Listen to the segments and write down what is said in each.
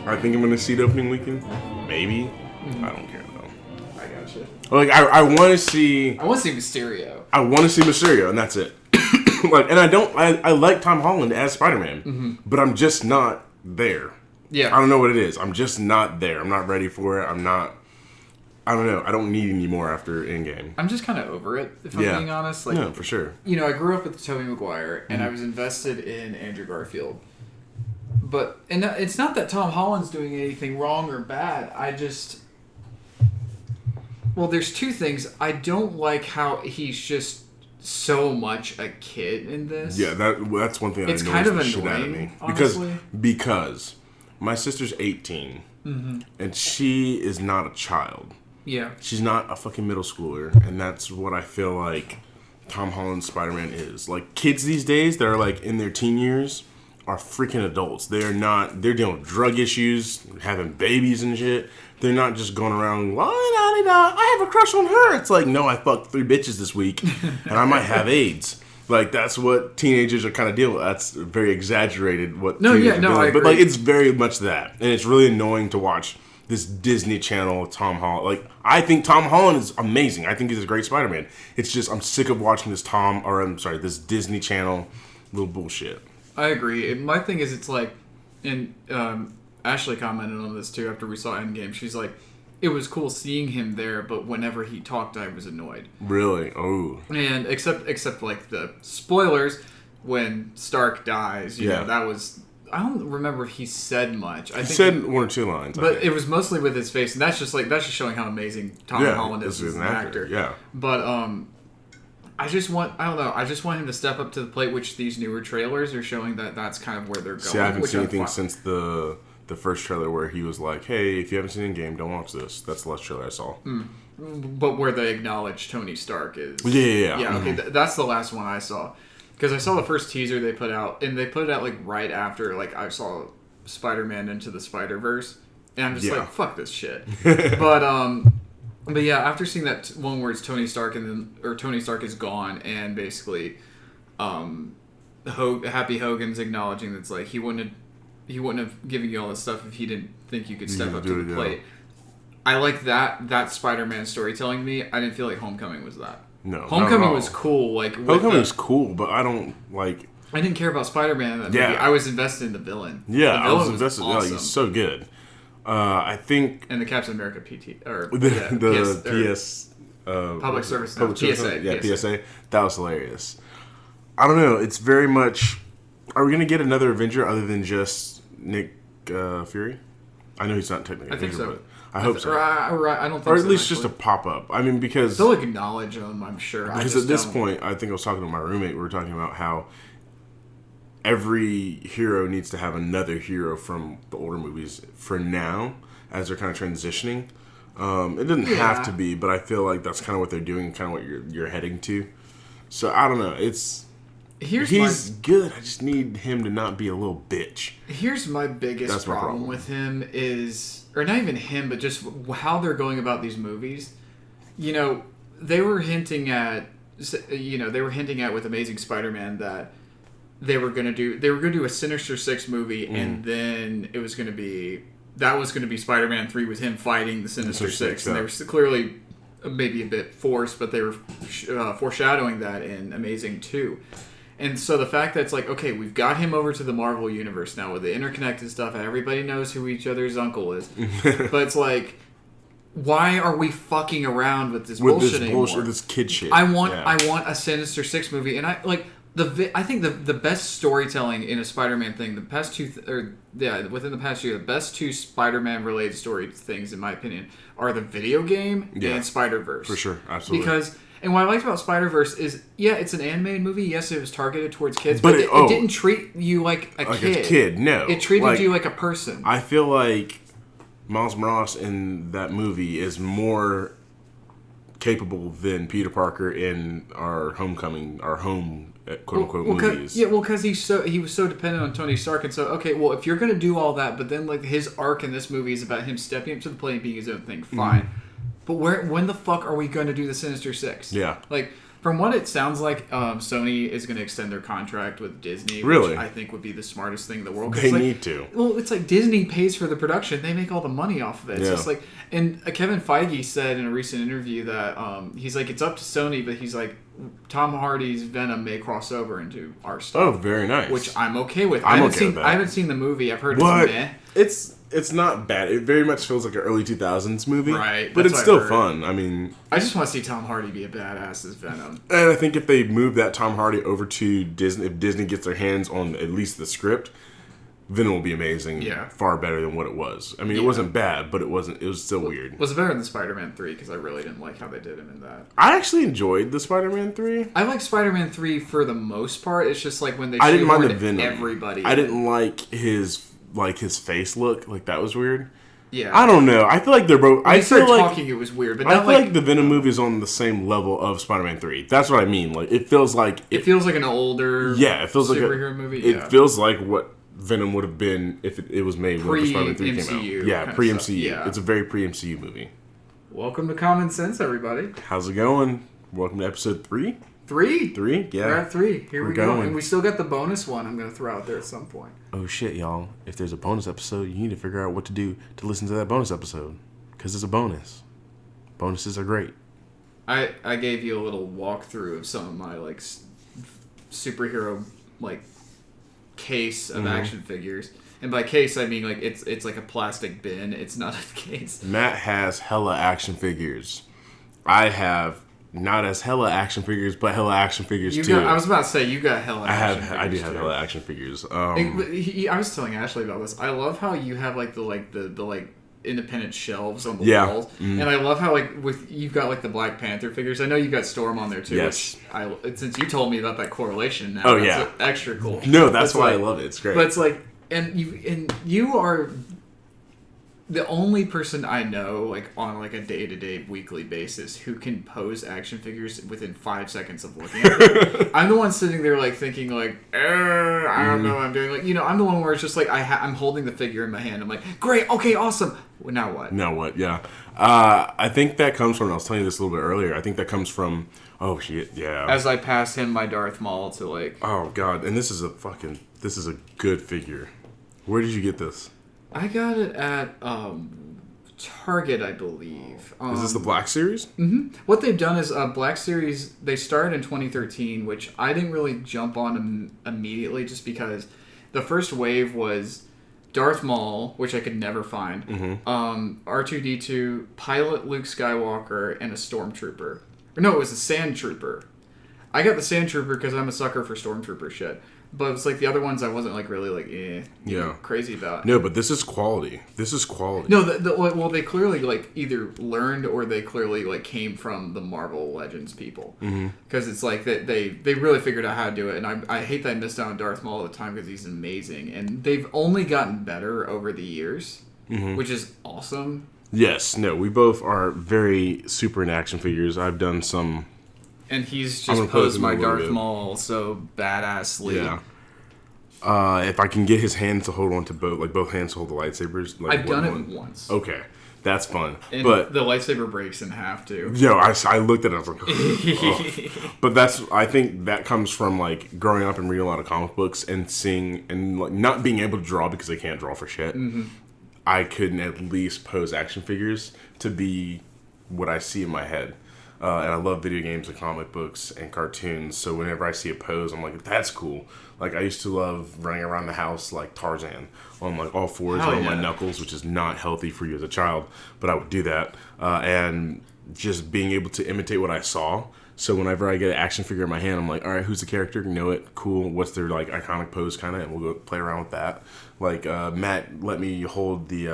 I think I'm going to see it opening weekend. Maybe. Mm-hmm. I don't care, though. I gotcha. Like, I want to see... I want to see Mysterio. I want to see Mysterio, and that's it. Like, and I like Tom Holland as Spider-Man, but I'm just not there. Yeah. I don't know what it is. I'm just not there. I'm not ready for it. I don't know. I don't need any more after Endgame. I'm just kind of over it, if I'm being honest. Like, yeah, for sure. You know, I grew up with Tobey Maguire, and I was invested in Andrew Garfield. But, and it's not that Tom Holland's doing anything wrong or bad. I just... Well, there's two things. I don't like how he's just so much a kid in this. Yeah, that's one thing that annoys the shit out of me. Because my sister's 18, and she is not a child. Yeah. She's not a fucking middle schooler, and that's what I feel like Tom Holland's Spider-Man is. Like, kids these days that are, like, in their teen years are freaking adults. They're dealing with drug issues, having babies and shit. They're not just going around, I have a crush on her. It's like, no, I fucked 3 bitches this week, and I might have AIDS. Like, that's what teenagers are kind of dealing with. That's very exaggerated what teenagers are dealing with. But, like, it's very much that. And it's really annoying to watch this Disney Channel Tom Holland. Like, I think Tom Holland is amazing. I think he's a great Spider-Man. It's just, I'm sick of watching this this Disney Channel little bullshit. I agree. My thing is, it's like, and Ashley commented on this too after we saw Endgame. She's like, it was cool seeing him there, but whenever he talked, I was annoyed. Really? Oh. And except like the spoilers, when Stark dies, you know, that was... I don't remember if he said much. He said 1 or 2 lines. But it was mostly with his face, and that's just showing how amazing Tom Holland is as an actor. Yeah. But I don't know. I just want him to step up to the plate, which these newer trailers are showing that's kind of where they're going. See, I haven't seen anything since the first trailer where he was like, hey, if you haven't seen Endgame, don't watch this. That's the last trailer I saw. But where they acknowledge Tony Stark is... Yeah. Yeah, okay, that's the last one I saw. Because I saw the first teaser they put out, and they put it out like right after I saw Spider-Man Into the Spider-Verse, and I'm just like, fuck this shit. But yeah, after seeing that one where it's Tony Stark Tony Stark is gone, and basically, Happy Hogan's acknowledging that's like he wouldn't have given you all this stuff if he didn't think you could step up to the plate. I like that Spider-Man storytelling. Me, I didn't feel like Homecoming was that. No, Homecoming was cool. Like Homecoming was cool, but I don't like. I didn't care about Spider-Man in that movie. I was invested in the villain. Yeah, the villain I was invested. Awesome. He's so good. I think. And the Captain America PT or PS public service PSA. Yeah, PSA. That was hilarious. I don't know. It's very much. Are we gonna get another Avenger other than just Nick Fury? I know he's not technically. I think so. But I hope so. I don't think or at least just a pop-up. I mean, because... They'll acknowledge them, I'm sure. Because at this point, I think I was talking to my roommate, we were talking about how every hero needs to have another hero from the older movies for now, as they're kind of transitioning. It doesn't have to be, but I feel like that's kind of what they're doing, kind of what you're heading to. So, I don't know. He's good. I just need him to not be a little bitch. Here's my biggest problem with him is... Or not even him, but just how they're going about these movies. You know, they were hinting at with Amazing Spider-Man that they were going to do a Sinister Six movie, and then it was going to be Spider-Man 3 with him fighting the Sinister Six. And they were clearly maybe a bit forced, but they were foreshadowing that in Amazing 2. And so the fact that it's like, okay, we've got him over to the Marvel Universe now with the interconnected stuff, and everybody knows who each other's uncle is. But it's like, why are we fucking around with this bullshit anymore? This kid shit. I want a Sinister Six movie, and I think the best storytelling in a Spider-Man thing, within the past year, the best 2 Spider-Man related story things, in my opinion, are the video game and Spider-Verse. For sure, absolutely. And what I liked about Spider-Verse is, it's an animated movie. Yes, it was targeted towards kids, but it didn't treat you like a kid. No. It treated you like a person. I feel like Miles Morales in that movie is more capable than Peter Parker in our home quote-unquote movies. Because he was so dependent on Tony Stark, and so, okay, well, if you're going to do all that, but then like his arc in this movie is about him stepping up to the plate and being his own thing, fine. But when the fuck are we going to do the Sinister Six? Yeah. Like, From what it sounds like, Sony is going to extend their contract with Disney, really? Which I think would be the smartest thing in the world. They need to. Well, it's like Disney pays for the production; they make all the money off of it. It's just like, and Kevin Feige said in a recent interview that he's like, it's up to Sony, but he's like, Tom Hardy's Venom may cross over into our stuff. Oh, very nice. Which I'm okay with. I'm okay with that. I haven't seen the movie. I've heard what? It's meh. It's not bad. It very much feels like an early 2000s movie. Right. But it's still fun. I mean... I just want to see Tom Hardy be a badass as Venom. And I think if they move that Tom Hardy over to Disney, if Disney gets their hands on at least the script, Venom will be amazing. Yeah. Far better than what it was. I mean, it wasn't bad, but it was still weird. Was it better than Spider-Man 3? Because I really didn't like how they did him in that. I actually enjoyed the Spider-Man 3. I like Spider-Man 3 for the most part. It's just like when they I didn't mind the Venom. Everybody. I didn't like his face look. Like, that was weird. Yeah. I don't know. I feel like they're both... When I started talking, it was weird. But I feel like the Venom movie is on the same level of Spider-Man 3. That's what I mean. Like, it feels like... It feels like an older it feels superhero like movie. It feels like what Venom would have been if it was made when Spider-Man 3 came out. Yeah, pre-MCU. Yeah. It's a very pre-MCU movie. Welcome to Common Sense, everybody. How's it going? Welcome to episode 3. 3? 3? Yeah. We're at 3. Here we go. And we still got the bonus one I'm going to throw out there at some point. Oh, shit, y'all. If there's a bonus episode, you need to figure out what to do to listen to that bonus episode. Because it's a bonus. Bonuses are great. I gave you a little walkthrough of some of my, like, superhero, like, case of action figures. And by case, I mean, like, it's like a plastic bin. It's not a case. Matt has hella action figures. I have... not as hella action figures, but hella action figures too. I was about to say you got hella. I do have hella action figures. I was telling Ashley about this. I love how you have like the independent shelves on the walls, and I love how you've got like the Black Panther figures. I know you got Storm on there too. Yes. Which since you told me about that correlation, now that's extra cool. No, that's why I love it. It's great. But it's like, and you are the only person I know, like, on, like, a day-to-day, weekly basis who can pose action figures within 5 seconds of looking at them. I'm the one sitting there, like, thinking, like, I don't know what I'm doing. Like, you know, I'm the one where it's just, like, I'm holding the figure in my hand. I'm like, great, okay, awesome. Well, now what? Now what, yeah. I think that comes from, I was telling you this a little bit earlier, I think that comes from, oh, shit, yeah. As I pass him my Darth Maul to, like... Oh, God, and this is a good figure. Where did you get this? I got it at Target, I believe. Is this the Black Series? Mm-hmm. What they've done is Black Series, they started in 2013, which I didn't really jump on immediately just because the first wave was Darth Maul, which I could never find, R2-D2, Pilot Luke Skywalker, and a Stormtrooper. Or no, it was a Sand Trooper. I got the Sand Trooper because I'm a sucker for Stormtrooper shit. But it's like the other ones I wasn't like really like crazy about. No, but this is quality. This is quality. No, well they clearly like either learned or they clearly like came from the Marvel Legends people. Because it's like that they really figured out how to do it. And I hate that I missed out on Darth Maul at the time because he's amazing. And they've only gotten better over the years, which is awesome. Yes, no, we both are very super in action figures. I've done some... And he's just posed my Darth Maul so badassly. Yeah. If I can get his hands to hold on to both hands to hold the lightsabers. Like I've done it once. Okay. That's fun. And but the lightsaber breaks in half, too. Yo, I looked at it, I was like, oh. But I think that comes from, like, growing up and reading a lot of comic books and seeing, and like not being able to draw because they can't draw for shit. I couldn't at least pose action figures to be what I see in my head. And I love video games and comic books and cartoons, so whenever I see a pose, I'm like, that's cool. Like, I used to love running around the house like Tarzan on, like, all fours and on my knuckles, which is not healthy for you as a child, but I would do that. And just being able to imitate what I saw. So whenever I get an action figure in my hand, I'm like, all right, who's the character? Know it. Cool. What's their, like, iconic pose, kind of, and we'll go play around with that. Like, Matt let me hold the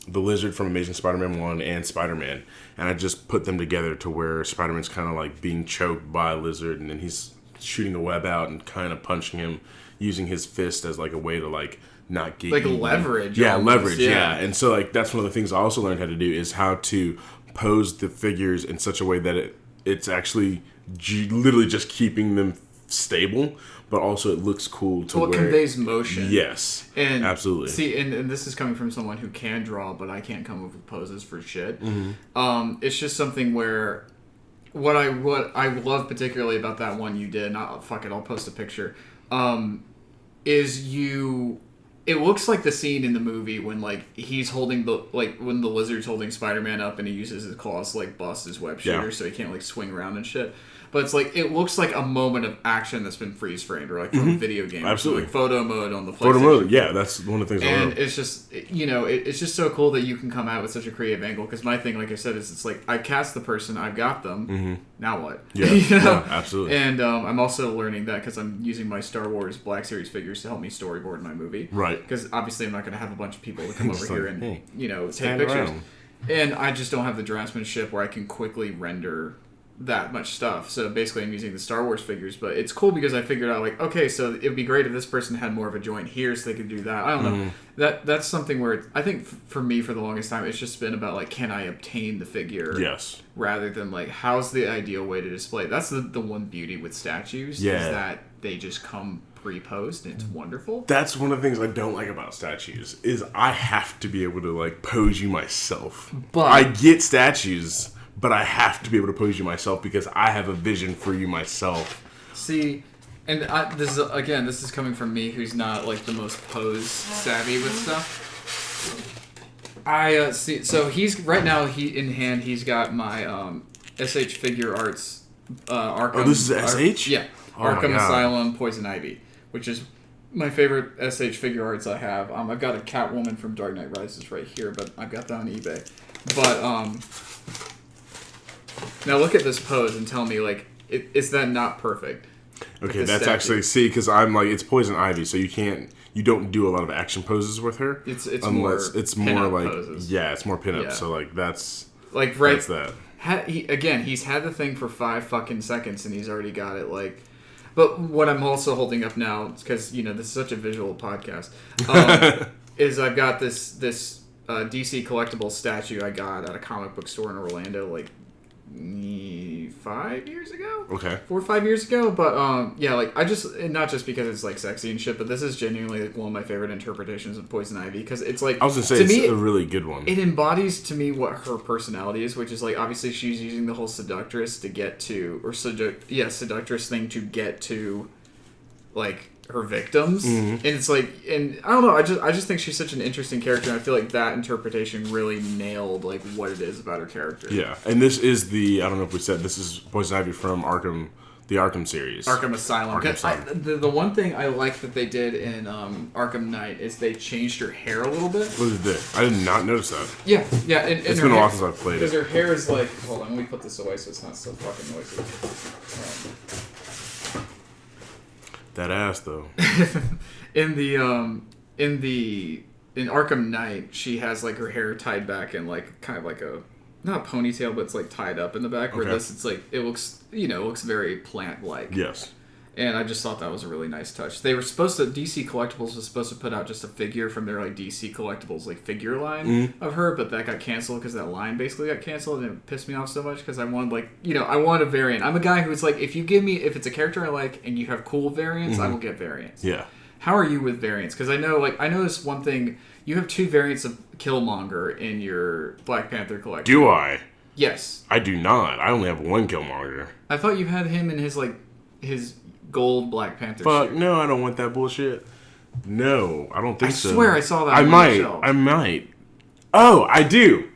Lizard from Amazing Spider-Man 1 and Spider-Man, and I just put them together to where Spider-Man's kind of like being choked by a lizard, and then he's shooting the web out and kind of punching him, using his fist as like a way to like not get like leverage. Yeah, almost. Leverage. Yeah, and so like that's one of the things I also learned how to do is how to pose the figures in such a way that it's actually literally just keeping them stable, but also it looks cool to it conveys motion. Yes, and absolutely. See, and this is coming from someone who can draw, but I can't come up with poses for shit. It's just something where what I love particularly about that one you did, and fuck it, I'll post a picture. Is it looks like the scene in the movie when like he's holding when the lizard's holding Spider-Man up and he uses his claws to like bust his web shooter so he can't like swing around and shit. But it's like it looks like a moment of action that's been freeze framed or like from a video game. Absolutely, like photo mode on the PlayStation. Photo mode, yeah, that's one of the things. And it's just it's just so cool that you can come out with such a creative angle. Because my thing, like I said, is it's like I cast the person, I've got them. Mm-hmm. Now what? Yeah, yeah, absolutely. And I'm also learning that because I'm using my Star Wars Black Series figures to help me storyboard my movie. Right. Because obviously I'm not going to have a bunch of people to come over here and take pictures. Around. And I just don't have the draftsmanship where I can quickly render that much stuff. So basically I'm using the Star Wars figures, but it's cool because I figured out like, okay, so it would be great if this person had more of a joint here so they could do that. I don't know. That's something where I think for me for the longest time it's just been about like, can I obtain the figure? Yes. Rather than like, how's the ideal way to display? That's the one beauty with statues is that they just come pre-posed and it's wonderful. That's one of the things I don't like about statues is I have to be able to like pose you myself. But I get statues, but I have to be able to pose you myself because I have a vision for you myself. See, and this is coming from me who's not like the most pose savvy with stuff. I see. So he's right now. He's got my SH Figure Arts Arkham. Oh, this is SH. Yeah, oh Arkham Asylum Poison Ivy, which is my favorite SH Figure Arts I have. I've got a Catwoman from Dark Knight Rises right here, but I've got that on eBay. But now look at this pose and tell me, like, is that not perfect? Okay, that's actually, because I'm like, it's Poison Ivy, so you don't do a lot of action poses with her. It's unless more like, poses. Yeah, it's more pinup, Yeah. so like, that's, like, right, that's that. He's had the thing for 5 fucking seconds and he's already got it, like, but what I'm also holding up now, because, this is such a visual podcast, is I've got this DC collectible statue I got at a comic book store in Orlando, like, 5 years ago? Okay. 4 or 5 years ago, but yeah, like I just not just because it's like sexy and shit, but this is genuinely like one of my favorite interpretations of Poison Ivy because it's like I was gonna say it's a really good one. It embodies to me what her personality is, which is like obviously she's using the whole seductress to get to seductress thing to get to like her victims, and it's like, and I don't know, I just think she's such an interesting character, and I feel like that interpretation really nailed like what it is about her character. Yeah, and this is I don't know if we said this is Poison Ivy from the Arkham series, Arkham Asylum. The one thing I like that they did in Arkham Knight is they changed her hair a little bit. What did they? I did not notice that. Yeah, and it's been a while since I've played it. Because her hair is like, hold on, let me put this away so it's not so fucking noisy. That ass though. in Arkham Knight, she has like her hair tied back in like kind of like a not a ponytail, but it's like tied up in the back. Where this, it's like it looks very plant like. Yes. And I just thought that was a really nice touch. They were DC Collectibles was supposed to put out just a figure from their like DC Collectibles like figure line of her, but that got canceled because that line basically got canceled, and it pissed me off so much because I wanted I want a variant. I'm a guy who's like, if it's a character I like and you have cool variants, I will get variants. Yeah. How are you with variants? Because I noticed one thing. You have 2 variants of Killmonger in your Black Panther collection. Do I? Yes. I do not. I only have 1 Killmonger. I thought you had him in his gold Black Panther suit. No, I don't want that bullshit. No, I don't think so. I swear I saw that I might. Oh, I do.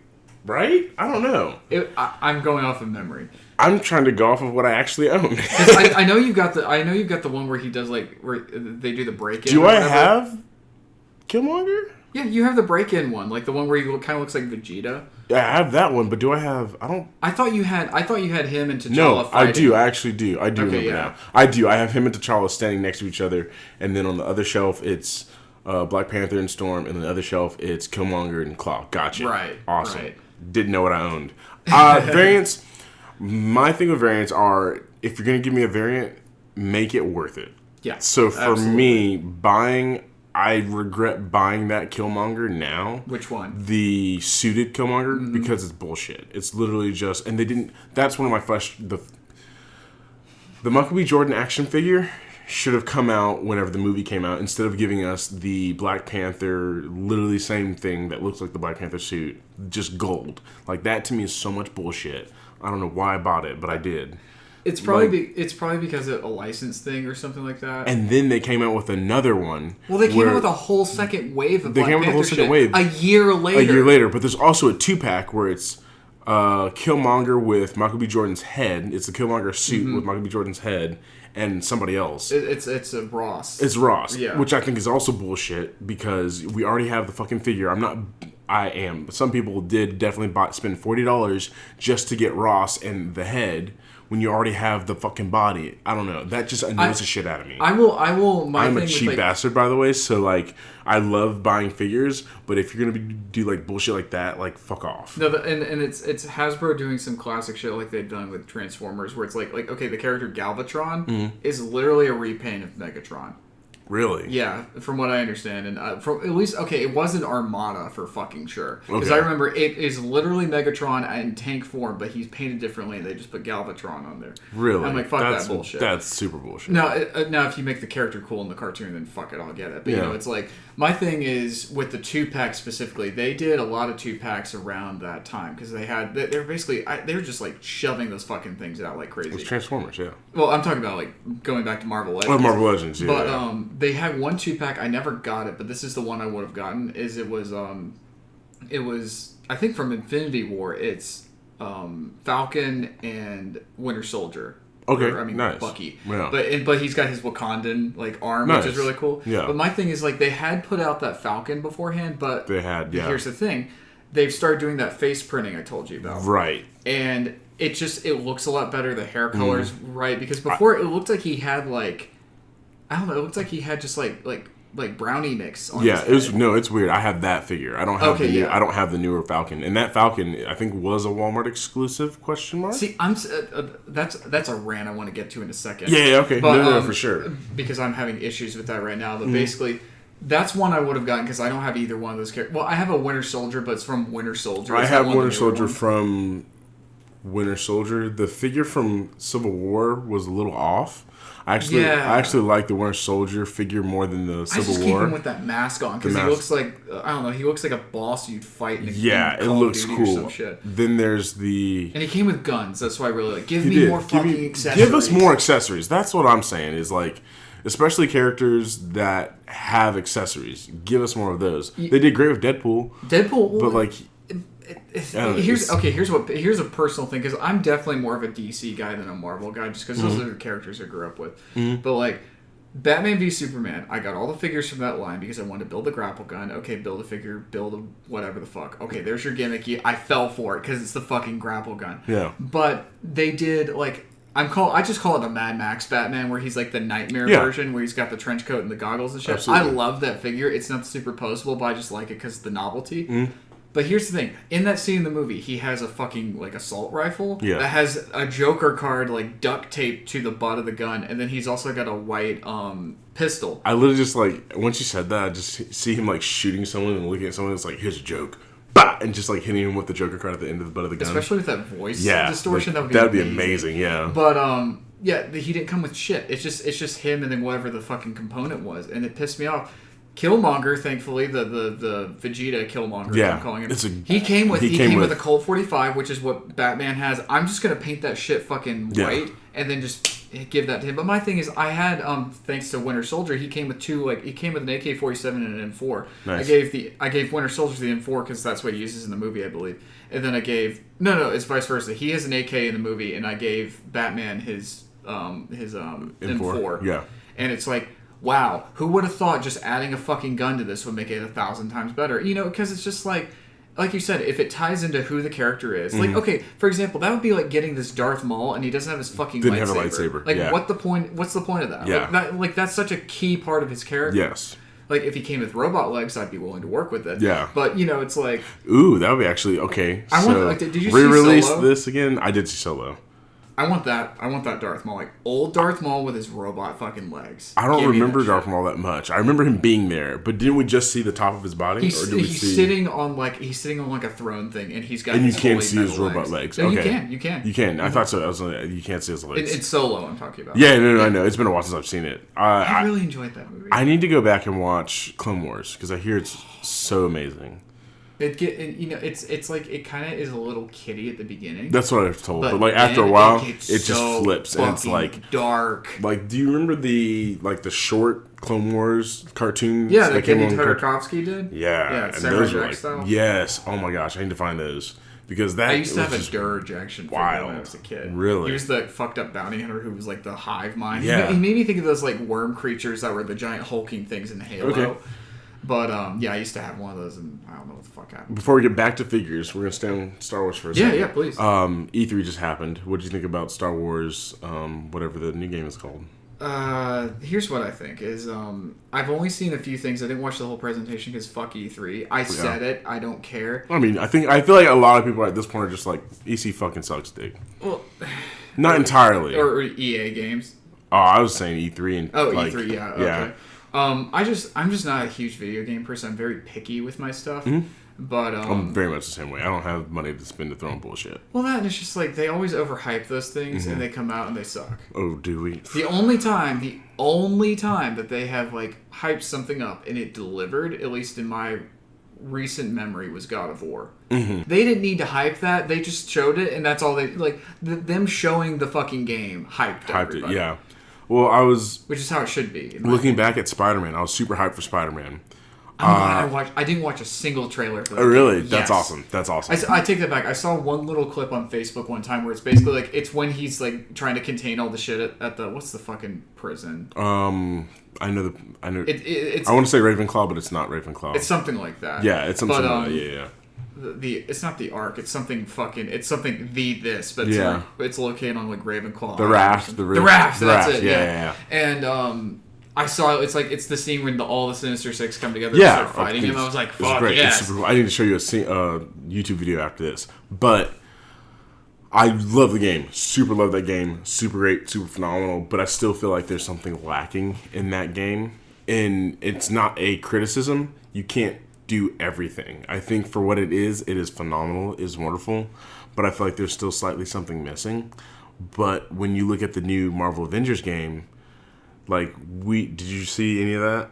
Right? I don't know. I'm going off of memory. I'm trying to go off of what I actually own. I know you've got the one where he does where they do the break-in. Do I have Killmonger? Yeah, you have the break-in one, like the one where he kind of looks like Vegeta. Yeah, I have that one, but do I have? I don't. I thought you had him and T'Challa. No, fighting. I do. I actually do. I do remember now. I do. I have him and T'Challa standing next to each other, and then on the other shelf it's Black Panther and Storm, and on the other shelf it's Killmonger and Claw. Gotcha. Right. Awesome. Right. Didn't know what I owned. Variants. My thing with variants are, if you're gonna give me a variant, make it worth it. Yeah. So for me, I regret buying that Killmonger now. Which one? The suited Killmonger, because it's bullshit. It's literally just, and they didn't. That's one of my the Michael B. Jordan action figure should have come out whenever the movie came out, instead of giving us the Black Panther, literally same thing that looks like the Black Panther suit, just gold. Like, that to me is so much bullshit. I don't know why I bought it, but I did. It's probably it's probably because of a license thing or something like that. And then they came out with another one. Well, they came out with a whole second wave of Black Panther. They came out with a whole second wave a year later. But there's also a 2-pack where it's Killmonger with Michael B. Jordan's head. It's the Killmonger suit with Michael B. Jordan's head and somebody else. It's a Ross. It's Ross, which I think is also bullshit because we already have the fucking figure. I am. Some people did definitely spend $40 just to get Ross and the head. When you already have the fucking body. I don't know. That just annoys the shit out of me. I will. I'm a cheap bastard, by the way. So, like, I love buying figures. But if you're going to do, like, bullshit like that, like, fuck off. No, and it's Hasbro doing some classic shit like they've done with Transformers. Where it's like okay, the character Galvatron is literally a repaint of Megatron. Really? Yeah, from what I understand, and from at least it wasn't Armada for fucking sure. Because I remember it is literally Megatron in tank form, but he's painted differently, and they just put Galvatron on there. Really? I'm like, fuck that bullshit. That's super bullshit. Now, if you make the character cool in the cartoon, then fuck it, I'll get it. But you know, it's like my thing is with the 2-pack specifically. They did a lot of 2-packs around that time because they were just like shoving those fucking things out like crazy. It's Transformers, yeah. Well, I'm talking about like going back to Marvel Legends. Oh, Marvel Legends, yeah. But they had one 2-pack. I never got it, but this is the one I would have gotten. It was I think from Infinity War. It's Falcon and Winter Soldier. Okay, nice. Bucky. Yeah. But he's got his Wakandan like arm, which is really cool. Yeah. But my thing is like they had put out that Falcon beforehand, but they had. Yeah. Here's the thing, they've started doing that face printing I told you about. Right. And it looks a lot better. The hair color's right because before it looked like he had like. I don't know. It looks like he had just like brownie mix on his head. It's weird. I have that figure. I don't have I don't have the newer Falcon. And that Falcon I think was a Walmart exclusive ? See, that's a rant I want to get to in a second. Yeah, okay. But, no, for sure. Because I'm having issues with that right now, but basically that's one I would have gotten because I don't have either one of those characters. Well, I have a Winter Soldier, but it's from Winter Soldier. I have Winter Soldier from Winter Soldier. The figure from Civil War was a little off. I actually like the Winter Soldier figure more than the Civil War. I just keep him with that mask on because he looks like I don't know. He looks like a boss you'd fight in a it looks cool. Then there's and he came with guns. That's why I really like. Give me more fucking accessories. Give us more accessories. That's what I'm saying. Is like, especially characters that have accessories. Give us more of those. They did great with Deadpool, but like. Here's a personal thing because I'm definitely more of a DC guy than a Marvel guy just because those are the characters I grew up with. But like Batman v Superman, I got all the figures from that line because I wanted to build a grapple gun. Okay, build a figure, build a whatever the fuck. Okay, there's your gimmick. I fell for it because it's the fucking grapple gun. Yeah. But they did like I just call it the Mad Max Batman where he's like the nightmare version where he's got the trench coat and the goggles and shit. Absolutely. I love that figure. It's not superposable, but I just like it because of the novelty. But here's the thing. In that scene in the movie, he has a fucking, like, assault rifle that has a Joker card, like, duct taped to the butt of the gun. And then he's also got a white pistol. I literally just, like, once you said that, I just see him, like, shooting someone and looking at someone that's like, here's a joke. Bah! And just, like, hitting him with the Joker card at the end of the butt of the gun. Especially with that voice distortion. Like, that'd be amazing, yeah. But, he didn't come with shit. It's just him and then whatever the fucking component was. And it pissed me off. Killmonger, thankfully, the Vegeta Killmonger, I'm calling him. He came with a Colt 45, which is what Batman has. I'm just gonna paint that shit fucking white and then just give that to him. But my thing is, I had thanks to Winter Soldier, he came with he came with an AK-47 and an M4. Nice. I gave Winter Soldier the M4 because that's what he uses in the movie, I believe. And then I gave it's vice versa. He has an AK in the movie, and I gave Batman his M4. Yeah, and it's like. Wow, who would have thought just adding a fucking gun to this would make it 1,000 times better? You know, because it's just like you said, if it ties into who the character is. Like, okay, for example, that would be like getting this Darth Maul and he doesn't have his fucking lightsaber. Didn't have a lightsaber. Like, what's the point of that? Yeah. That's such a key part of his character. Yes. Like, if he came with robot legs, I'd be willing to work with it. Yeah. But, you know, it's like... Ooh, that would be actually... Okay, did you re-release see Solo? this again? I did see Solo. I want that Darth Maul, like old Darth Maul with his robot fucking legs. I don't remember Darth Maul that much. I remember him being there, but didn't we just see the top of his body? He's sitting on like a throne thing, and he's got. And you can't see his robot legs. No, okay. You can. You can. I thought so. You can't see his legs. It's Solo. I'm talking about. Yeah, no, I know. It's been a while since I've seen it. I really enjoyed that movie. I need to go back and watch Clone Wars because I hear it's so amazing. It's like it kind of is a little kiddie at the beginning. That's what I've told. But like after a while, it just flips and it's like dark. Like, do you remember the short Clone Wars cartoons? Yeah, that Kenny Tartakovsky did. Yeah, and those were like style. Yes. Oh my gosh, I need to find those because I used to have a Dirge action figure when I was a kid. Really, he was the fucked up bounty hunter who was like the hive mind. Yeah, he made me think of those like worm creatures that were the giant hulking things in Halo. Okay. But, yeah, I used to have one of those, and I don't know what the fuck happened. Before we get back to figures, we're going to stay on Star Wars for a second. Yeah, please. E3 just happened. What did you think about Star Wars, whatever the new game is called? Here's what I think is, I've only seen a few things. I didn't watch the whole presentation because fuck E3. I said it. I don't care. I mean, I feel like a lot of people at this point are just like, EC fucking sucks, dick. Well, not entirely. Or EA games. Oh, I was saying E3 and E3, yeah. Okay. Yeah. I'm just not a huge video game person. I'm very picky with my stuff. Mm-hmm. But I'm very much the same way. I don't have money to spend to throw on bullshit. Well, that and it's just like they always overhype those things and they come out and they suck. Oh, do we? The only time that they have like hyped something up and it delivered, at least in my recent memory, was God of War. Mm-hmm. They didn't need to hype that. They just showed it, and that's all they like. Them showing the fucking game hyped everybody. It, yeah. Well, which is how it should be. Looking back at Spider-Man, I was super hyped for Spider-Man. I didn't watch a single trailer for that. Oh, really? Game. That's yes. awesome. That's awesome. I take that back. I saw one little clip on Facebook one time where it's basically like it's when he's like trying to contain all the shit at the what's the fucking prison? I know. It's I want to say Ravenclaw, but it's not Ravenclaw. It's something like that. Yeah, it's something like that. Yeah. It's not the Ark. It's something fucking. It's something this, but it's located on like Ravenclaw. The raft. The raft. That's it. Yeah. And I saw it's the scene when all the Sinister Six come together and start fighting him. I was like, fuck great. Yes. I need to show you a YouTube video after this, but I love the game. Super love that game. Super great. Super phenomenal. But I still feel like there's something lacking in that game, and it's not a criticism. You can't do everything. I think for what it is phenomenal, it is wonderful, but I feel like there's still slightly something missing. But when you look at the new Marvel Avengers game, like did you see any of that?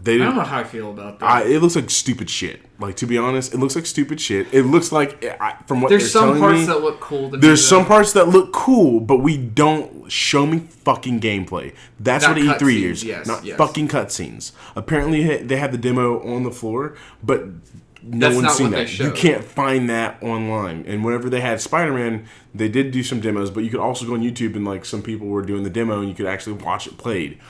I don't know how I feel about that. It looks like stupid shit. Like, to be honest, it looks like stupid shit. It looks like, from what there's they're telling me... There's some parts that look cool to me. There's some parts that look cool, but we don't... Show me fucking gameplay. That's what E3 is. Yes, not fucking cutscenes. Apparently, they had the demo on the floor, but no one's seen that. You can't find that online. And whenever they had Spider-Man, they did do some demos, but you could also go on YouTube and, like, some people were doing the demo, and you could actually watch it played.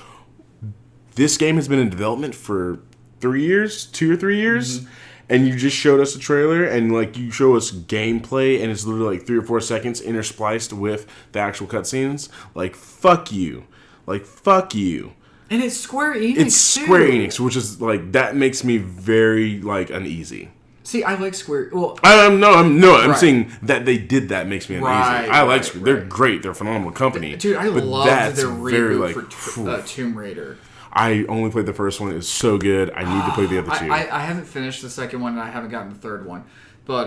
This game has been in development for 2 or 3 years, and you just showed us a trailer, and like you show us gameplay, and it's literally like 3 or 4 seconds interspliced with the actual cutscenes. Like, fuck you. And it's Square Enix. It's Square Enix, which is like that makes me very like uneasy. See, I like Square. Well, I'm saying that they did that makes me uneasy. I like Square. They're great. They're a phenomenal company. Dude, I loved their reboot for Tomb Raider. I only played the first one. It's so good. I need to play the other two. I haven't finished the second one, and I haven't gotten the third one. But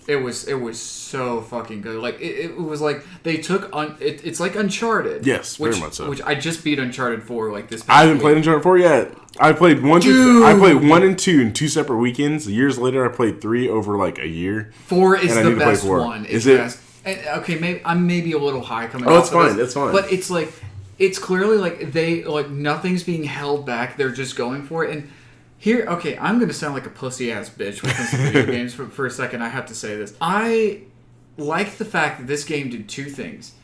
it was so fucking good. Like it was like they took it's like Uncharted. Yes, very much so. Which I just beat Uncharted 4 like this. I haven't played Uncharted 4 yet. I played 1. I played 1 and 2 in 2 separate weekends. Years later, I played 3 over like a year. 4 is the best one. Is it? Okay, I'm maybe a little high coming. Oh, it's fine. It's fine. But it's like. It's clearly like they like nothing's being held back. They're just going for it. And here, okay, I'm gonna sound like a pussy ass bitch when it comes to video games. For a second, I have to say this. I like the fact that this game did 2 things.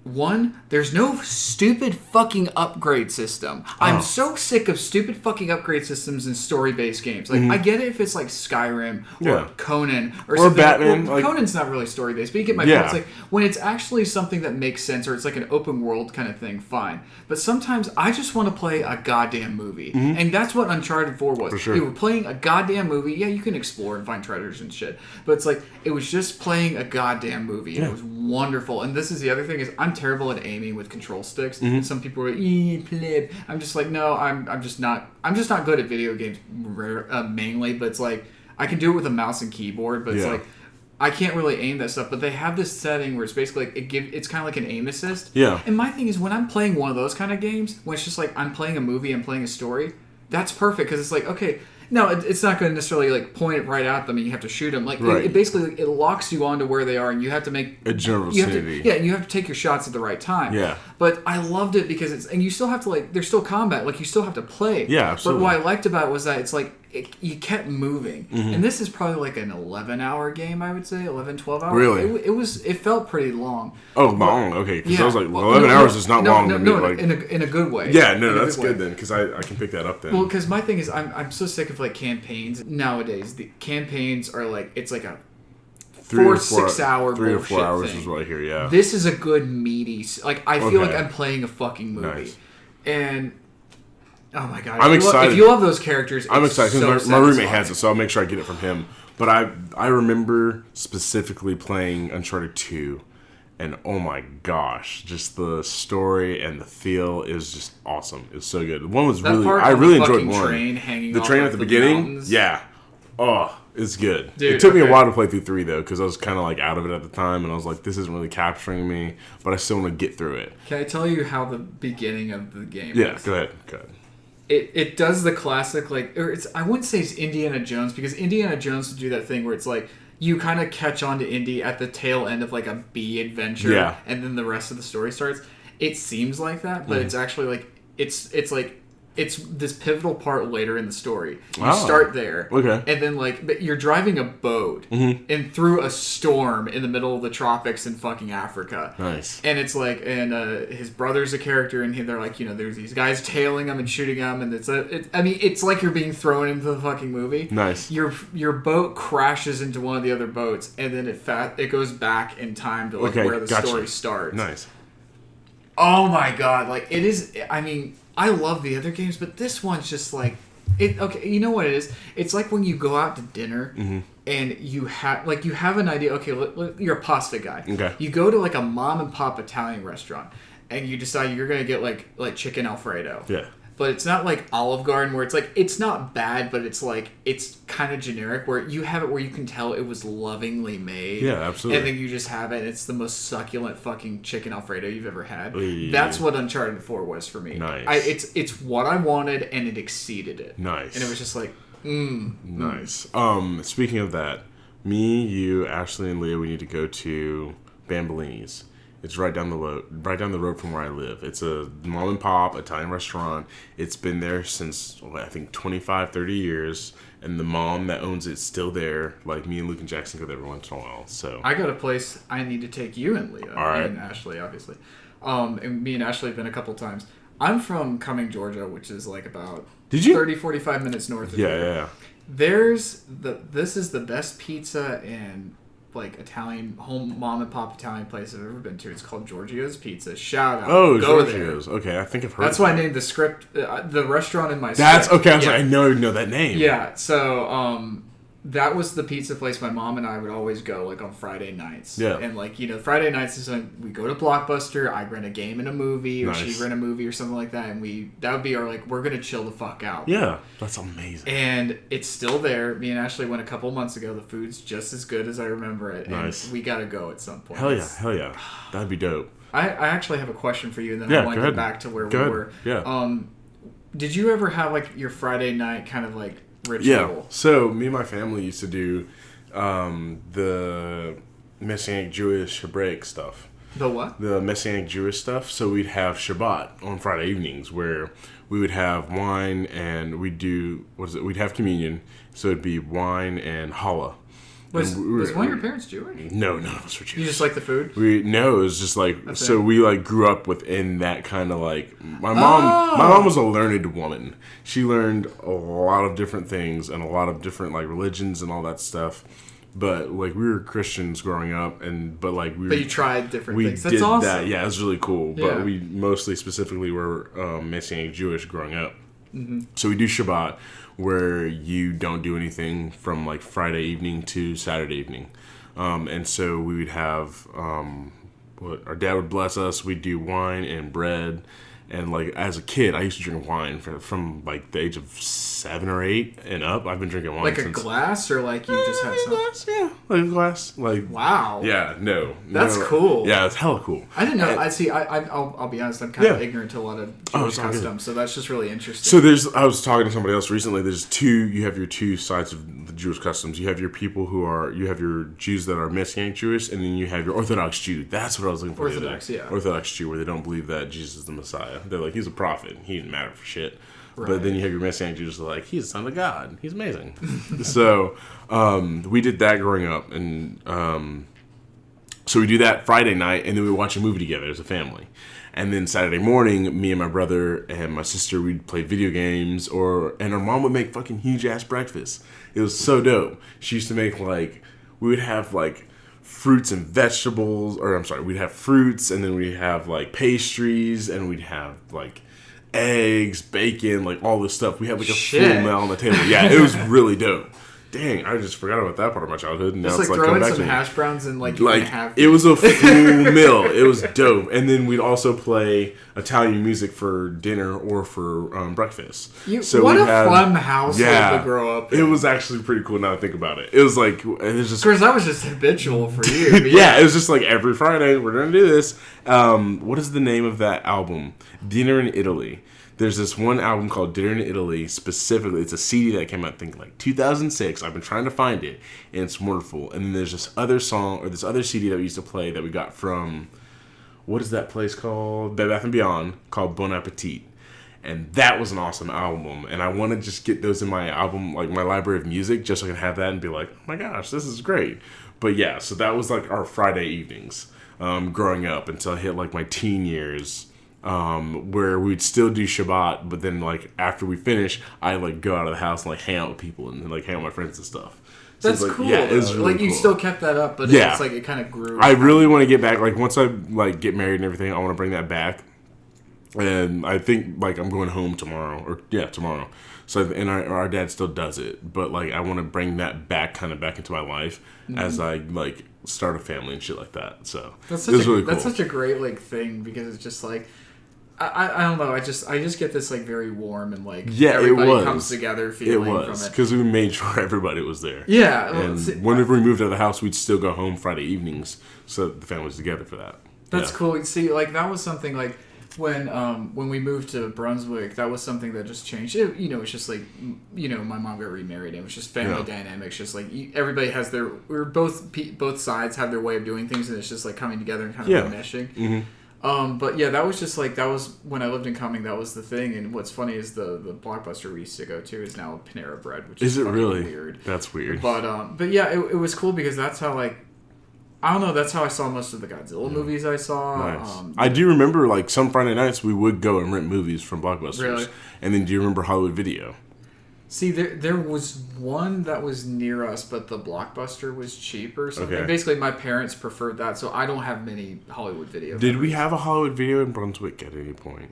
1, there's no stupid fucking upgrade system. I'm so sick of stupid fucking upgrade systems in story-based games. Like, I get it if it's like Skyrim or Conan or something. Batman. Well, Conan's not really story-based, but you get my point. It's like, when it's actually something that makes sense or it's like an open world kind of thing, fine. But sometimes I just want to play a goddamn movie. And that's what Uncharted 4 was. For sure. You were playing a goddamn movie. Yeah, you can explore and find treasures and shit. But it's like, it was just playing a goddamn movie. And it was wonderful. And this is the other thing is, I'm terrible at aiming with control sticks. Some people are like, pleb. I'm just like, no, I'm just not good at video games mainly, but it's like I can do it with a mouse and keyboard, but it's like I can't really aim that stuff. But they have this setting where it's basically like it's kind of like an aim assist. Yeah. And my thing is when I'm playing one of those kind of games, when it's just like I'm playing a movie, I'm playing a story, that's perfect because it's like, okay, No, it's not going to necessarily like point it right at them, and you have to shoot them. Like it basically it locks you onto where they are, and you have to make a general vicinity. You have to take your shots at the right time. Yeah. But I loved it because and you still have to like there's still combat, like you still have to play. Yeah, absolutely. But what I liked about it was that it's like you kept moving, and this is probably like an 11-hour game, I would say 11, 12 hours. Really? It felt pretty long. Oh, long. Okay, because I was like 11 hours is not long. No, in a good way. Yeah, no, that's good then, because I can pick that up then. Well, because my thing is I'm so sick of like campaigns nowadays. The campaigns are like it's like a 4 6 hour 3 or 4 hours thing. is what I hear. Yeah, this is a good meaty. Like I feel like I'm playing a fucking movie, nice. And oh my god, I'm excited. If you love those characters, I'm excited because my roommate has it, so I'll make sure I get it from him. But I remember specifically playing Uncharted 2. And oh my gosh, just the story and the feel is just awesome. It's so good. One was I really enjoyed one. The train at the beginning, mountains. Yeah. Oh, it's good. Dude, it took me a while to play through 3 though, because I was kind of like out of it at the time, and I was like, this isn't really capturing me, but I still want to get through it. Can I tell you how the beginning of the game? Yeah, is? Go ahead. It does the classic I wouldn't say it's Indiana Jones, because Indiana Jones would do that thing where it's like. You kind of catch on to Indy at the tail end of like a B adventure, and then the rest of the story starts. It seems like that, but it's actually like it's this pivotal part later in the story. You start there, and then like you're driving a boat and through a storm in the middle of the tropics in fucking Africa. Nice. And it's like, and his brother's a character, and they're like, there's these guys tailing him and shooting him, and it's like you're being thrown into the fucking movie. Nice. Your boat crashes into one of the other boats, and then it goes back in time to like where the story starts. Nice. Oh my god! Like it is. I mean. I love the other games, but this one's just like it. Okay, you know what it is? It's like when you go out to dinner and you have an idea. Okay, you're a pasta guy. Okay. You go to like a mom and pop Italian restaurant and you decide you're gonna get like chicken Alfredo. Yeah. But it's not like Olive Garden where it's like it's not bad, but it's like it's kind of generic. Where you have it where you can tell it was lovingly made. Yeah, absolutely. And then you just have it. And it's the most succulent fucking chicken Alfredo you've ever had. Ooh. That's what Uncharted 4 was for me. Nice. It's what I wanted, and it exceeded it. Nice. And it was just like, nice. Speaking of that, me, you, Ashley, and Leah, we need to go to Bambolini's. It's right down the road from where I live. It's a mom and pop Italian restaurant. It's been there since, I think, 25, 30 years. And the mom that owns it's still there. Like, me and Luke and Jackson go there every once in a while. So I got a place I need to take you and Leah. All right. And Ashley, obviously. And me and Ashley have been a couple times. I'm from Cumming, Georgia, which is like about 30, 45 minutes north of here. Yeah. This is the best pizza and like Italian home mom and pop Italian place I've ever been to. It's called Giorgio's Pizza. Shout out! Oh, Giorgio's. There. Okay, I think I've heard. That's why I named the script, the restaurant in my. That's script. okay. I was like, I know that name. Yeah. So that was the pizza place my mom and I would always go like on Friday nights. Yeah. And like Friday nights is when we go to Blockbuster. I rent a game and a movie, or she rent a movie or something like that, and that would be our like we're gonna chill the fuck out. Yeah, that's amazing. And it's still there. Me and Ashley went a couple months ago. The food's just as good as I remember it. Nice. And we gotta go at some point. Hell yeah, that'd be dope. I actually have a question for you, and then I want to get back to where we were. Yeah. Did you ever have like your Friday night kind of like ritual? Yeah. So me and my family used to do the Messianic Jewish Hebraic stuff. The what? The Messianic Jewish stuff. So we'd have Shabbat on Friday evenings where we would have wine and we'd have communion. So it'd be wine and challah. Was one of your parents Jewish? No, none of us were Jewish. You just like the food? No, it was just like so we like grew up within that kind of like my mom was a learned woman. She learned a lot of different things and a lot of different like religions and all that stuff. But like we were Christians growing up, but you tried different things. That's awesome. That. Yeah, it was really cool. Yeah. But we mostly specifically were Messianic Jewish growing up. Mm-hmm. So we do Shabbat, where you don't do anything from like Friday evening to Saturday evening. And so we would have our dad would bless us. We'd do wine and bread And like as a kid, I used to drink wine from like the age of 7 or 8 and up. I've been drinking wine like since. A glass, or like you just had some glass, yeah, like a glass, like wow, yeah, that's cool. Yeah, it's hella cool. I didn't know. I'll be honest. I'm kind of ignorant to a lot of Jewish customs, so that's just really interesting. So I was talking to somebody else recently. You have your two sides of the Jewish customs. You have your people you have your Jews that are Messianic Jewish, and then you have your Orthodox Jew. That's what I was looking for. Orthodox Jew, where they don't believe that Jesus is the Messiah. They're like, he's a prophet. He didn't matter for shit. Right. But then you have your Messianic Jews that are like, he's the son of God. He's amazing. So we did that growing up. And so we do that Friday night, and then we watch a movie together as a family. And then Saturday morning, me and my brother and my sister, we'd play video games, and our mom would make fucking huge-ass breakfast. It was so dope. She used to make, like, we would have, like, fruits and vegetables, we'd have fruits, and then we'd have, like, pastries, and we'd have, like, eggs, bacon, like, all this stuff. We had, like, a full meal on the table. Yeah, it was really dope. Dang, I just forgot about that part of my childhood. Now it's like throwing some hash browns and like it was a full meal. It was dope. And then we'd also play Italian music for dinner or for breakfast. What a fun household to grow up in. It was actually pretty cool now that I think about it. It was like, because that was just habitual for you. Yeah, it was just like every Friday we're gonna do this. What is the name of that album? Dinner in Italy. There's this one album called Dinner in Italy, specifically. It's a CD that came out, I think, like 2006. I've been trying to find it, and it's wonderful. And then there's this other song, or this other CD that we used to play that we got from, what is that place called? Bed Bath & Beyond, called Bon Appetit. And that was an awesome album. And I want to just get those in my album, like my library of music, just so I can have that and be like, oh my gosh, this is great. But yeah, so that was like our Friday evenings growing up until I hit like my teen years. Where we'd still do Shabbat, but then like after we finish, I like go out of the house and like hang out with people and like hang out with my friends and stuff. So that's cool. Yeah, it's really cool. You still kept that up, but it's like it kind of grew. I really want to get back. Like once I like get married and everything, I want to bring that back. And I think like I'm going home tomorrow, tomorrow. So and our dad still does it, but like I want to bring that back into my life as I like start a family and shit like that. So that's really cool. That's such a great like thing, because it's just like. I don't know. I just get this like very warm and like everybody comes together feeling from it. It was because we made sure everybody was there. Yeah. And whenever we moved out of the house, we'd still go home Friday evenings so that the family was together for that. That's cool. See, like that was something like when we moved to Brunswick, that was something that just changed. It's just like my mom got remarried. And it was just family dynamics. Just like everybody has both sides have their way of doing things, and it's just like coming together and kind of meshing. Mm-hmm. But yeah, that was just like, that was when I lived in Cumming, that was the thing. And what's funny is the Blockbuster we used to go to is now Panera Bread, which is really weird. That's weird. But yeah, it was cool because that's how like, I don't know, that's how I saw most of the Godzilla movies I saw. Nice. I do remember like some Friday nights we would go and rent movies from Blockbusters. Really? And then do you remember Hollywood Video? See, there was one that was near us, but the Blockbuster was cheaper. So basically, my parents preferred that, so I don't have many Hollywood Video. Did we have a Hollywood Video in Brunswick at any point?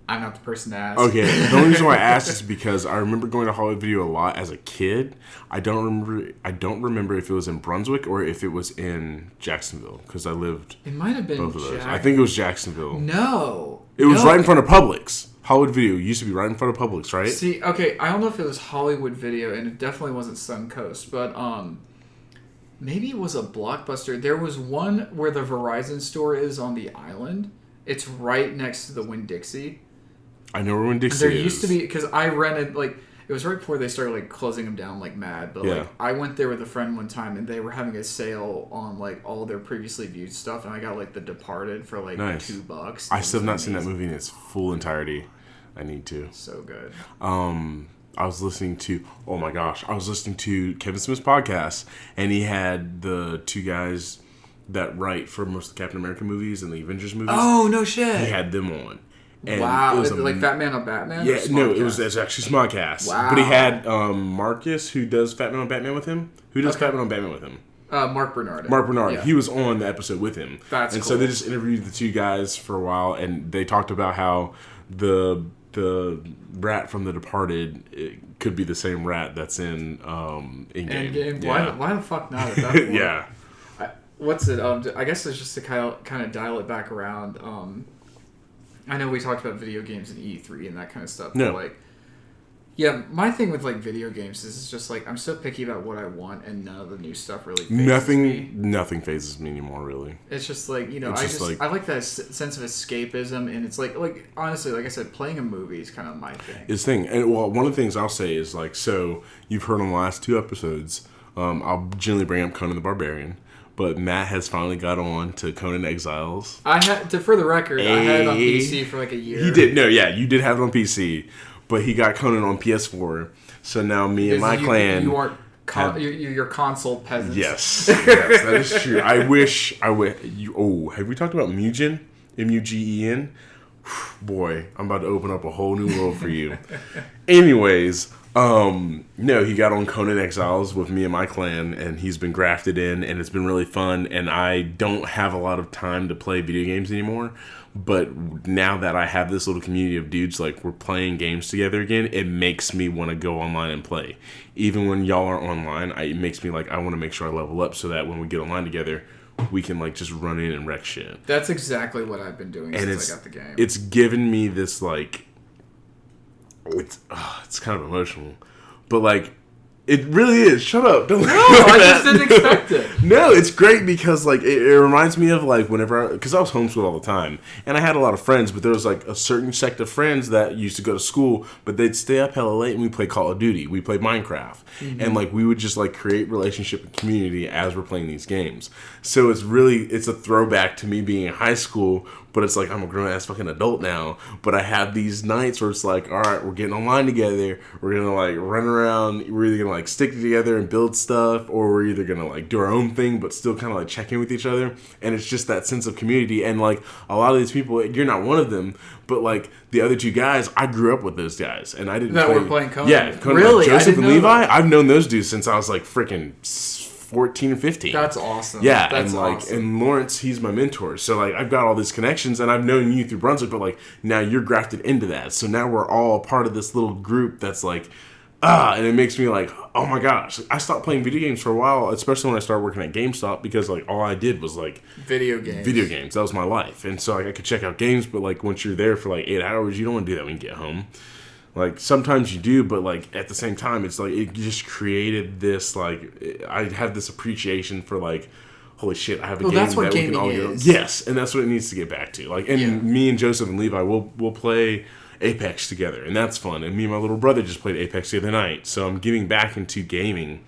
I'm not the person to ask. Okay, the only reason why I asked is because I remember going to Hollywood Video a lot as a kid. I don't remember if it was in Brunswick or if it was in Jacksonville, because I lived. It might have been both of those. I think it was Jacksonville. No, it was right in front of Publix. Hollywood Video used to be right in front of Publix, right? See, okay, I don't know if it was Hollywood Video, and it definitely wasn't Suncoast, but maybe it was a Blockbuster. There was one where the Verizon store is on the island. It's right next to the Winn-Dixie. I know where Winn-Dixie is. There used to be, because I rented, like, it was right before they started, like, closing them down like mad, but, like, I went there with a friend one time, and they were having a sale on, like, all their previously viewed stuff, and I got, like, The Departed for, like, $2. I still have not seen that movie in its full entirety. I need to. So good. I was listening to Kevin Smith's podcast, and he had the two guys that write for most of the Captain America movies and the Avengers movies. Oh, no shit. He had them on. And wow, is it like Batman on Batman? Yeah, no, it's actually Smodcast. Wow. But he had Marcus, who does Batman on Batman with him. Who does Batman on Batman with him? Mark Bernard. Mark Bernard. Yeah. He was on the episode with him. That's and cool. So they just interviewed the two guys for a while, and they talked about how the rat from The Departed, it could be the same rat that's in Endgame. Yeah. Why the fuck not at that point? Yeah. What's it? I guess it's just to kind of dial it back around. I know we talked about video games and E3 and that kind of stuff. No. But like, yeah, my thing with like video games is it's just like I'm so picky about what I want, and none of the new stuff really phases me. Nothing phases me anymore, really. It's just like, you know, I like that sense of escapism, and it's like honestly, like I said, playing a movie is kind of my thing. It's thing, and well, one of the things I'll say is like, so you've heard on the last 2 episodes, I'll generally bring up Conan the Barbarian. But Matt has finally got on to Conan Exiles. For the record, I had it on PC for like a year. He did, no, yeah, you did have it on PC, but he got Conan on PS4. So now me and my clan... You aren't... you're console peasants. Yes, yes, that is true. I wish... have we talked about Mugen? M-U-G-E-N? Boy, I'm about to open up a whole new world for you. Anyways... no, he got on Conan Exiles with me and my clan, and he's been grafted in, and it's been really fun, and I don't have a lot of time to play video games anymore, but now that I have this little community of dudes, like, we're playing games together again, it makes me want to go online and play. Even when y'all are online, it makes me, like, I want to make sure I level up so that when we get online together, we can, like, just run in and wreck shit. That's exactly what I've been doing since I got the game. It's given me this, like... It's kind of emotional, but like it really is. Shut up! Don't I just didn't expect it. No, it's great because like it reminds me of like whenever because I was homeschooled all the time, and I had a lot of friends, but there was like a certain sect of friends that used to go to school, but they'd stay up hella late and we played Call of Duty, we played Minecraft, and like we would just like create relationship and community as we're playing these games. So it's a throwback to me being in high school. But it's like, I'm a grown-ass fucking adult now. But I have these nights where it's like, all right, we're getting online together. We're going to, like, run around. We're either going to, like, stick together and build stuff. Or we're either going to, like, do our own thing, but still kind of, like, check in with each other. And it's just that sense of community. And, like, a lot of these people, you're not one of them. But, like, the other 2 guys, I grew up with those guys. And I didn't play... That were playing Conan? Yeah. Conan, really? Like, Joseph and Levi, I've known those dudes since I was, like, freaking... 14 or 15. That's awesome. Yeah, that's and like, awesome. and Lawrence, he's my mentor. So like, I've got all these connections, and I've known you through Brunswick, but like, now you're grafted into that. So now we're all part of this little group that's like, and it makes me like, oh my gosh. I stopped playing video games for a while, especially when I started working at GameStop, because like all I did was like video games. That was my life, and so like, I could check out games, but like once you're there for like 8 hours, you don't want to do that when you get home. Like, sometimes you do, but, like, at the same time, it's, like, it just created this, like, I have this appreciation for, like, holy shit, I have a game that's what that we can all gaming go. is. Yes, and that's what it needs to get back to. Like, and me and Joseph and Levi, we'll play Apex together, and that's fun. And me and my little brother just played Apex the other night. So I'm getting back into gaming,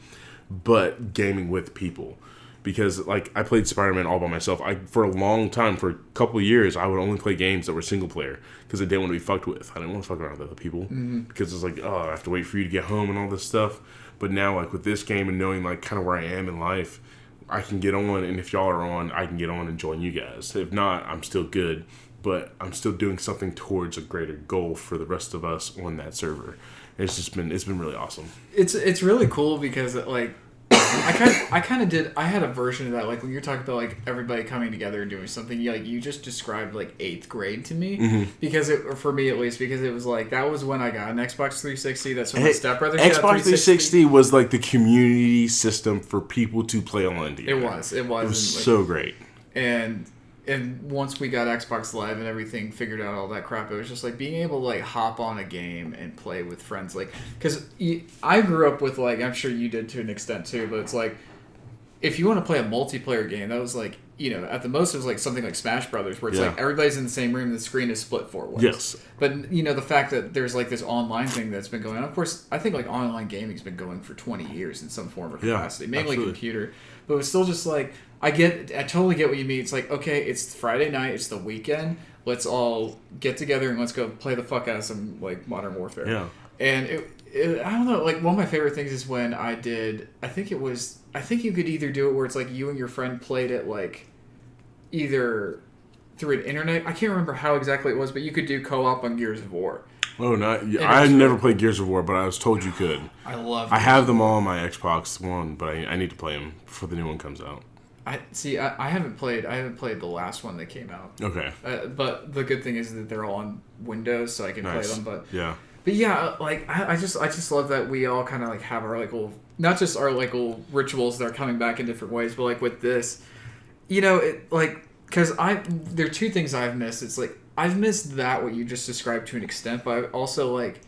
but gaming with people. Because, like, I played Spider-Man all by myself. For a long time, for a couple of years, I would only play games that were single-player. Because I didn't want to be fucked with. I didn't want to fuck around with other people. Mm-hmm. Because it's like, oh, I have to wait for you to get home and all this stuff. But now, like, with this game and knowing, like, kind of where I am in life, I can get on. And if y'all are on, I can get on and join you guys. If not, I'm still good. But I'm still doing something towards a greater goal for the rest of us on that server. It's been really awesome. It's really cool because, like, I kind of did. I had a version of that, like when you're talking about like everybody coming together and doing something. Like you just described like 8th grade to me, mm-hmm. because for me at least, because it was like that was when I got an Xbox 360. That's when my stepbrother got Xbox 360 was like the community system for people to play online together. It was so great. And once we got Xbox Live and everything figured out all that crap, it was just like being able to like hop on a game and play with friends. Like, because I grew up with like, I'm sure you did to an extent too, but it's like, if you want to play a multiplayer game, that was like, you know, at the most it was like something like Smash Brothers, where it's like everybody's in the same room and the screen is split 4 ways. Yes. But, you know, the fact that there's like this online thing that's been going on, of course, I think like online gaming's been going for 20 years in some form or capacity, mainly absolutely. Computer. But it's still just like, I totally get what you mean. It's like, okay, it's Friday night, it's the weekend, let's all get together and let's go play the fuck out of some like Modern Warfare. Yeah. And I don't know, like one of my favorite things is when I think you could either do it where it's like you and your friend played it like either through an internet, I can't remember how exactly it was, but you could do co-op on Gears of War. Oh, I never played Gears of War, but I was told you could. I love I have them all on my Xbox One, but I need to play them before the new one comes out. I haven't played the last one that came out. Okay. But the good thing is that they're all on Windows, so I can play them. But yeah, like I just love that we all kind of like have our like little, not just our like little rituals that are coming back in different ways, but like with this, you know, it like because there are 2 things I've missed. It's like I've missed that, what you just described, to an extent, but I also, like,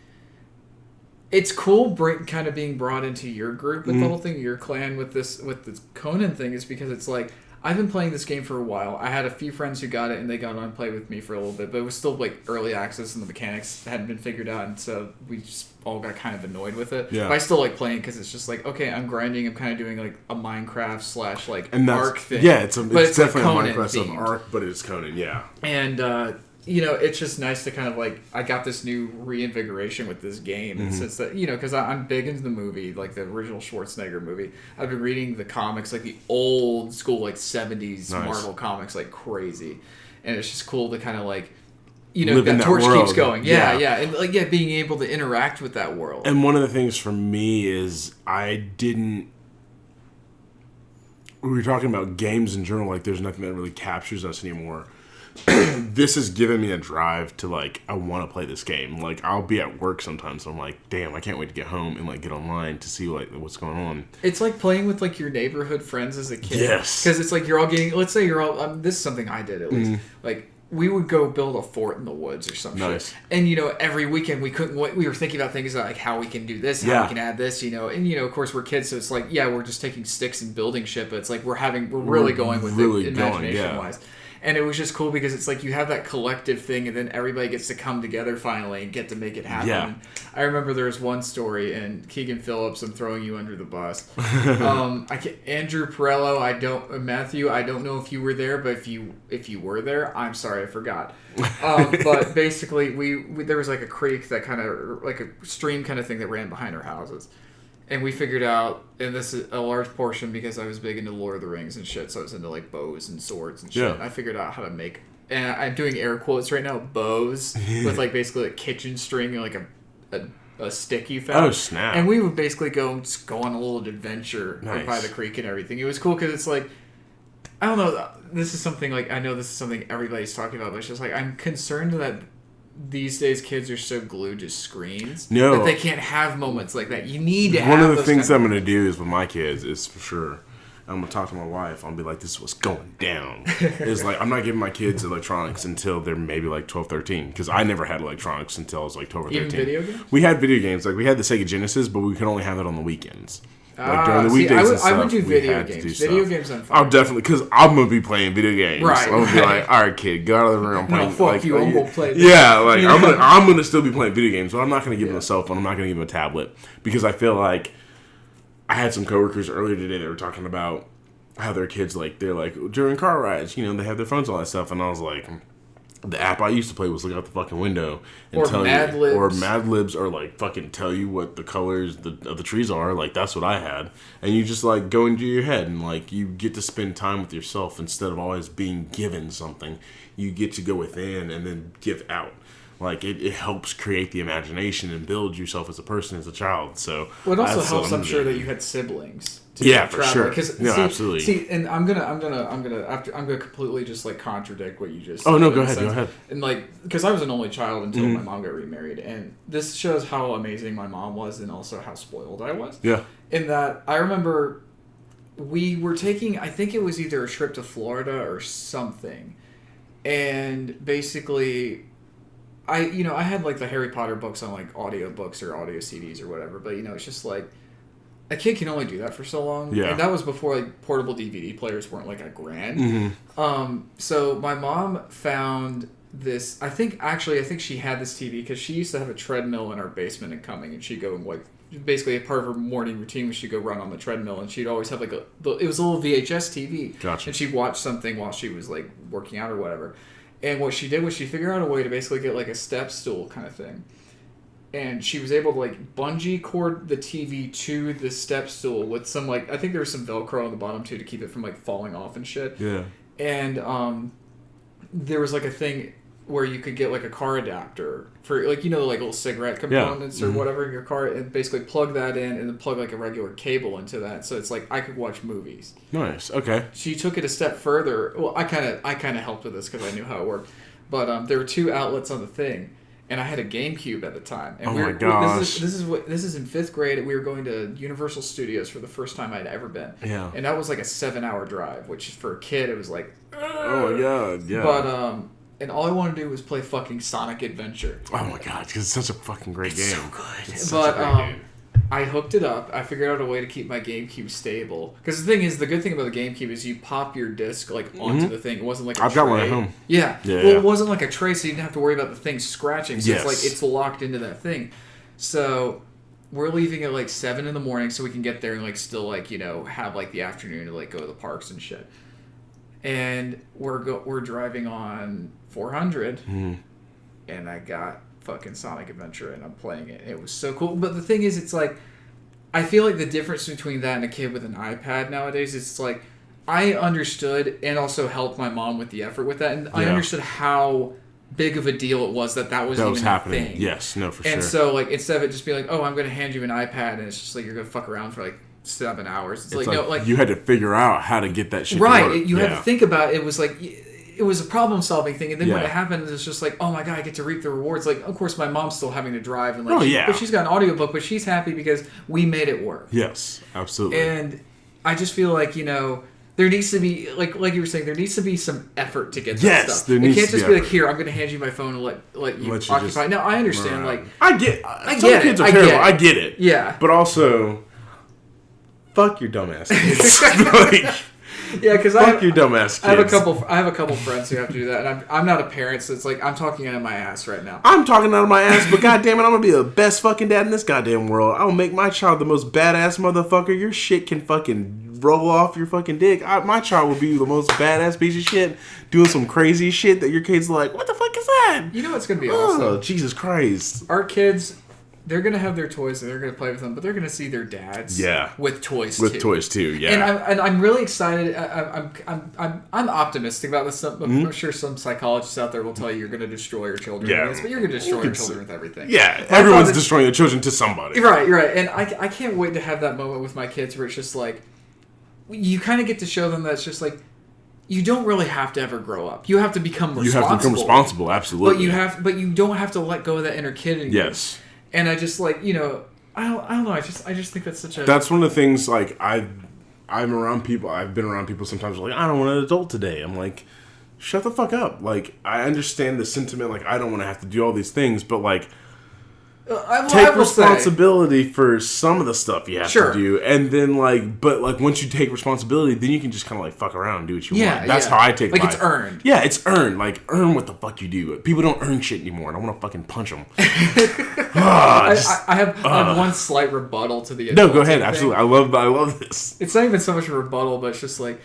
it's cool kind of being brought into your group with the whole thing, your clan with this Conan thing, is because it's like, I've been playing this game for a while. I had a few friends who got it, and they got on and played with me for a little bit, but it was still, like, early access, and the mechanics hadn't been figured out, and so we just all got kind of annoyed with it. Yeah. But I still like playing because it's just like, okay, I'm grinding, I'm kind of doing, like, a Minecraft / like, Ark thing. Yeah, it's definitely like a Minecraft of Ark, but it's Conan, yeah. And, you know, it's just nice to kind of, like, I got this new reinvigoration with this game. And since that, you know, because I'm big into the movie, like the original Schwarzenegger movie. I've been reading the comics, like the old school, like 70s Marvel comics, like crazy. And it's just cool to kind of, like, you know, that torch keeps going. Yeah. And, like, being able to interact with that world. And one of the things for me is we were talking about games in general, like there's nothing that really captures us anymore. This has given me a drive to, like, I want to play this game. Like, I'll be at work sometimes, and I'm like, damn, I can't wait to get home and, like, get online to see, like, what's going on. It's like playing with, like, your neighborhood friends as a kid. Yes. Because it's like you're all getting, let's say you're all, this is something I did at least. Like, we would go build a fort in the woods or some shit. And, you know, every weekend we were thinking about things like how we can do this, how we can add this, you know. And, you know, of course, we're kids, so it's like, yeah, we're just taking sticks and building shit, but it's like we're really going with it imagination-wise. And it was just cool because it's like you have that collective thing, and then everybody gets to come together finally and get to make it happen. Yeah. I remember there was one story, and Keegan Phillips, I'm throwing you under the bus. Andrew Perello, Matthew, I don't know if you were there, but if you were there, I'm sorry, I forgot. But basically, there was like a creek that kind of, like a stream kind of thing that ran behind our houses. And we figured out, and this is a large portion because I was big into Lord of the Rings and shit, so I was into, like, bows and swords and shit. Yeah. I figured out how to make, and I'm doing air quotes right now, bows with, like, basically a kitchen string and, like, a stick you found. Oh, snap. And we would basically go on a little adventure by the creek and everything. It was cool because it's like, I don't know, this is something, like, I know this is something everybody's talking about, but it's just like, I'm concerned that these days kids are so glued to screens that they can't have moments like that. You need to have one of the things I'm going to do is with my kids is, for sure, I'm going to talk to my wife. I'll be like, this is what's going down. It's like, I'm not giving my kids electronics until they're maybe like 12, 13. Because I never had electronics until I was like 12 or 13. Even video games? We had video games. Like, we had the Sega Genesis, but we could only have it on the weekends. Like, during the weekdays I would do video games. Video games I'm fine. I'll definitely, because I'm going to be playing video games. Right. I'm going to be like, all right, kid, go out of the room. No, fuck you, I'm going to play this. Yeah, like, I'm going to still be playing video games, but I'm not going to give them a cell phone. I'm not going to give them a tablet. Because I feel like, I had some coworkers earlier today that were talking about how their kids, like, they're like, during car rides, you know, they have their phones, all that stuff. And I was like, the app I used to play was look out the fucking window and tell Mad you, Libs. or Mad Libs, or like fucking tell you what the colors of the trees are. Like, that's what I had, and you just like go into your head and like you get to spend time with yourself instead of always being given something. You get to go within and then give out. Like, it helps create the imagination and build yourself as a person, as a child. So it also helps, I'm sure, that you had siblings. Yeah, for sure. Absolutely. See, and I'm gonna completely just like contradict what you just said. Oh no, go ahead. And like, because I was an only child until my mom got remarried, and this shows how amazing my mom was, and also how spoiled I was. Yeah. In that, I remember we were taking, I think it was either a trip to Florida or something, and basically, I had like the Harry Potter books on like audio books or audio CDs or whatever, but it's just like, a kid can only do that for so long. Yeah. And that was before like portable DVD players weren't like $1,000. So my mom found this, I think she had this TV because she used to have a treadmill in our basement in Cumming, and she'd go and like, basically a part of her morning routine was she'd go run on the treadmill, and she'd always have like it was a little VHS TV. Gotcha. And she'd watch something while she was like working out or whatever. And what she did was she figured out a way to basically get like a step stool kind of thing. And she was able to like bungee cord the TV to the step stool with some like, I think there was some Velcro on the bottom too to keep it from like falling off and shit. Yeah. And there was like a thing where you could get like a car adapter for like, like little cigarette components or whatever in your car, and basically plug that in and then plug like a regular cable into that. So it's like I could watch movies. Nice. Okay. She took it a step further. Well, I kind of helped with this because I knew how it worked. But there were 2 outlets on the thing. And I had a GameCube at the time. And my gosh. This is in 5th grade. We were going to Universal Studios for the first time I'd ever been. Yeah. And that was like a 7-hour drive, which for a kid, it was like... Oh, my God. Yeah. But and all I want to do was play fucking Sonic Adventure. Oh my god, because it's such a fucking great game. So good. But I hooked it up. I figured out a way to keep my GameCube stable. Because the thing is, the good thing about the GameCube is you pop your disc like onto the thing. It wasn't like a tray. I've got one at home. Yeah. Well, it wasn't like a tray, so you didn't have to worry about the thing scratching. So it's locked into that thing. So we're leaving at like 7 in the morning so we can get there and like still like, you know, have like the afternoon to like go to the parks and shit. And we're driving on 400 and I got fucking Sonic Adventure and I'm playing it. It was so cool. But the thing is, it's like, I feel like the difference between that and a kid with an iPad nowadays is it's like, I understood and also helped my mom with the effort with that. And I understood how big of a deal it was that was even happening. A thing. Yes, no, for sure. And so, like, instead of it just being like, oh, I'm going to hand you an iPad and it's just like, you're going to fuck around for like 7 hours. It's like, no, like. You had to figure out how to get that shit right. to work. You had to think about it. It was like, it was a problem-solving thing, and then when it happened, it's just like, oh my god, I get to reap the rewards. Like, of course, my mom's still having to drive, and like, but she's got an audiobook, but she's happy because we made it work. Yes, absolutely. And I just feel like, you know, there needs to be, like you were saying, there needs to be some effort to get that stuff. There needs it can't to just be be like, here, I'm going to hand you my phone and let you occupy. Just, no, I understand. Right. Like, I get some kids are terrible. I get it. Yeah. But also, fuck your dumbass kids. Yeah, because your dumbass kids. I have a couple friends who have to do that, and I'm not a parent, so it's like I'm talking out of my ass right now. I'm talking out of my ass, but goddamn it, I'm gonna be the best fucking dad in this goddamn world. I'll make my child the most badass motherfucker. Your shit can fucking roll off your fucking dick. My child will be the most badass piece of shit, doing some crazy shit that your kids are like, what the fuck is that? You know what's gonna be awesome? Oh, Jesus Christ! Our kids. They're going to have their toys and they're going to play with them, but they're going to see their dads with toys too. Yeah. And I'm really excited. I'm optimistic about this stuff. I'm sure some psychologists out there will tell you you're going to destroy your children with this, but you're going to destroy your children with everything. Yeah, everyone's destroying their children to somebody. Right. And I can't wait to have that moment with my kids where it's just like, you kind of get to show them that it's just like, you don't really have to ever grow up. You have to become responsible. You have to become responsible, absolutely. But you don't have to let go of that inner kid in you. Yes. And I just like, you know, I don't know. I just think that's such a. That's one of the things. Like I'm around people. I've been around people sometimes. Like, I don't want an adult today. I'm like, shut the fuck up. Like, I understand the sentiment. Like, I don't want to have to do all these things, but like, take responsibility for some of the stuff you have to do, and then but once you take responsibility, then you can just kind of like fuck around and do what you want. That's how I take life. It's earned. Yeah, it's earned. Like, earn what the fuck you do. People don't earn shit anymore, and I want to fucking punch them. I have one slight rebuttal to the. No, go ahead. Thing. Absolutely, I love this. It's not even so much a rebuttal, but it's just like.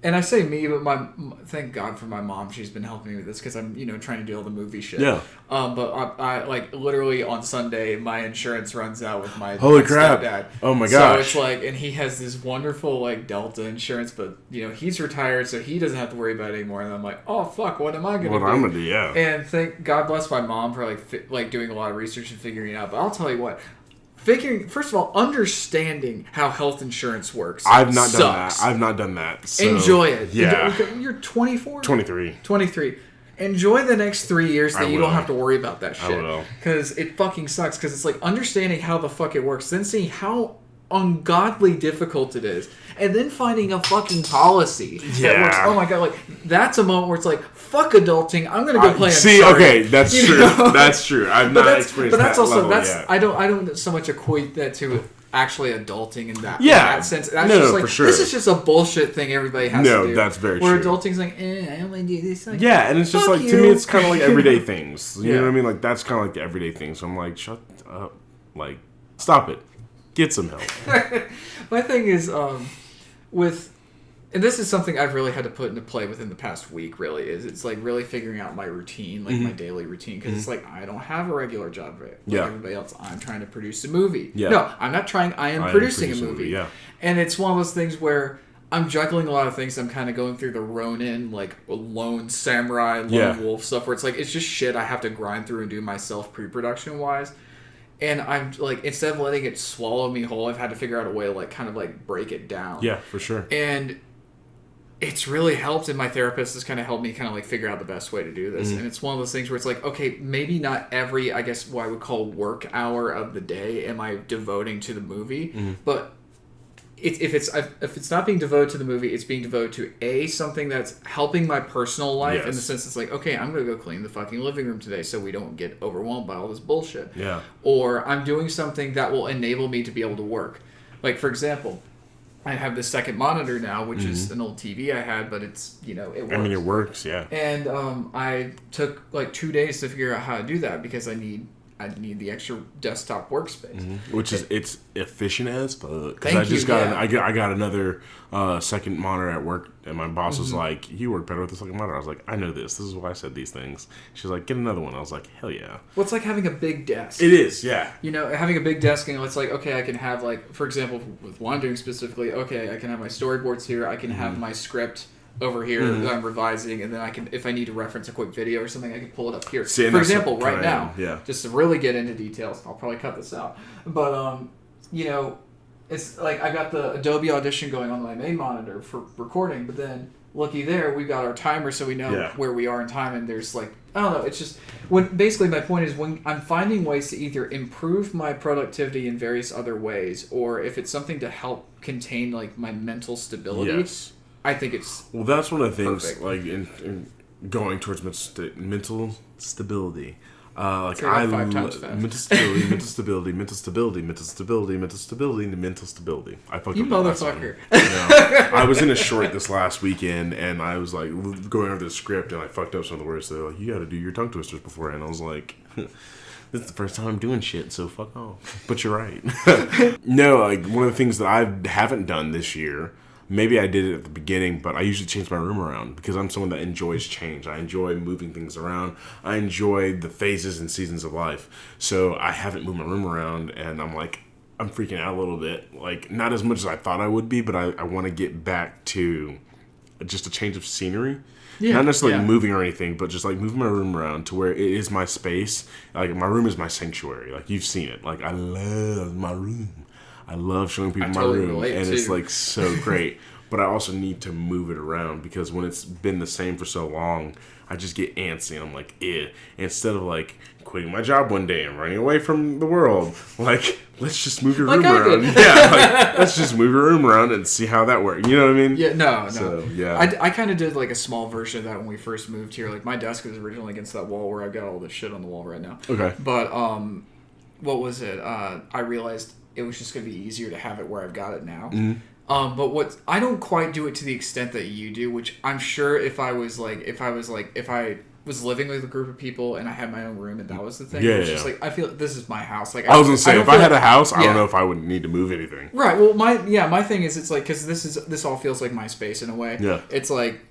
And I say me, but thank God for my mom. She's been helping me with this because I'm, trying to do all the movie shit. Yeah. But I like literally on Sunday, my insurance runs out with my holy crap stepdad. Oh my gosh. So it's like, and he has this wonderful like Delta insurance, but he's retired, so he doesn't have to worry about it anymore. And I'm like, oh fuck, what am I gonna do? What I'm gonna do? Yeah. And thank God bless my mom for like doing a lot of research and figuring it out. But I'll tell you what. First of all, understanding how health insurance works. I've not done that. So, enjoy it. Yeah. You're 24? 23. 23. Enjoy the next 3 years that you don't have to worry about that shit. I will. Because it fucking sucks. Because it's like understanding how the fuck it works, then seeing how ungodly difficult it is, and then finding a fucking policy that works. Oh my god, like that's a moment where it's like, fuck adulting, I'm gonna go play Uncharted. Okay, that's true. That's true. I've not experienced that level yet. I don't so much equate that to actually adulting in that sense. That's just like, for sure. This is just a bullshit thing everybody has to do. No, that's very where true. Adulting's like, I only do this. Like, yeah, and it's just like, to me, it's kind of like everyday things. You know what I mean? Like, that's kind of like the everyday things. So I'm like, shut up. Like, stop it. Get some help. My thing is, and this is something I've really had to put into play within the past week, really, is it's like really figuring out my routine, like my daily routine, because it's like, I don't have a regular job like everybody else. I'm trying to produce a movie. Yeah. No, I'm not trying. I am producing a movie. Yeah. And it's one of those things where I'm juggling a lot of things. I'm kind of going through the Ronin, like lone samurai, lone wolf stuff, where it's like, it's just shit I have to grind through and do myself pre-production wise. And I'm like, instead of letting it swallow me whole, I've had to figure out a way to like kind of like break it down. Yeah, for sure. And it's really helped, and my therapist has kind of helped me kind of like figure out the best way to do this. And it's one of those things where it's like, okay, maybe not every, I guess what I would call work hour of the day am I devoting to the movie, but if it's not being devoted to the movie, it's being devoted to something that's helping my personal life in the sense it's like, okay, I'm gonna go clean the fucking living room today so we don't get overwhelmed by all this bullshit. Yeah. Or I'm doing something that will enable me to be able to work. Like, for example, I have this second monitor now, which is an old TV I had, but it's, it works. I mean, it works, yeah. And I took like 2 days to figure out how to do that because I need the extra desktop workspace, which is it's efficient as fuck. Thank you. I got another second monitor at work, and my boss was like, "You work better with the second monitor." I was like, "I know this. This is why I said these things." She's like, "Get another one." I was like, "Hell yeah!" Well, it's like having a big desk. It is, yeah. Having a big desk, and it's like, okay, I can have like, for example, with what I'm doing specifically, okay, I can have my storyboards here. I can have my script over here that I'm revising, and then I can, if I need to reference a quick video or something, I can pull it up here. For example, right now, just to really get into details, I'll probably cut this out, but it's like I got the Adobe Audition going on my main monitor for recording, but then looky there, we got our timer so we know where we are in time, and there's like, I don't know, it's just basically my point is when I'm finding ways to either improve my productivity in various other ways, or if it's something to help contain like my mental stability. I think it's that's one of the things perfect. like in going towards mental stability. Like I mental stability. I fucked you up motherfucker. I was in a short this last weekend, and I was like going over the script, and I fucked up some of the words. They're like, "You got to do your tongue twisters beforehand." I was like, "This is the first time I'm doing shit, so fuck off." But you're right. No, like one of the things that I haven't done this year. Maybe I did it at the beginning, but I usually change my room around because I'm someone that enjoys change. I enjoy moving things around. I enjoy the phases and seasons of life. So I haven't moved my room around, and I'm freaking out a little bit. Like, not as much as I thought I would be, but I want to get back to just a change of scenery. Yeah, not necessarily moving or anything, but just like moving my room around to where it is my space. Like, my room is my sanctuary. Like, you've seen it. Like, I love my room. I love showing people my room, and it's like so great. But I also need to move it around because when it's been the same for so long, I just get antsy. And I'm like, instead of like quitting my job one day and running away from the world, like let's just move your room around. Let's just move your room around and see how that works. You know what I mean? Yeah, no. So, I kind of did like a small version of that when we first moved here. Like my desk was originally against that wall where I've got all this shit on the wall right now. Okay. But what was it? I realized it was just going to be easier to have it where I've got it now. But I don't quite do it to the extent that you do, which I'm sure if I was living with a group of people and I had my own room and that was the thing, just like, I feel this is my house. Like, I was going to say, if I had a house, I don't know if I would need to move anything. Right. Well, my thing is, it's like, because this all feels like my space in a way. Yeah. It's like,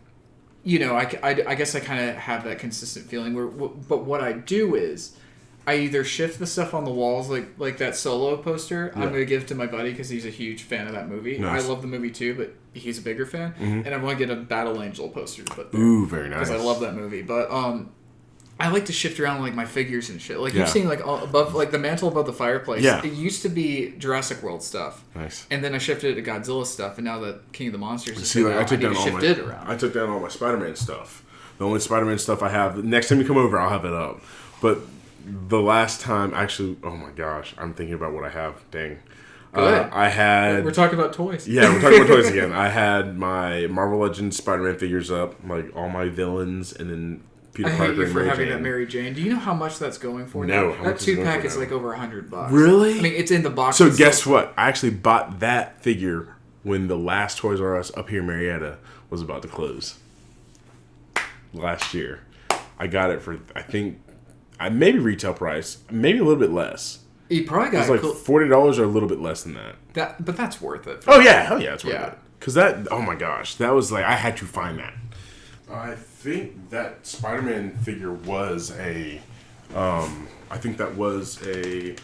I guess I kind of have that consistent feeling but what I do is, I either shift the stuff on the walls, like that Solo poster. I'm going to give to my buddy because he's a huge fan of that movie. Nice. I love the movie too, but he's a bigger fan. And I want to get a Battle Angel poster to put there. Ooh, very nice. Because I love that movie. But I like to shift around like my figures and shit. Like you've seen like above, like the mantle above the fireplace. Yeah. It used to be Jurassic World stuff. Nice. And then I shifted it to Godzilla stuff, and now that King of the Monsters is I took down all my Spider-Man stuff. The only Spider-Man stuff I have. Next time you come over, I'll have it up. But the last time, actually, oh my gosh, I'm thinking about what I have. Dang. I had... We're talking about toys. Yeah, we're talking about toys again. I had my Marvel Legends Spider-Man figures up, like all my villains, and then Peter Parker and Mary Jane. for having that Mary Jane. Do you know how much that's going for now? No. That 2-pack is like over $100. Really? I mean, it's in the box. So guess what? I actually bought that figure when the last Toys R Us up here in Marietta was about to close. Last year. I got it for, I think... maybe retail price, maybe a little bit less. You probably got it was like $40 or a little bit less than that. But that's worth it. Oh yeah, hell yeah, it's worth it. Because oh my gosh, that was like, I had to find that. I think that Spider-Man figure was I think that was a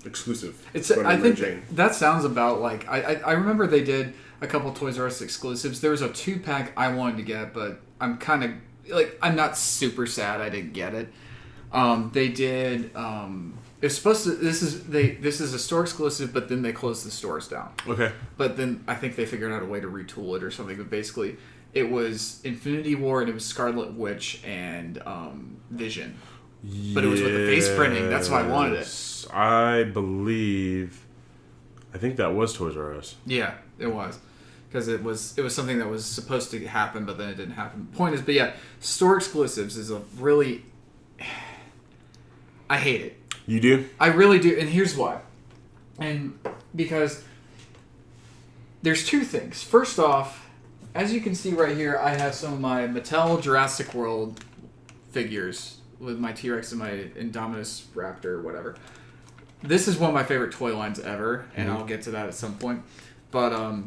exclusive. I think that sounds about like, I remember they did a couple Toys R Us exclusives. There was a 2-pack I wanted to get, but I'm kind of, like, I'm not super sad I didn't get it. They did. It's supposed to. This is a store exclusive, but then they closed the stores down. Okay. But then I think they figured out a way to retool it or something. But basically, it was Infinity War and it was Scarlet Witch and Vision. But it was with the face printing. That's why I wanted it. I believe I think that was Toys R Us. Yeah, it was. Because it was something that was supposed to happen, but then it didn't happen. Point is, but yeah, store exclusives is a really... I hate it. You do? I really do, and here's why. And because there's two things. First off, as you can see right here, I have some of my Mattel Jurassic World figures with my T-Rex and my Indominus Raptor or whatever. This is one of my favorite toy lines ever, and I'll get to that at some point. But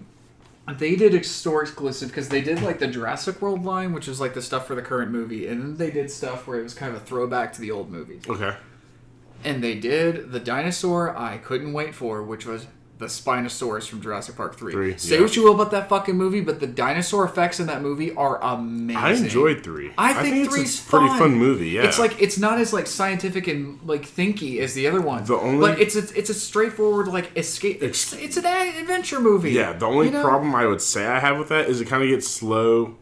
they did a store exclusive because they did like the Jurassic World line, which is like the stuff for the current movie, and then they did stuff where it was kind of a throwback to the old movies. Okay. And they did the dinosaur I couldn't wait for, which was the Spinosaurus from Jurassic Park 3. Say what you will about that fucking movie, but the dinosaur effects in that movie are amazing. I enjoyed 3. I think 3's it's a pretty fun movie, yeah. It's like, it's not as like scientific and like thinky as the other ones. But it's a straightforward like escape. It's an adventure movie. Yeah, the only problem I would say I have with that is it kind of gets slow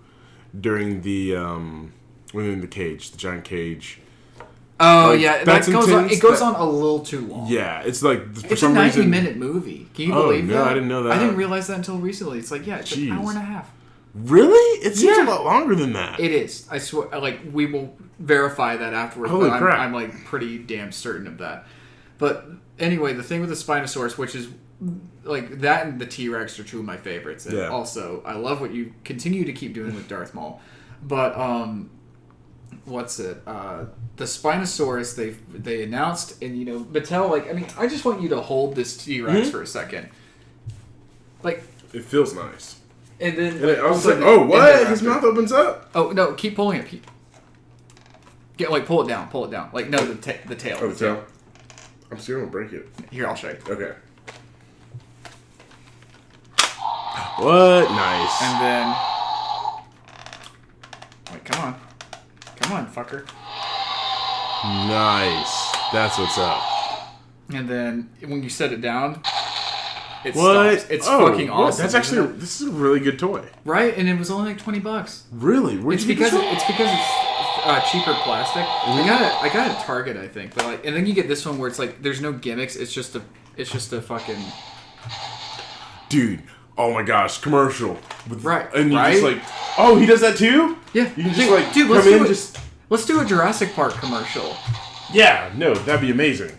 during the within the cage, the giant cage. Oh like, yeah, that goes on. It goes on a little too long. Yeah, it's like for it's some a reason. 90-minute movie. Can you believe that? No, I didn't know that. I didn't realize that until recently. It's like it's an hour and a half. Really? It seems a lot longer than that. It is. I swear. Like we will verify that afterwards. Holy crap! I'm like pretty damn certain of that. But anyway, the thing with the Spinosaurus, which is like that and the T-Rex are two of my favorites. And also, I love what you continue to keep doing with Darth Maul. But what's it? The Spinosaurus they announced, and Mattel, like, I mean, I just want you to hold this T-Rex for a second. Like, it feels nice. And then I was like, oh, what? His mouth opens up. Oh no, keep pulling it. Pull it down. Like, no, the tail. Oh, the tail. I'm still gonna break it. Here, I'll show you. Okay. What? Nice. And then, wait, come on, fucker. Nice. That's what's up. And then when you set it down, it what? stops. It's fucking awesome. That's actually this is a really good toy, right? And it was only like $20. Really? It's because it's cheaper plastic. I got it at Target, I think. But like, and then you get this one where it's like there's no gimmicks. It's just a fucking dude. Oh my gosh, commercial. Right. And you just like, oh, he does that too? Yeah. You can just like dude, let's do a Jurassic Park commercial. Yeah, no, that'd be amazing.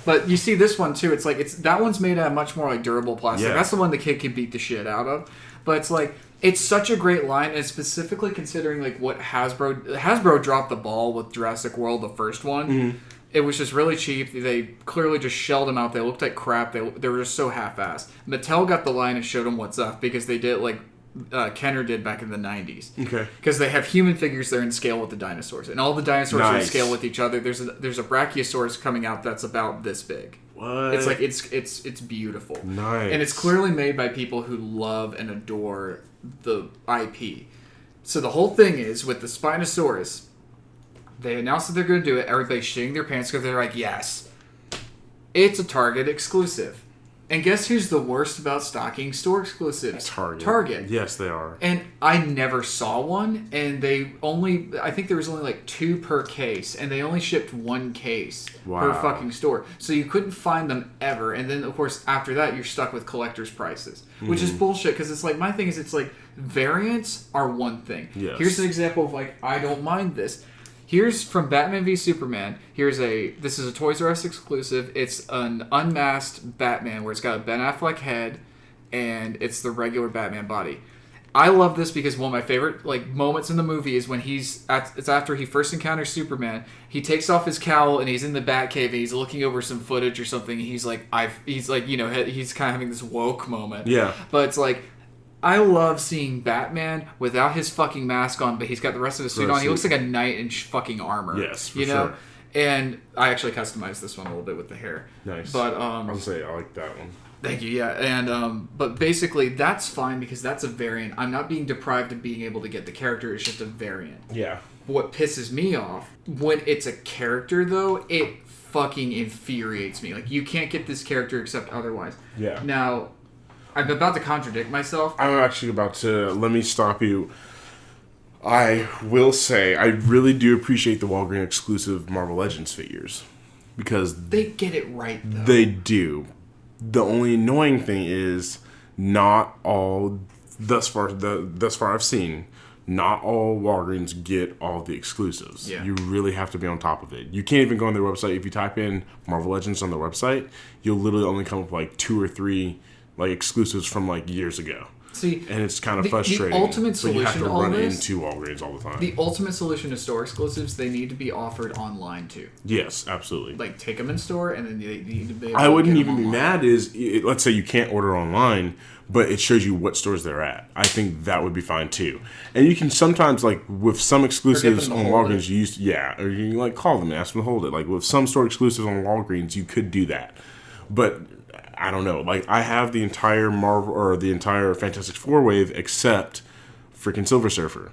But you see this one too. It's like that one's made out of much more like durable plastic. Yeah. That's the one the kid can beat the shit out of. But it's like it's such a great line, and specifically considering like what Hasbro dropped the ball with Jurassic World, the first one. Mm-hmm. It was just really cheap. They clearly just shelled them out. They looked like crap. They were just so half-assed. Mattel got the line and showed them what's up because they did like Kenner did back in the 90s. Okay. Because they have human figures that are in scale with the dinosaurs. And all the dinosaurs are in scale with each other. There's a Brachiosaurus coming out that's about this big. What? It's like it's beautiful. Nice. And it's clearly made by people who love and adore the IP. So the whole thing is with the Spinosaurus, they announced that they're going to do it. Everybody's shitting their pants because they're like, yes. It's a Target exclusive. And guess who's the worst about stocking store exclusives? Target. Yes, they are. And I never saw one. And I think there was only like 2 per case. And they only shipped 1 case per fucking store. So you couldn't find them ever. And then, of course, after that, you're stuck with collector's prices. Which is bullshit. Because it's like, my thing is, it's like, variants are one thing. Yes. Here's an example of like, I don't mind this. Here's from Batman v Superman. This is a Toys R Us exclusive. It's an unmasked Batman where it's got a Ben Affleck head and it's the regular Batman body. I love this because one of my favorite like moments in the movie is when it's after he first encounters Superman. He takes off his cowl and he's in the Batcave and he's looking over some footage or something. And he's like he's kind of having this woke moment. Yeah. But it's like, I love seeing Batman without his fucking mask on, but he's got the rest of his suit on. He looks like a knight in fucking armor. Yes, for sure. And I actually customized this one a little bit with the hair. Nice. But I'll say I like that one. Thank you. Yeah, and but basically that's fine because that's a variant. I'm not being deprived of being able to get the character. It's just a variant. Yeah. What pisses me off when it's a character though, it fucking infuriates me. Like you can't get this character except otherwise. Yeah. Now, I'm about to contradict myself. I'm actually about to... Let me stop you. I will say, I really do appreciate the Walgreens exclusive Marvel Legends figures. Because... They get it right, though. They do. The only annoying thing is not all thus far I've seen. Not all Walgreens get all the exclusives. Yeah. You really have to be on top of it. You can't even go on their website. If you type in Marvel Legends on their website, you'll literally only come up with like 2 or 3 like exclusives from like years ago. See, and it's kind of frustrating. The ultimate solution you have to to all run this, into Walgreens all the time. The ultimate solution to store exclusives, they need to be offered online too. Yes, absolutely. Like take them in store, and then they need to be. I wouldn't even be mad. Let's say you can't order online, but it shows you what stores they're at. I think that would be fine too. And you can sometimes, like with some exclusives on Walgreens, or you can like call them and ask them to hold it. Like with some store exclusives on Walgreens, you could do that, but I don't know. Like I have the entire Marvel or the entire Fantastic Four wave except freaking Silver Surfer.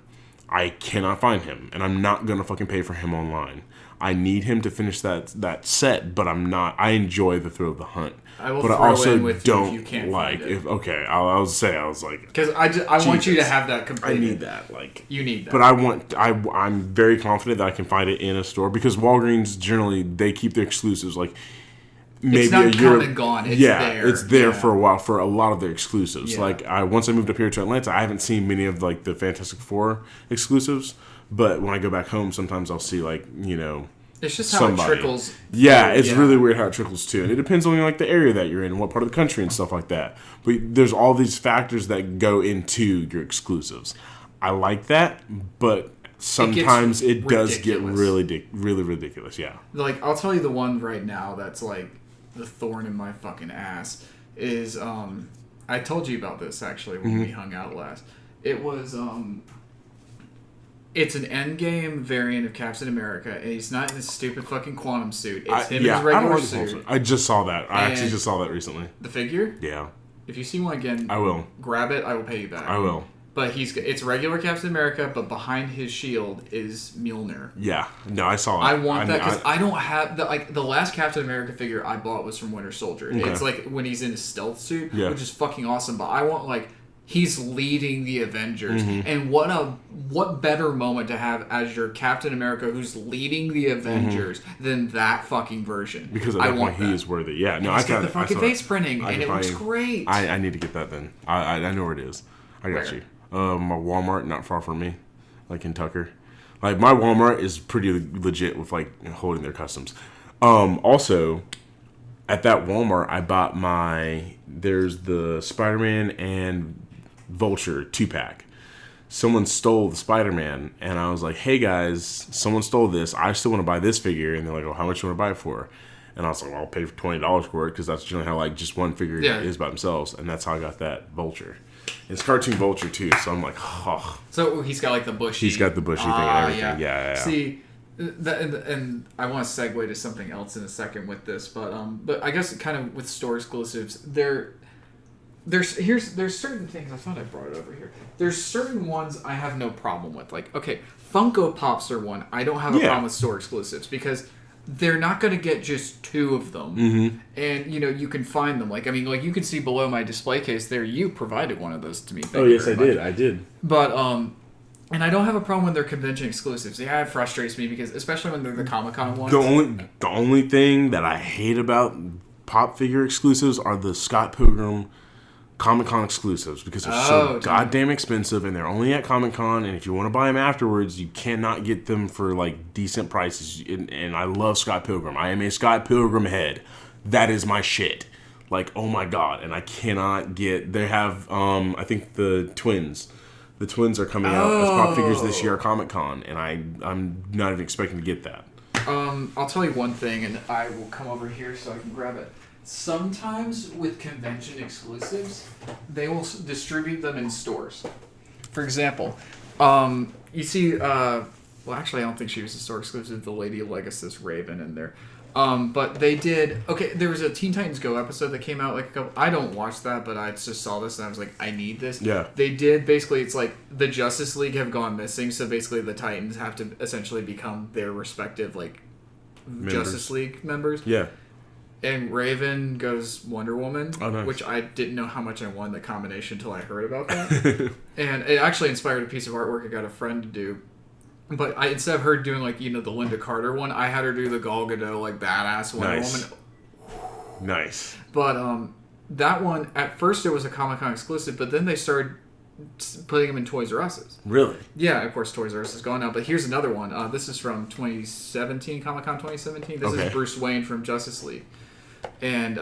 I cannot find him, and I'm not gonna fucking pay for him online. I need him to finish that set, but I'm not. I enjoy the thrill of the hunt. I will but throw I also in with don't you if you can't like find it. if okay. I was like because I want you to have that completed. I need that. Like you need that. But I'm very confident that I can find it in a store because Walgreens generally they keep their exclusives like. Maybe it's not a year, come and gone. It's there. It's there for a while for a lot of their exclusives. Yeah. Like once I moved up here to Atlanta, I haven't seen many of like the Fantastic Four exclusives. But when I go back home, sometimes I'll see like it's just how it trickles. Yeah, it's really weird how it trickles too, and it depends on like the area that you're in, and what part of the country and stuff like that. But there's all these factors that go into your exclusives. I like that, but sometimes it does get really ridiculous. Yeah. Like I'll tell you the one right now that's like the thorn in my fucking ass is I told you about this actually when we hung out last. It was it's an Endgame variant of Captain America, and he's not in his stupid fucking quantum suit. It's him in his regular suit. I just saw that. I actually just saw that recently. The figure? Yeah. If you see one again, I will. Grab it. I will pay you back. I will. But it's regular Captain America, but behind his shield is Mjolnir. Yeah, no, I saw it. I want that because I don't have the last Captain America figure I bought was from Winter Soldier. Okay. It's like when he's in his stealth suit, which is fucking awesome. But I want like he's leading the Avengers, and what better moment to have as your Captain America who's leading the Avengers than that fucking version? Because at that point he is worthy. Yeah, no, I got the fucking face printing, and it looks great. I need to get that then. I know where it is. I got you. My Walmart, not far from me, like in Tucker. Like my Walmart is pretty legit with like holding their customs. Also, at that Walmart, I bought there's the Spider-Man and Vulture 2-pack. Someone stole the Spider-Man, and I was like, "Hey guys, someone stole this. I still want to buy this figure." And they're like, "Oh, how much you want to buy it for?" And I was like, well, "I'll pay for $20 for it because that's generally how like just one figure is by themselves." And that's how I got that Vulture. It's cartoon Vulture too, so I'm like, oh. So he's got like the bushy. He's got the bushy thing and everything. Yeah. See, and I want to segue to something else in a second with this, but I guess kind of with store exclusives, there's certain things. I thought I brought it over here. There's certain ones I have no problem with. Like, okay, Funko Pops are one. I don't have a problem with store exclusives because they're not going to get just 2 of them. And, you can find them. Like, I mean, like, you can see below my display case there, you provided one of those to me. Oh, yes, I did. I did. But, and I don't have a problem when they're convention exclusives. Yeah, it frustrates me because, especially when they're the Comic-Con ones. The only thing that I hate about pop figure exclusives are the Scott Pilgrim Comic-Con exclusives because they're so goddamn expensive and they're only at Comic-Con, and if you want to buy them afterwards, you cannot get them for like decent prices. And I love Scott Pilgrim. I am a Scott Pilgrim head. That is my shit. Like, oh my god. And I cannot get... They have, I think the twins. The twins are coming out as pop figures this year at Comic-Con, and I'm not even expecting to get that. I'll tell you one thing, and I will come over here so I can grab it. Sometimes with convention exclusives, they will distribute them in stores. For example, you see, well, actually, I don't think she was a store exclusive. The Lady Legacy Raven in there. But they did. Okay, there was a Teen Titans Go episode that came out like a couple. I don't watch that, but I just saw this and I was like, I need this. Yeah. They did basically. It's like the Justice League have gone missing, so basically the Titans have to essentially become their respective like Justice League members. Yeah. And Raven goes Wonder Woman, nice. Which I didn't know how much I wanted the combination until I heard about that. And it actually inspired a piece of artwork I got a friend to do. But instead of her doing like the Linda Carter one, I had her do the Gal Gadot like badass Wonder Woman. Nice. But that one, at first it was a Comic-Con exclusive, but then they started putting them in Toys R Us's. Really? Yeah, of course Toys R Us is gone now, but here's another one. This is from 2017, Comic-Con 2017. This is Bruce Wayne from Justice League. And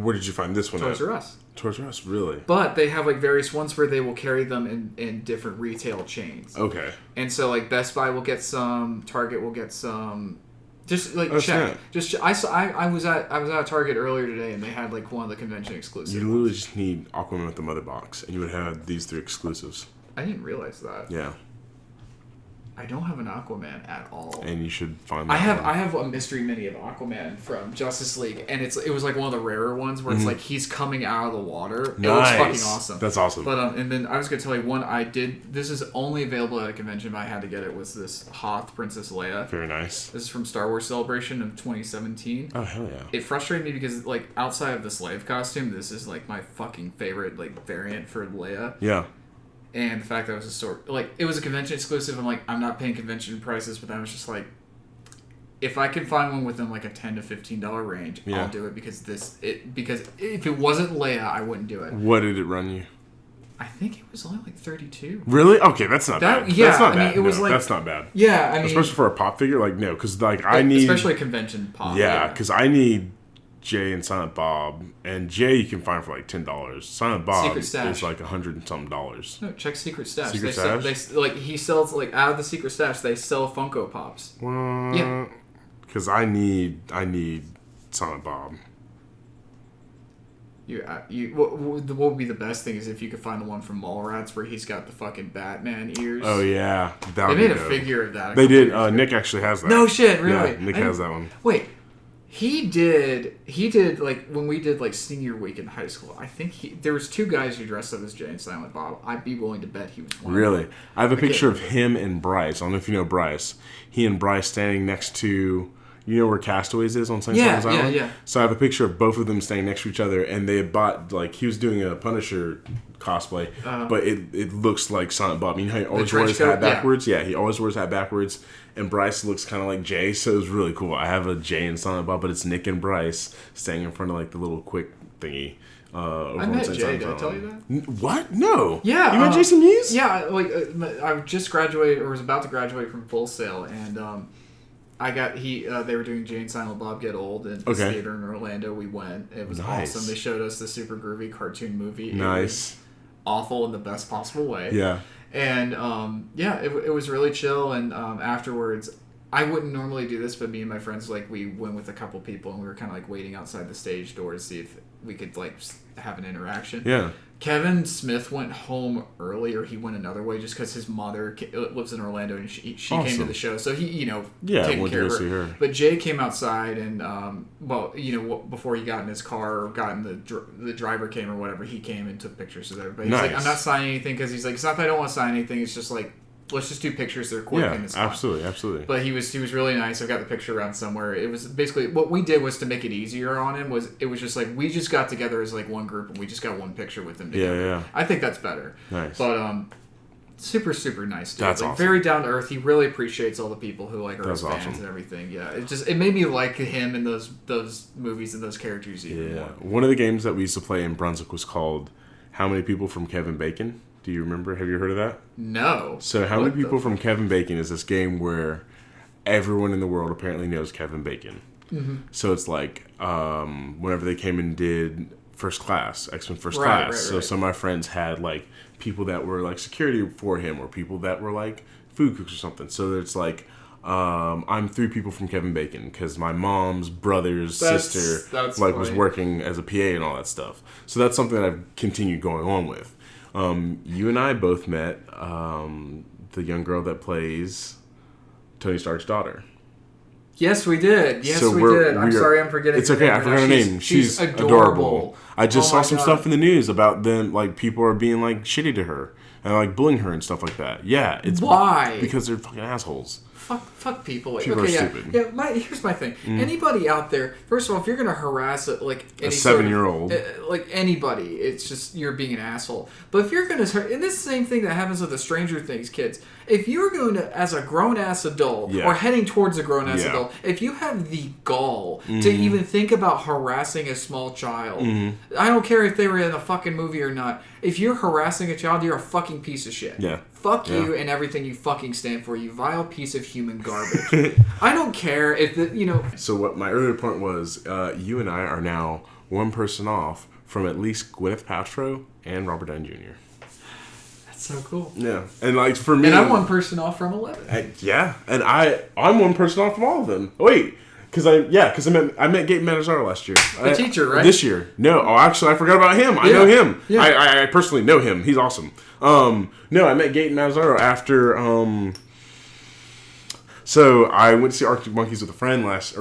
where did you find this one? Toys R Us. Toys R Us, really? But they have like various ones where they will carry them in different retail chains. Okay. And so like Best Buy will get some, Target will get some. Just like check. Just I was at Target earlier today and they had like one of the convention exclusives. You literally just need Aquaman with the mother box and you would have these 3 exclusives. I didn't realize that. Yeah. I don't have an Aquaman at all. And you should find that. I have a mystery mini of Aquaman from Justice League, and it was like one of the rarer ones where it's like he's coming out of the water. Nice. It looks fucking awesome. That's awesome. But and then I was gonna tell you one I did. This is only available at a convention, but I had to get it. Was this Hoth Princess Leia? Very nice. This is from Star Wars Celebration of 2017. Oh hell yeah! It frustrated me because like outside of the slave costume, this is like my fucking favorite like variant for Leia. Yeah. And the fact that it was a store, like, it was a convention exclusive. I'm like, I'm not paying convention prices, but I was just like, if I can find one within like a $10 to $15 range, I'll do it because because if it wasn't Leia, I wouldn't do it. What did it run you? I think it was only like 32. Really? Okay, that's not bad. Yeah, that's not I bad. mean, it was like that's not bad. Yeah, I mean, especially for a pop figure, like no, because like I need especially a convention pop. Yeah, because I need Jay and Silent Bob, and Jay you can find for like $10. Silent Bob is like $100 and something. No, check Secret Stash. Secret Stash. He sells like out of the Secret Stash. They sell Funko Pops. Yeah, because I need Silent Bob. What would be the best thing is if you could find the one from Mallrats where he's got the fucking Batman ears. Oh yeah, they made a figure of that. They did. Nick actually has that. No shit, really. Yeah, Nick has that one. Wait. He did like when we did like senior week in high school. I think there was 2 guys who dressed up as Jay and Silent Bob. I'd be willing to bet he was one. Really? I have a picture of him and Bryce. I don't know if you know Bryce. He and Bryce standing next to, you know where Castaways is on St. Thomas Island? Yeah. So I have a picture of both of them standing next to each other, and they had bought, like, he was doing a Punisher cosplay, but it looks like Silent Bob. You know how he always wears his hat backwards? Yeah, he always wears his hat backwards, and Bryce looks kind of like Jay, so it was really cool. I have a Jay and Silent Bob, but it's Nick and Bryce standing in front of, like, the little quick thingy. I met Jay. Did I tell you that? What? No. Yeah. You met Jason Mewes? Yeah. Like I just graduated, or was about to graduate from Full Sail, and they were doing Jay and Silent Bob Get Old in the theater in Orlando. We went. It was awesome. They showed us the super groovy cartoon movie. Nice. It was awful in the best possible way. Yeah. And it was really chill. And afterwards, I wouldn't normally do this, but me and my friends, like, we went with a couple people, and we were kind of like waiting outside the stage door to see if we could like have an interaction. Yeah. Kevin Smith went home early, or he went another way, just because his mother lives in Orlando, and she came to the show, so he taking care of her. But Jay came outside, and before he got in his car or got in the driver came or whatever, he came and took pictures with everybody. He's like, I'm not signing anything, because he's like, it's not that I don't want to sign anything. It's just like, let's just do pictures. They're quick and it's fun. Absolutely. But he was really nice. I've got the picture around somewhere. It was basically what we did was to make it easier on him. It was just like we just got together as like one group and we just got one picture with him together. Yeah. I think that's better. Nice. But super super nice dude. That's like, awesome. Very down to earth. He really appreciates all the people who like are his fans and everything. Yeah. It made me like him in those movies and those characters even more. One of the games that we used to play in Brunswick was called How Many People from Kevin Bacon? Do you remember? Have you heard of that? No. So How Many People from Kevin Bacon is this game where everyone in the world apparently knows Kevin Bacon. Mm-hmm. So it's like whenever they came and did First Class, X-Men First Class. So some of my friends had like people that were like security for him or people that were like food cooks or something. So it's like I'm 3 people from Kevin Bacon because my mom's brother's sister was working as a PA and all that stuff. So that's something that I've continued going on with. You and I both met the young girl that plays Tony Stark's daughter. Yes, we did. I'm sorry, I'm forgetting. It's okay, I forgot her name. She's adorable. I just saw some stuff in the news about them, like people are being like shitty to her and like bullying her and stuff like that. Yeah, it's why? Because they're fucking assholes. fuck people. Like, people are stupid. Yeah. Here's my thing. Anybody out there, first of all, if you're gonna harass a 7-year-old, like anybody, it's just you're being an asshole. But if you're gonna, and this same thing that happens with the Stranger Things kids, if you're going to, as a grown ass adult or heading towards a grown ass adult, if you have the gall to even think about harassing a small child, I don't care if they were in a fucking movie or not. If you're harassing a child, you're a fucking piece of shit. Yeah. Fuck you and everything you fucking stand for, you vile piece of human garbage. I don't care if So what my earlier point was, you and I are now one person off from at least Gwyneth Paltrow and Robert Downey Jr. That's so cool. Yeah, and like for me, and I'm one person off from 11. And I'm one person off from all of them. Wait. Because I met Gaten Matazzaro last year. The teacher, right? This year. No. Oh, actually, I forgot about him. I know him. Yeah. I personally know him. He's awesome. No, I met Gaten Matazzaro after... So, I went to see Arctic Monkeys with a friend last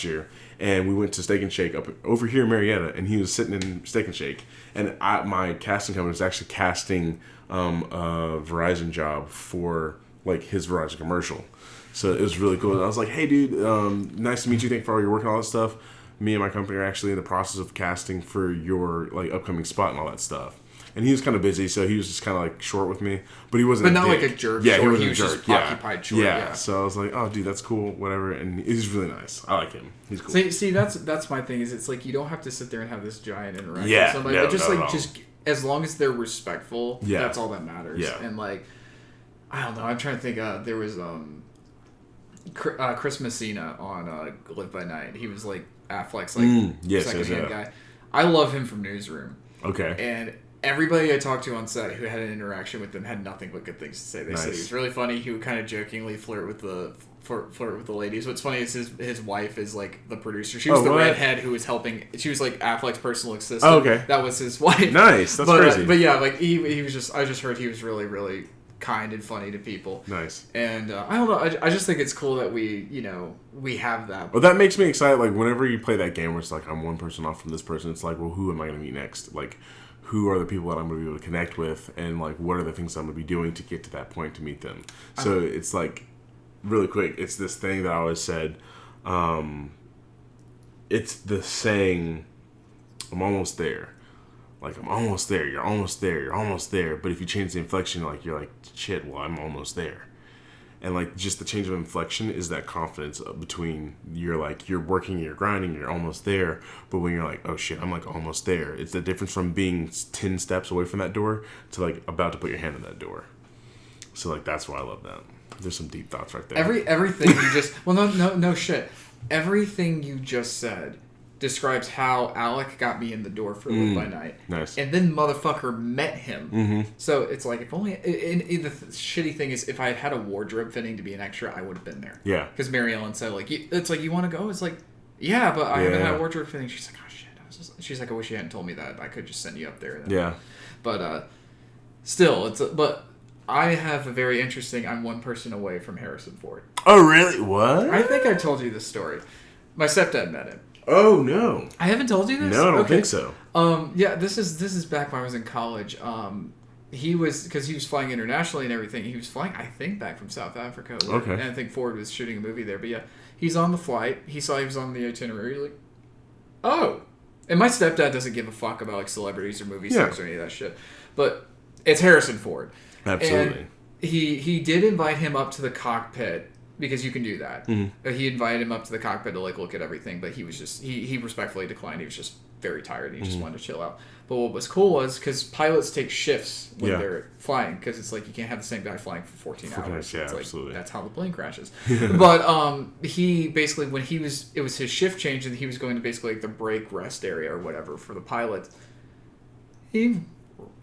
year. And we went to Steak and Shake up over here in Marietta. And he was sitting in Steak and Shake. And my casting company was actually casting a Verizon job for like his Verizon commercial. So it was really cool. I was like, hey, dude, nice to meet you. Thank you for all your work and all that stuff. Me and my company are actually in the process of casting for your like upcoming spot and all that stuff. And he was kind of busy, so he was just kind of like short with me. But he wasn't like a jerk. Yeah, short. He was just occupied short. Yeah. So I was like, oh, dude, that's cool, whatever. And he's really nice. I like him. He's cool. See, that's my thing is it's like you don't have to sit there and have this giant interaction with somebody. No, but just as long as they're respectful, that's all that matters. Yeah. And like, I don't know. I'm trying to think. There was Chris Messina on Live by Night. He was like Affleck's second-hand guy. I love him from Newsroom. Okay. And everybody I talked to on set who had an interaction with him had nothing but good things to say. They said he was really funny. He would kind of jokingly flirt with the ladies. What's funny is his wife is like the producer. She was the redhead who was helping. She was like Affleck's personal assistant. Oh, okay. That was his wife. Nice. That's crazy. But yeah, like he was just. I just heard he was really, really kind and funny to people. Nice. And I don't know. I just think it's cool that we have that. Well, that makes me excited. Like whenever you play that game, where it's like I'm one person off from this person. It's like, well, who am I going to meet next? Like, who are the people that I'm going to be able to connect with, and like, what are the things I'm going to be doing to get to that point to meet them? So it's like, really quick. It's this thing that I always said. It's the saying, "I'm almost there." Like, I'm almost there, you're almost there, you're almost there. But if you change the inflection, you're like, shit, well, I'm almost there. And, like, just the change of inflection is that confidence between you're working, you're grinding, you're almost there. But when you're like, oh, shit, I'm, like, almost there. It's the difference from being 10 steps away from that door to, like, about to put your hand in that door. So, like, that's why I love that. There's some deep thoughts right there. Everything you just... Well, no shit. Everything you just said describes how Alec got me in the door for Live by Night. Nice. And then motherfucker met him. Mm-hmm. So it's like, if only... the shitty thing is, if I had had a wardrobe fitting to be an extra, I would have been there. Yeah. Because Mary Ellen said, like, it's like, you want to go? It's like, yeah, but I haven't had a wardrobe fitting. She's like, oh, shit. She's like, I wish you hadn't told me that. I could just send you up there. Yeah. But still, but I have a very interesting... I'm one person away from Harrison Ford. Oh, really? What? I think I told you this story. My stepdad met him. Oh, no. I haven't told you this? No, I don't think so. Yeah, this is back when I was in college. Because he was flying internationally and everything. He was flying, I think, back from South Africa. Okay. And I think Ford was shooting a movie there. But yeah, he's on the flight. He saw he was on the itinerary. He's like, oh. And my stepdad doesn't give a fuck about like celebrities or movie stars or any of that shit. But it's Harrison Ford. Absolutely. And he did invite him up to the cockpit. Because you can do that. Mm-hmm. He invited him up to the cockpit to like look at everything, but he was just he respectfully declined. He was just very tired and he just wanted to chill out. But what was cool was because pilots take shifts when they're flying, because it's like you can't have the same guy flying for 14 hours. Yeah, it's absolutely. Like, that's how the plane crashes. But he basically, when it was his shift change and he was going to basically like the break rest area or whatever for the pilots, he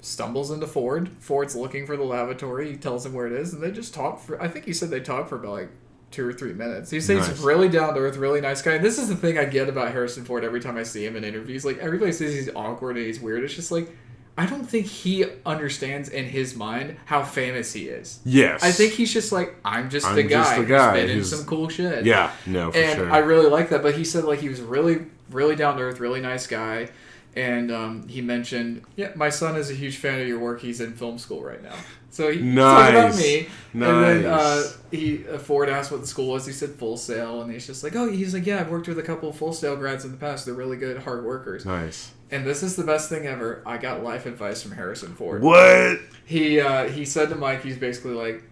stumbles into Ford. Ford's looking for the lavatory. He tells him where it is, and they just talk for... I think he said they talked for about like 2 or 3 minutes. He says he's really down to earth, really nice guy. And this is the thing I get about Harrison Ford every time I see him in interviews. Like, everybody says he's awkward and he's weird. It's just like, I don't think he understands in his mind how famous he is. Yes. I think he's just like, I'm just the guy who's been in some cool shit. Yeah, no, for sure. And I really like that. But he said like he was really, really down to earth, really nice guy. And he mentioned, my son is a huge fan of your work. He's in film school right now. So he talked about me. Nice. And then Ford asked what the school was. He said Full Sail, and he's just like, yeah, I've worked with a couple of Full Sail grads in the past. They're really good, hard workers. Nice. And this is the best thing ever. I got life advice from Harrison Ford. What? He said to Mike, he's basically like,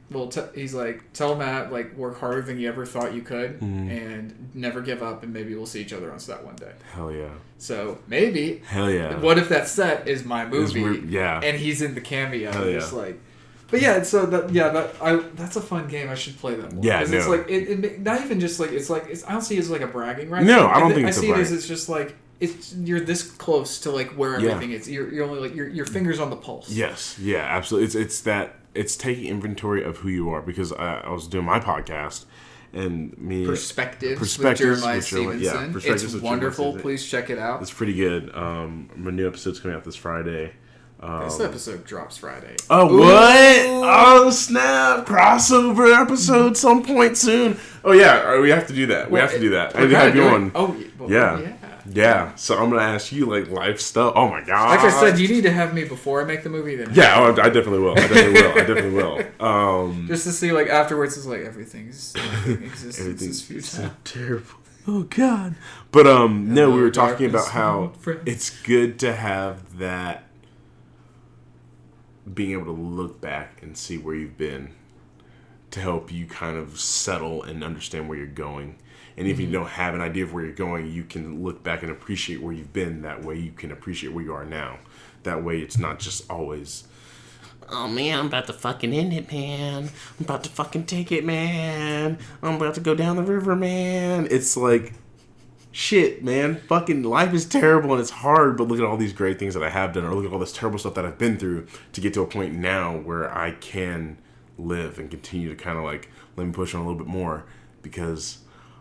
he's like, tell Matt, like, work harder than you ever thought you could, and never give up, and maybe we'll see each other on set one day. Hell yeah. So maybe. Hell yeah. What if that set is my movie? Yeah. And he's in the cameo. Hell yeah. Just like. But yeah, so that's a fun game. I should play that more. Yeah, no. It's like it not even just like it's I don't see it as like a bragging right. No, I don't think it's I see it as it's just like you're this close to like where everything is. You're only like your fingers on the pulse. Yes, yeah, absolutely. It's taking inventory of who you are, because I was doing my podcast and Perspectives with Jeremiah Stevenson. Yeah, Perspectives it's wonderful. Please check it out. It's pretty good. My new episode's coming out this Friday. This episode drops Friday. Oh, ooh. What? Oh, snap. Crossover episode some point soon. Oh, yeah. We have to do that. We have to do that. I need to have you on. Oh, well, yeah. Yeah. So I'm going to ask you, like, life stuff. Oh, my God. Like I said, you need to have me before I make the movie. Then yeah, I definitely will. I definitely will. Just to see, like, afterwards, it's like, existence is futile. So terrible. Oh, God. But, no, we were talking about how it's good to have that, being able to look back and see where you've been to help you kind of settle and understand where you're going. And if you don't have an idea of where you're going, you can look back and appreciate where you've been. That way you can appreciate where you are now. That way it's not just always, oh man, I'm about to fucking end it, man. I'm about to fucking take it, man. I'm about to go down the river, man. It's like, shit, man. Fucking life is terrible and it's hard, but look at all these great things that I have done, or look at all this terrible stuff that I've been through to get to a point now where I can live and continue to kind of like, let me push on a little bit more, because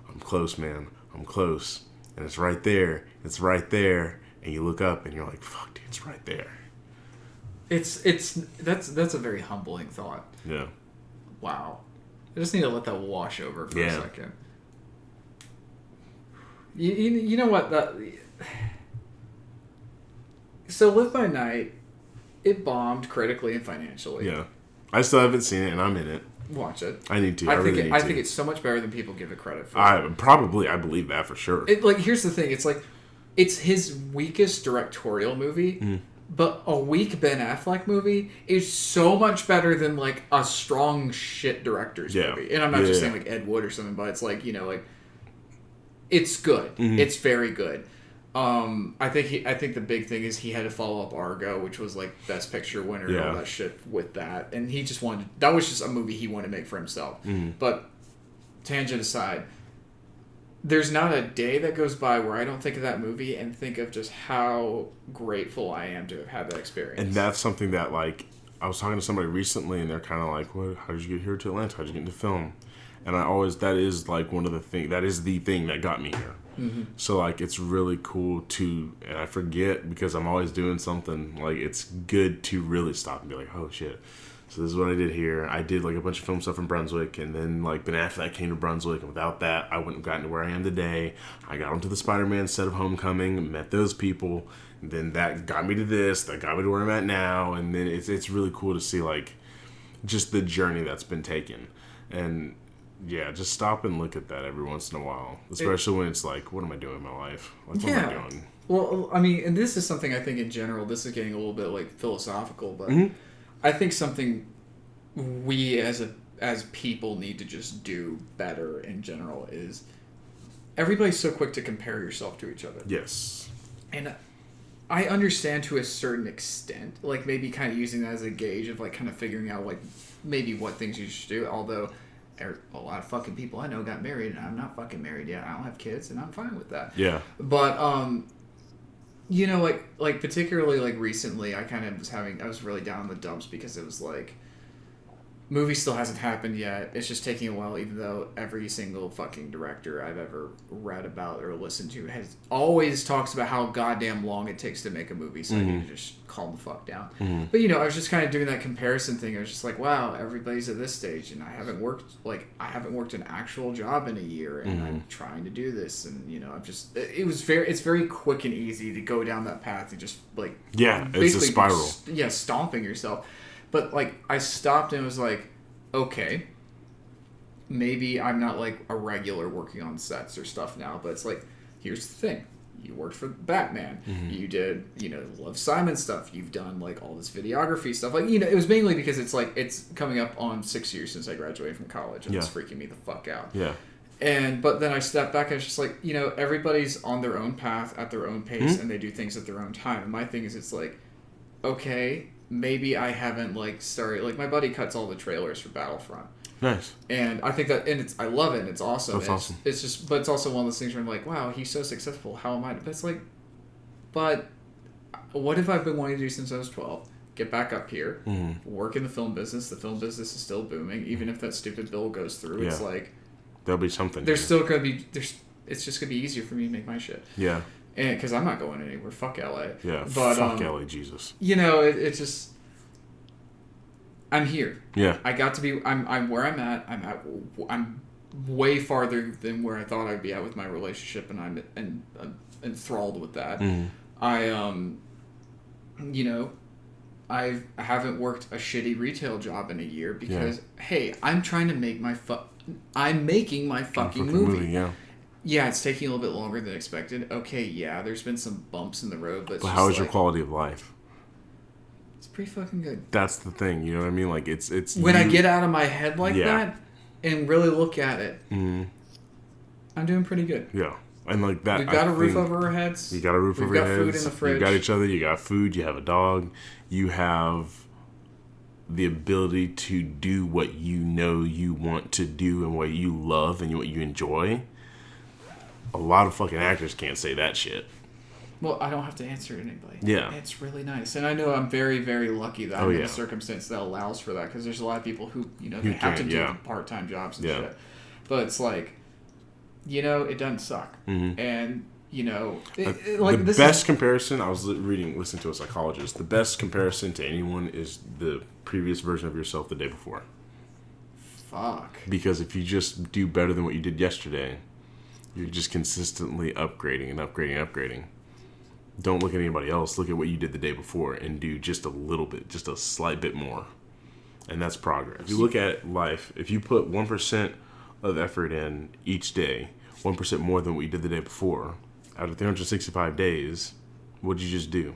I'm close, man. I'm close. And it's right there. It's right there. And you look up and you're like, fuck, dude, it's right there. That's a very humbling thought. Yeah. Wow. I just need to let that wash over for a second. You know what? So Live by Night, it bombed critically and financially. Yeah. I still haven't seen it, and I'm in it. Watch it. I need to. I think it's so much better than people give it credit for. I believe that for sure. Here's the thing. It's like, it's his weakest directorial movie, but a weak Ben Affleck movie is so much better than like a strong shit director's movie. And I'm not just saying like Ed Wood or something, but it's like, like, it's good. Mm-hmm. It's very good. I think the big thing is he had to follow up Argo, which was like Best Picture winner and all that shit with that, and he just wanted, that was just a movie he wanted to make for himself. Mm-hmm. But tangent aside, there's not a day that goes by where I don't think of that movie and think of just how grateful I am to have had that experience. And that's something that, like, I was talking to somebody recently, and they're kind of like, "What? How did you get here to Atlanta? How did you get into film?" And that is like one of the things, that is the thing that got me here. Mm-hmm. So like, it's really cool to, and I forget because I'm always doing something, like it's good to really stop and be like, oh shit, so this is what I did here. I did like a bunch of film stuff in Brunswick, and then like Ben Affleck came to Brunswick, and without that I wouldn't have gotten to where I am today. I got onto the Spider-Man set of Homecoming, met those people, and then that got me to this, that got me to where I'm at now. And then it's really cool to see like just the journey that's been taken. And yeah, just stop and look at that every once in a while. Especially when it's like, what am I doing in my life? Like, what am I doing? Well, I mean, and this is something I think in general, this is getting a little bit like philosophical, but I think something we as people need to just do better in general is everybody's so quick to compare yourself to each other. Yes. And I understand to a certain extent, like maybe kind of using that as a gauge of like kind of figuring out like maybe what things you should do, although a lot of fucking people I know got married, and I'm not fucking married yet. I don't have kids, and I'm fine with that. Yeah. But like particularly like recently, I was really down in the dumps because it was like, movie still hasn't happened yet. It's just taking a while, even though every single fucking director I've ever read about or listened to has always talks about how goddamn long it takes to make a movie, so I need to just calm the fuck down. But I was just kind of doing that comparison thing. I was just like, wow, everybody's at this stage, and I haven't worked an actual job in a year, and I'm trying to do this, and it's very quick and easy to go down that path and just like it's a spiral. Stomping yourself. But, like, I stopped and was like, okay, maybe I'm not like a regular working on sets or stuff now, but it's like, here's the thing. You worked for Batman. Mm-hmm. You did, Love Simon stuff. You've done like all this videography stuff. Like, it was mainly because it's like, it's coming up on 6 years since I graduated from college and it's freaking me the fuck out. Yeah. But then I stepped back and it's just like, everybody's on their own path at their own pace mm-hmm. and they do things at their own time. And my thing is, it's like, okay, maybe I haven't like started, like my buddy cuts all the trailers for Battlefront. Nice. And I think that, and I love it, and it's awesome. That's awesome. It's just, but it's also one of those things where I'm like, wow, he's so successful. How am I? But it's like, but what have I been wanting to do since I was 12? Get back up here, work in the film business. The film business is still booming. Even if that stupid bill goes through, it's like, there'll be something. There's still going to be, it's just going to be easier for me to make my shit. Yeah. And because I'm not going anywhere. Fuck LA. Yeah. But, fuck LA, Jesus. It's just, I'm here. Yeah. I got to be. I'm where I'm at. I'm way farther than where I thought I'd be at with my relationship, and I'm enthralled with that. Mm-hmm. I haven't worked a shitty retail job in a year because hey, I'm trying to make I'm making my fucking movie. Yeah, it's taking a little bit longer than expected. Okay, yeah, there's been some bumps in the road, but how is your quality of life? Pretty fucking good. That's the thing, you know what I mean? Like it's when I get out of my head like that and really look at it, I'm doing pretty good. Yeah, and like that, we've got a roof over our heads. You got a roof over your heads. We've got food in the fridge. You got each other. You got food. You have a dog. You have the ability to do what you know you want to do and what you love and what you enjoy. A lot of fucking actors can't say that shit. Well, I don't have to answer to anybody. Yeah. It's really nice. And I know I'm very, very lucky that I'm in a circumstance that allows for that. Because there's a lot of people who, they have to do part-time jobs and shit. But it's like, it doesn't suck. Mm-hmm. And, the best comparison, I was listening to a psychologist, the best comparison to anyone is the previous version of yourself the day before. Fuck. Because if you just do better than what you did yesterday, you're just consistently upgrading and upgrading and upgrading. Don't look at anybody else. Look at what you did the day before and do just a little bit, just a slight bit more. And that's progress. If you look at life, if you put 1% of effort in each day, 1% more than what you did the day before, out of 365 days, what did you just do?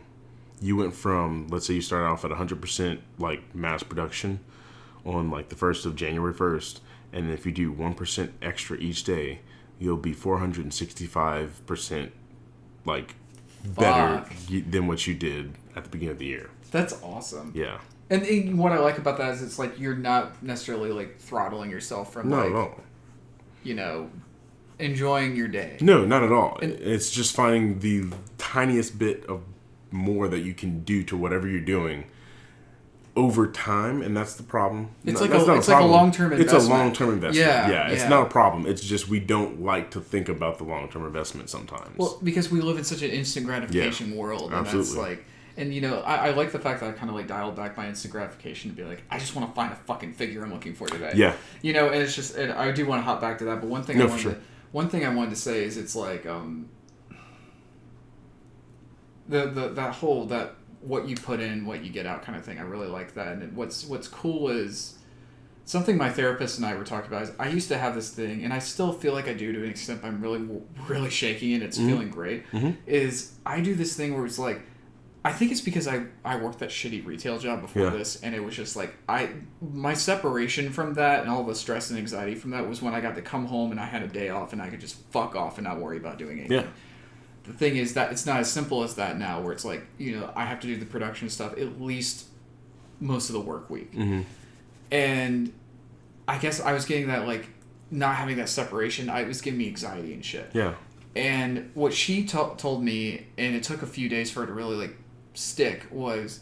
You went from, let's say you started off at 100% like mass production on like the 1st of January 1st. And if you do 1% extra each day, you'll be 465% like better than what you did at the beginning of the year. That's awesome. Yeah. And what I like about that is it's like you're not necessarily like throttling yourself from not at all. Enjoying your day. No, not at all. And it's just finding the tiniest bit of more that you can do to whatever you're doing over time, and that's the problem. It's like a long-term investment. It's a long-term investment. Yeah, it's not a problem. It's just we don't like to think about the long-term investment sometimes. Well, because we live in such an instant gratification world, and absolutely. That's like, and I like the fact that I kind of like dialed back my instant gratification to be like, I just want to find a fucking figure I'm looking for today. Yeah. And it's just, and I do want to hop back to that, but one thing I wanted to say is it's like that what you put in, what you get out kind of thing. I really like that. And what's cool is something my therapist and I were talking about is I used to have this thing, and I still feel like I do to an extent, but I'm really, really shaking it. It's feeling great. Mm-hmm. Is I do this thing where it's like, I think it's because I worked that shitty retail job before this, and it was just like, my separation from that and all the stress and anxiety from that was when I got to come home and I had a day off and I could just fuck off and not worry about doing anything. Yeah. The thing is that it's not as simple as that now, where it's like, I have to do the production stuff at least most of the work week. Mm-hmm. And I guess I was getting that, like, not having that separation, it was giving me anxiety and shit. Yeah. And what she told me, and it took a few days for it to really, like, stick, was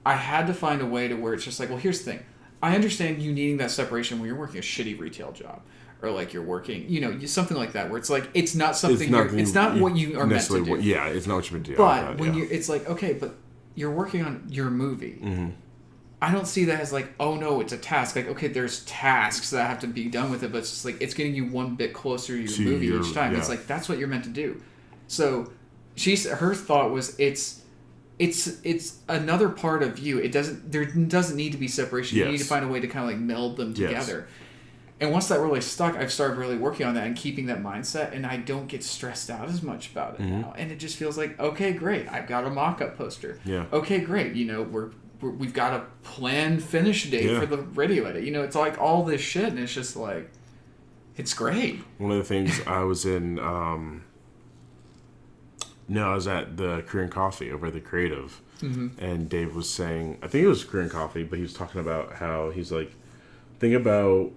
I had to find a way to where it's just like, well, here's the thing. I understand you needing that separation when you're working a shitty retail job. Or like you're working, something like that, where it's like it's not something. It's not what you are meant to do. It's not what you're meant to do. But when it's like, okay, but you're working on your movie. Mm-hmm. I don't see that as like, oh no, it's a task. Like, okay, there's tasks that have to be done with it, but it's just like it's getting you one bit closer to your movie each time. Yeah. It's like that's what you're meant to do. So, her thought was it's another part of you. There doesn't need to be separation. Yes. You need to find a way to kind of like meld them together. And once that really stuck, I've started really working on that and keeping that mindset, and I don't get stressed out as much about it now. And it just feels like, okay, great, I've got a mock-up poster. Yeah. Okay, great, we've got a planned finish date for the radio edit. It's like all this shit, and it's just like, it's great. One of the things I was in, I was at the Korean Coffee over at the Creative, and Dave was saying, I think it was Korean Coffee, but he was talking about how he's like, think about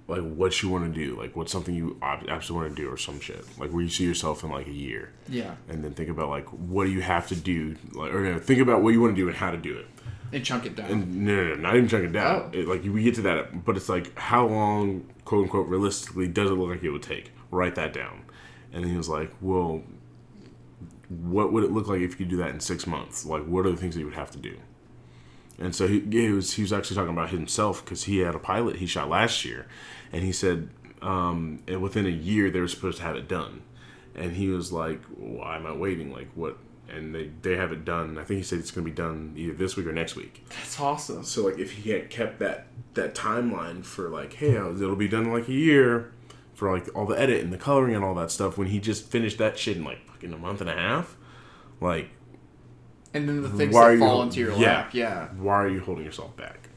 like what you want to do, like what's something you absolutely want to do or some shit, like where you see yourself in like a year. Yeah. And then think about like what do you have to do, like, or think about what you want to do and how to do it. And chunk it down. And no, not even chunk it down. Oh. We get to that, but it's like how long, quote unquote, realistically does it look like it would take? Write that down. And he was like, well, what would it look like if you could do that in 6 months? Like, what are the things that you would have to do? And so he was actually talking about himself because he had a pilot he shot last year, and he said within a year they were supposed to have it done, and he was like, "Why am I waiting? Like what?" And they have it done. I think he said it's going to be done either this week or next week. That's awesome. So like if he had kept that timeline for like, hey, it'll be done in like a year for like all the edit and the coloring and all that stuff, when he just finished that shit in like fucking a month and a half, like. And then the things that fall into your lap, Why are you holding yourself back?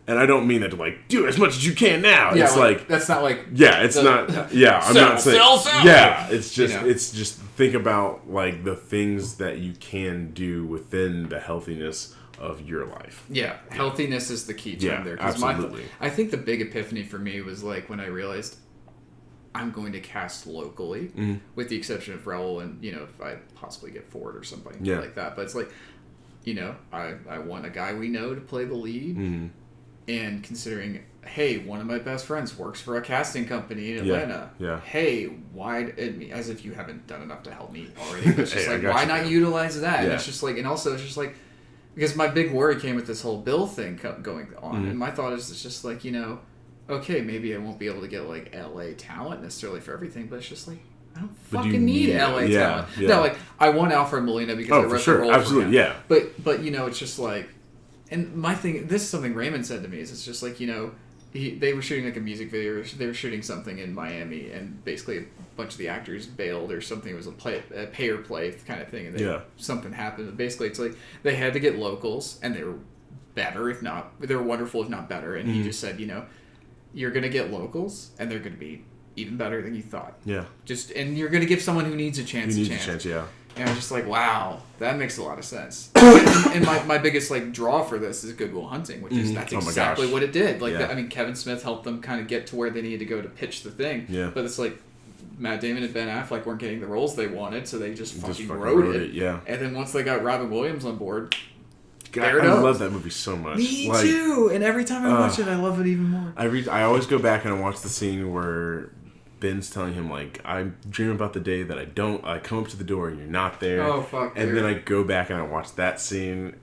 And I don't mean that to like do as much as you can now. Yeah, it's like that's not like it's not. Yeah, I'm not saying. Sell. Yeah, it's just it's just think about like the things that you can do within the healthiness of your life. Yeah, healthiness is the key term there. Absolutely. I think the big epiphany for me was like when I realized I'm going to cast locally, with the exception of Raul and, if I possibly get Ford or something like that. But it's like, I want a guy we know to play the lead. And considering, hey, one of my best friends works for a casting company in Atlanta. Yeah. Hey, as if you haven't done enough to help me already. But it's just why not utilize that? Yeah. And it's just like, and also it's just like, because my big worry came with this whole Bill thing going on. And my thought is, it's just like, okay, maybe I won't be able to get like LA talent necessarily for everything, but it's just like I don't fucking need LA talent. Yeah. No, like I want Alfred Molina because I wrote the role for him. Yeah. But it's just like, and my thing, this is something Raymond said to me, is it's just like, they were shooting like a music video, they were shooting something in Miami, and basically a bunch of the actors bailed or something. It was a pay or play kind of thing, and something happened. But basically, it's like they had to get locals, and they were better, if not, they were wonderful, if not better. And he just said, you're going to get locals, and they're going to be even better than you thought. Yeah. And you're going to give someone who needs a chance a chance. Yeah. And I'm just like, wow, that makes a lot of sense. and my biggest like draw for this is Good Will Hunting, which is that's exactly what it did. Like, Kevin Smith helped them kind of get to where they needed to go to pitch the thing. Yeah. But it's like Matt Damon and Ben Affleck weren't getting the roles they wanted, so they just fucking wrote it. Yeah. And then once they got Robin Williams on board. God, I love that movie so much. Me too. And every time I watch it, I love it even more. I always go back and I watch the scene where Ben's telling him, like, I dream about the day that I come up to the door and you're not there. Oh, fuck. And then I go back and I watch that scene.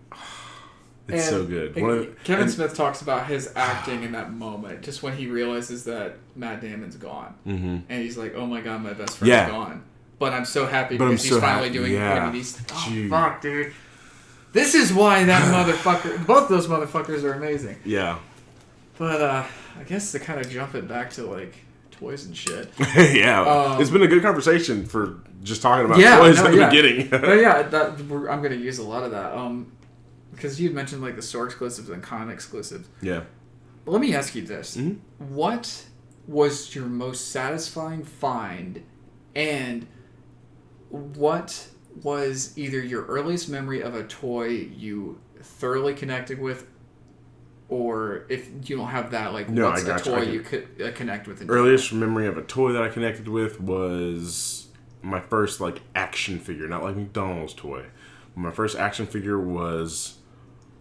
It's so good. Kevin Smith talks about his acting in that moment, just when he realizes that Matt Damon's gone. Mm-hmm. And he's like, oh my God, my best friend's gone. But I'm so happy because he's finally doing what he's... Oh, fuck, dude. This is why that motherfucker... Both those motherfuckers are amazing. Yeah. But, I guess to kind of jump it back to, like, toys and shit. Yeah. It's been a good conversation for just talking about toys at the beginning. But I'm going to use a lot of that. Because you mentioned, like, the store exclusives and con exclusives. Yeah. But let me ask you this. Mm-hmm. What was your most satisfying find, and what was either your earliest memory of a toy you thoroughly connected with, or if you don't have that, like, what's a toy you could connect with? Earliest memory of a toy that I connected with was my first, like, action figure, not like McDonald's toy. My first action figure was,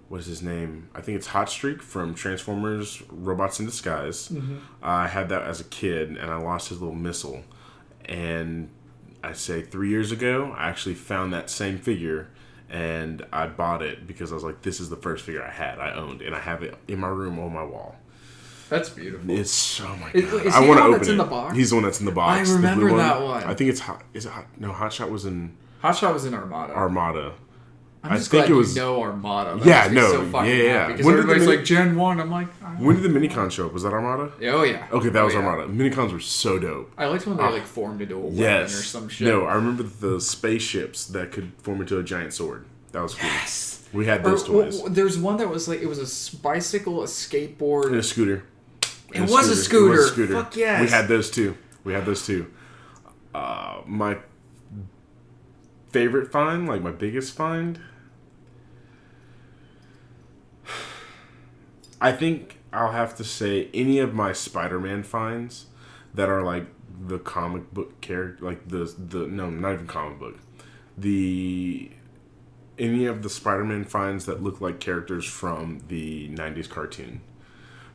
what is his name? I think it's Hot Streak from Transformers Robots in Disguise. Mm-hmm. I had that as a kid, and I lost his little missile. And I'd say 3 years ago, I actually found that same figure, and I bought it because I was like, this is the first figure I owned, and I have it in my room on my wall. That's beautiful. It's, oh my God. I want to open it. In the box? He's the one that's in the box. I remember that one. I think it's Hot. Is it Hot? No, Hot Shot was in... Hot Shot was in Armada. Armada. I'm just glad you know Armada. That so because everybody's like Gen 1. I'm like, when did the minicon show up? Was that Armada? Oh yeah. Okay, that was Armada. Minicons were so dope. I liked when they like formed into a weapon or some shit. No, I remember the spaceships that could form into a giant sword. That was cool. Yes. We had those toys. There's one that was like, it was a bicycle, a skateboard, and a scooter. It was a scooter. Fuck yes. We had those too. My favorite find, like my biggest find, I think I'll have to say any of my Spider-Man finds that are like the comic book character, like no, not even comic book. Any of the Spider-Man finds that look like characters from the 90s cartoon.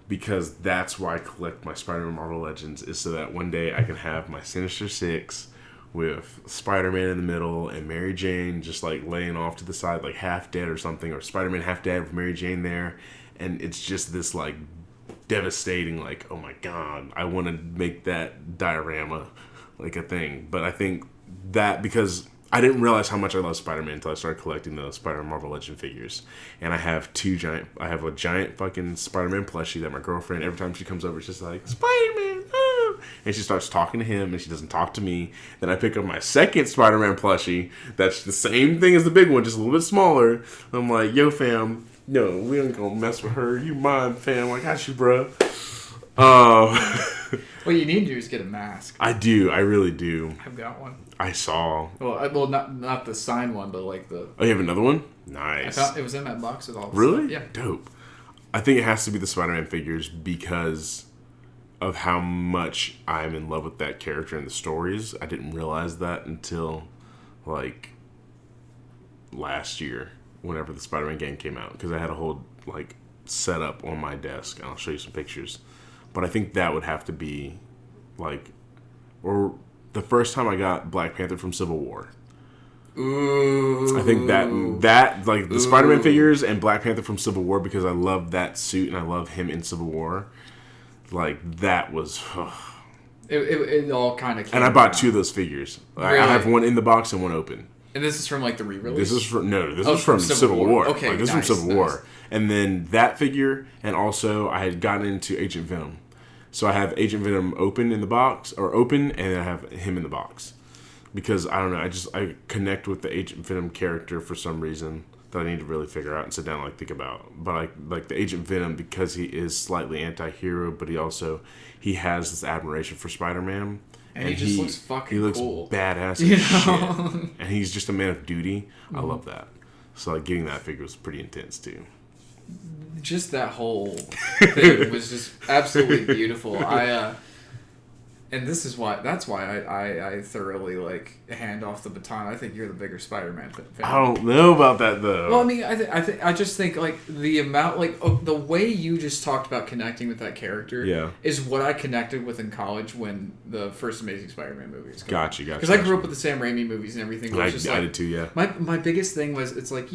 Because that's why I collect my Spider-Man Marvel Legends, is so that one day I can have my Sinister Six with Spider-Man in the middle and Mary Jane just like laying off to the side, like half dead or something, or Spider-Man half dead with Mary Jane there. And it's just this like devastating, like, oh my god, I want to make that diorama like a thing. But I think that because I didn't realize how much I love Spider-Man until I started collecting the Spider-Man Marvel Legend figures. And I have a giant fucking Spider-Man plushie that my girlfriend, every time she comes over, she's like, Spider-Man, oh! And she starts talking to him, and she doesn't talk to me. Then I pick up my second Spider-Man plushie that's the same thing as the big one, just a little bit smaller. I'm like, yo, fam, no, we ain't gonna mess with her. You mine, fam. I got you, bro. What you need to do is get a mask. I do. I really do. I've got one. I saw. Well, not the signed one, but like the. Oh, you have another one? Nice. I thought it was in that box with all. The really? Stuff. Yeah. Dope. I think it has to be the Spider-Man figures because of how much I'm in love with that character and the stories. I didn't realize that until like last year, whenever the Spider-Man game came out, because I had a whole like setup on my desk, and I'll show you some pictures. But I think that would have to be like, or the first time I got Black Panther from Civil War. Ooh. I think that like the Spider-Man figures and Black Panther from Civil War, because I love that suit and I love him in Civil War. Like that was. It all kind of came. And I bought two of those figures. Really? I have one in the box and one open. And this is from like the re-release? This is from Civil War. Okay, like, this is from Civil War. And then that figure, and also I had gotten into Agent Venom. So I have Agent Venom open in the box, and then I have him in the box. Because, I don't know, I connect with the Agent Venom character for some reason that I need to really figure out and sit down and like think about. But I like the Agent Venom because he is slightly anti-hero, but he has this admiration for Spider-Man. And he just looks fucking cool. He looks badass as shit. And he's just a man of duty. I love that. So like getting that figure was pretty intense too. Just that whole thing was just absolutely beautiful. And that's why I thoroughly like hand off the baton. I think you're the bigger Spider-Man fan. I don't know about that though. Well, I mean, I just think like the amount, like the way you just talked about connecting with that character, is what I connected with in college when the first Amazing Spider-Man movies came out. Gotcha. Because I grew up with the Sam Raimi movies and everything. I did too. Yeah. My biggest thing was it's like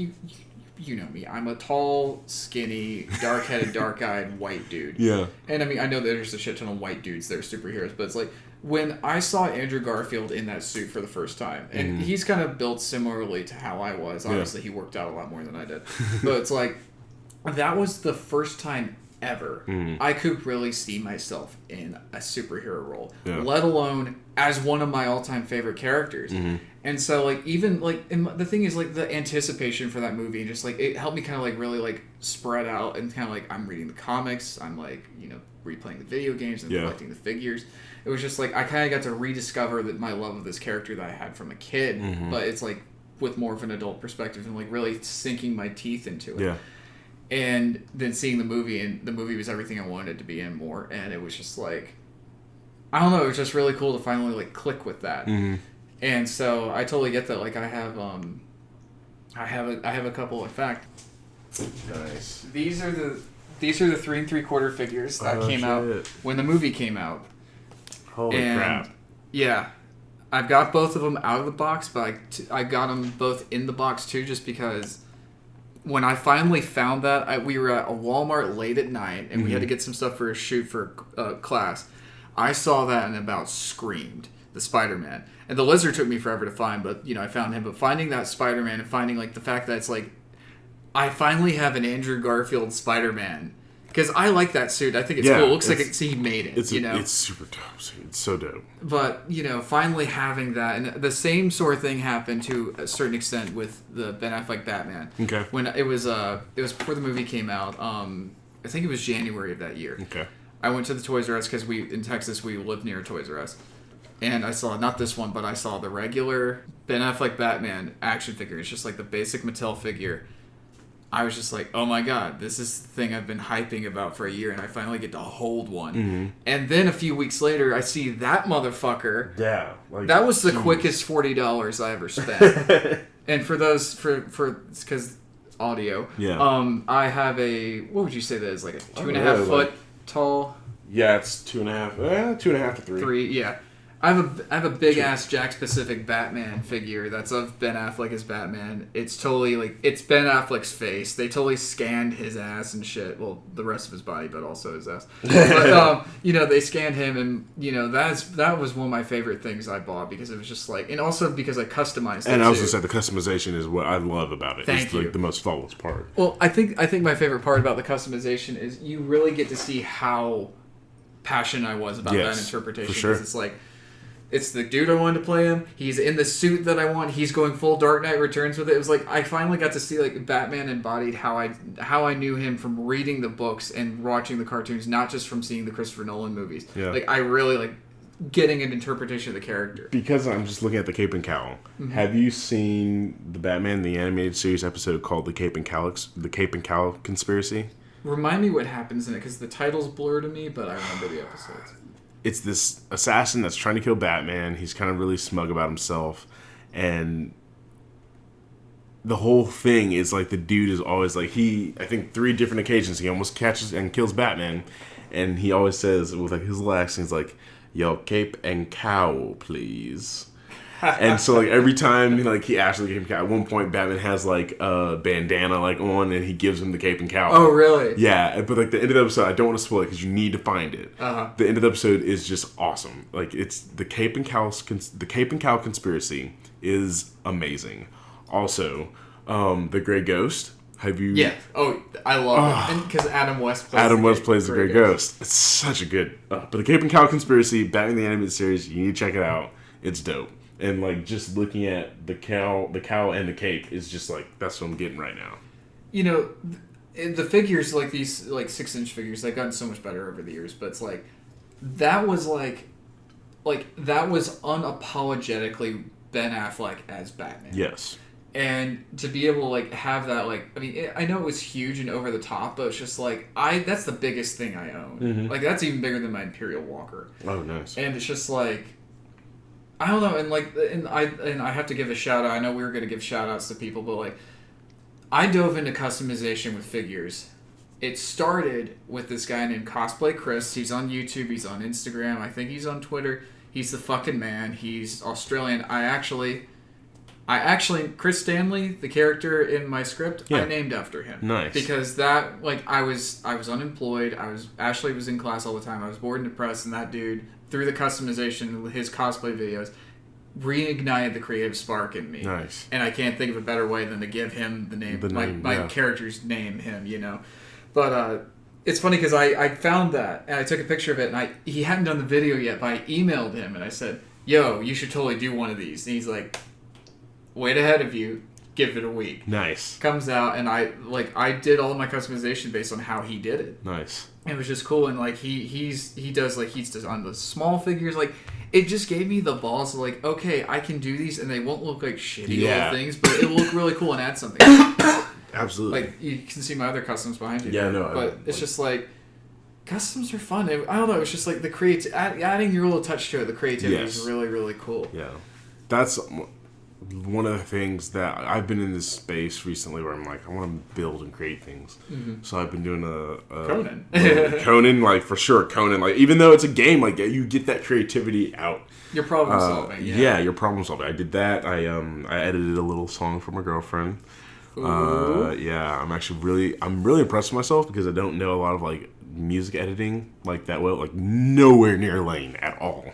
you know me. I'm a tall, skinny, dark-headed, dark-eyed white dude. Yeah. And I mean, I know that there's a shit ton of white dudes that are superheroes, but it's like when I saw Andrew Garfield in that suit for the first time, and he's kind of built similarly to how I was. Obviously, he worked out a lot more than I did. But it's like, that was the first time ever I could really see myself in a superhero role, let alone as one of my all-time favorite characters. And so like even like, and the thing is like the anticipation for that movie, and just like it helped me kind of like really like spread out, and kind of like I'm reading the comics, I'm like, you know, replaying the video games and collecting the figures. It was just like I kind of got to rediscover that my love of this character that I had from a kid, but it's like with more of an adult perspective, and like really sinking my teeth into it. And then seeing the movie, and the movie was everything I wanted it to be and more. And it was just like, I don't know, it was just really cool to finally like click with that. And so I totally get that. Like I have a couple. In fact, nice. These are the 3 3/4 figures that came out when the movie came out. Holy crap! Yeah, I've got both of them out of the box, but I got them both in the box too, just because. When I finally found that, we were at a Walmart late at night, and we had to get some stuff for a shoot for class. I saw that and about screamed. the Spider-Man. And the Lizard took me forever to find, but, I found him. But finding that Spider-Man and finding, like, the fact that it's, like, I finally have an Andrew Garfield Spider-Man. Because I like that suit. I think it's cool. It looks like he made it, It's super dope. It's so dope. But, finally having that. And the same sort of thing happened to a certain extent with the Ben Affleck Batman. Okay. When it was before the movie came out. I think it was January of that year. Okay. I went to the Toys R Us because in Texas we live near Toys R Us. And I saw, not this one, but I saw the regular Ben Affleck Batman action figure. It's just like the basic Mattel figure. I was just like, oh my god, this is the thing I've been hyping about for a year, and I finally get to hold one. Mm-hmm. And then a few weeks later, I see that motherfucker. Yeah. That was the quickest $40 I ever spent. And for those, because audio, I have a, what would you say that is, like a 2.5 foot tall? Yeah, it's 2.5 to 3. 3, yeah. I have a big ass Jack Specific Batman figure that's of Ben Affleck as Batman. It's totally like it's Ben Affleck's face. They totally scanned his ass and shit. Well, the rest of his body, but also his ass. But they scanned him, and that was one of my favorite things I bought because it was just like, and also because I customized it. And I was gonna say the customization is what I love about it. It's like the most flawless part. Well, I think my favorite part about the customization is you really get to see how passionate I was about that interpretation. For sure. It's like. It's the dude I wanted to play him. He's in the suit that I want. He's going full Dark Knight Returns with it. It was like I finally got to see like Batman embodied how I knew him from reading the books and watching the cartoons, not just from seeing the Christopher Nolan movies. Yeah. Like I really like getting an interpretation of the character. Because I'm just looking at the Cape and Cowl. Mm-hmm. Have you seen the Batman the animated series episode called the Cape and Cowl Conspiracy? Remind me what happens in it because the title's blur to me, but I remember the episodes. It's this assassin that's trying to kill Batman. He's kind of really smug about himself. And the whole thing is like the dude is always like, I think 3 different occasions he almost catches and kills Batman. And he always says with like his little accent, he's like, yo, cape and cowl, please. And so like every time like he actually gave him at one point Batman has like a bandana like on and he gives him the cape and cowl. Oh really? Yeah, but like the end of the episode, I don't want to spoil it because you need to find it. Uh-huh. The end of the episode is just awesome. Like it's the Cape and Cowl Conspiracy is amazing. Also, the Grey Ghost. Have you? Yeah. Oh, I love it because Adam West plays the Grey Ghost. It's such a good. But the Cape and Cowl Conspiracy, Batman the Animated Series, you need to check it out. It's dope. And like just looking at the cowl and the cape is just like that's what I'm getting right now. The figures like these like 6-inch figures, they've gotten so much better over the years. But it's like that was that was unapologetically Ben Affleck as Batman. Yes. And to be able to like have that I know it was huge and over the top, but it's just like that's the biggest thing I own. Mm-hmm. Like that's even bigger than my Imperial Walker. Oh, nice. And it's just like. I don't know, and I have to give a shout out. I know we were going to give shout outs to people, but like, I dove into customization with figures. It started with this guy named Cosplay Chris. He's on YouTube. He's on Instagram. I think he's on Twitter. He's the fucking man. He's Australian. I actually, Chris Stanley, the character in my script, I named after him. Nice. Because that, like, I was unemployed. Ashley was in class all the time. I was bored and depressed, and that dude, through the customization, his cosplay videos, reignited the creative spark in me. Nice. And I can't think of a better way than to give him the name, my character's name, him, But it's funny because I found that, and I took a picture of it, and he hadn't done the video yet, but I emailed him, and I said, yo, you should totally do one of these. And he's like, wait ahead of you. Give it a week. Nice. Comes out, and I did all of my customization based on how he did it. Nice. And it was just cool, and like he's on the small figures, like it just gave me the balls of like, okay, I can do these, and they won't look like shitty little things, but it'll look really cool and add something. Absolutely. Like you can see my other customs behind you. Yeah, no. But it's just like customs are fun. I don't know. It's just like the adding your little touch to it. The creativity is really, really cool. Yeah, that's one of the things that I've been in this space recently where I'm like, I want to build and create things. Mm-hmm. So I've been doing Conan, like for sure, Conan. Like even though it's a game, like you get that creativity out. Your problem solving. Your problem solving. I did that. I edited a little song for my girlfriend. I'm actually really impressed with myself because I don't know a lot of like music editing like that well, like nowhere near Lane at all.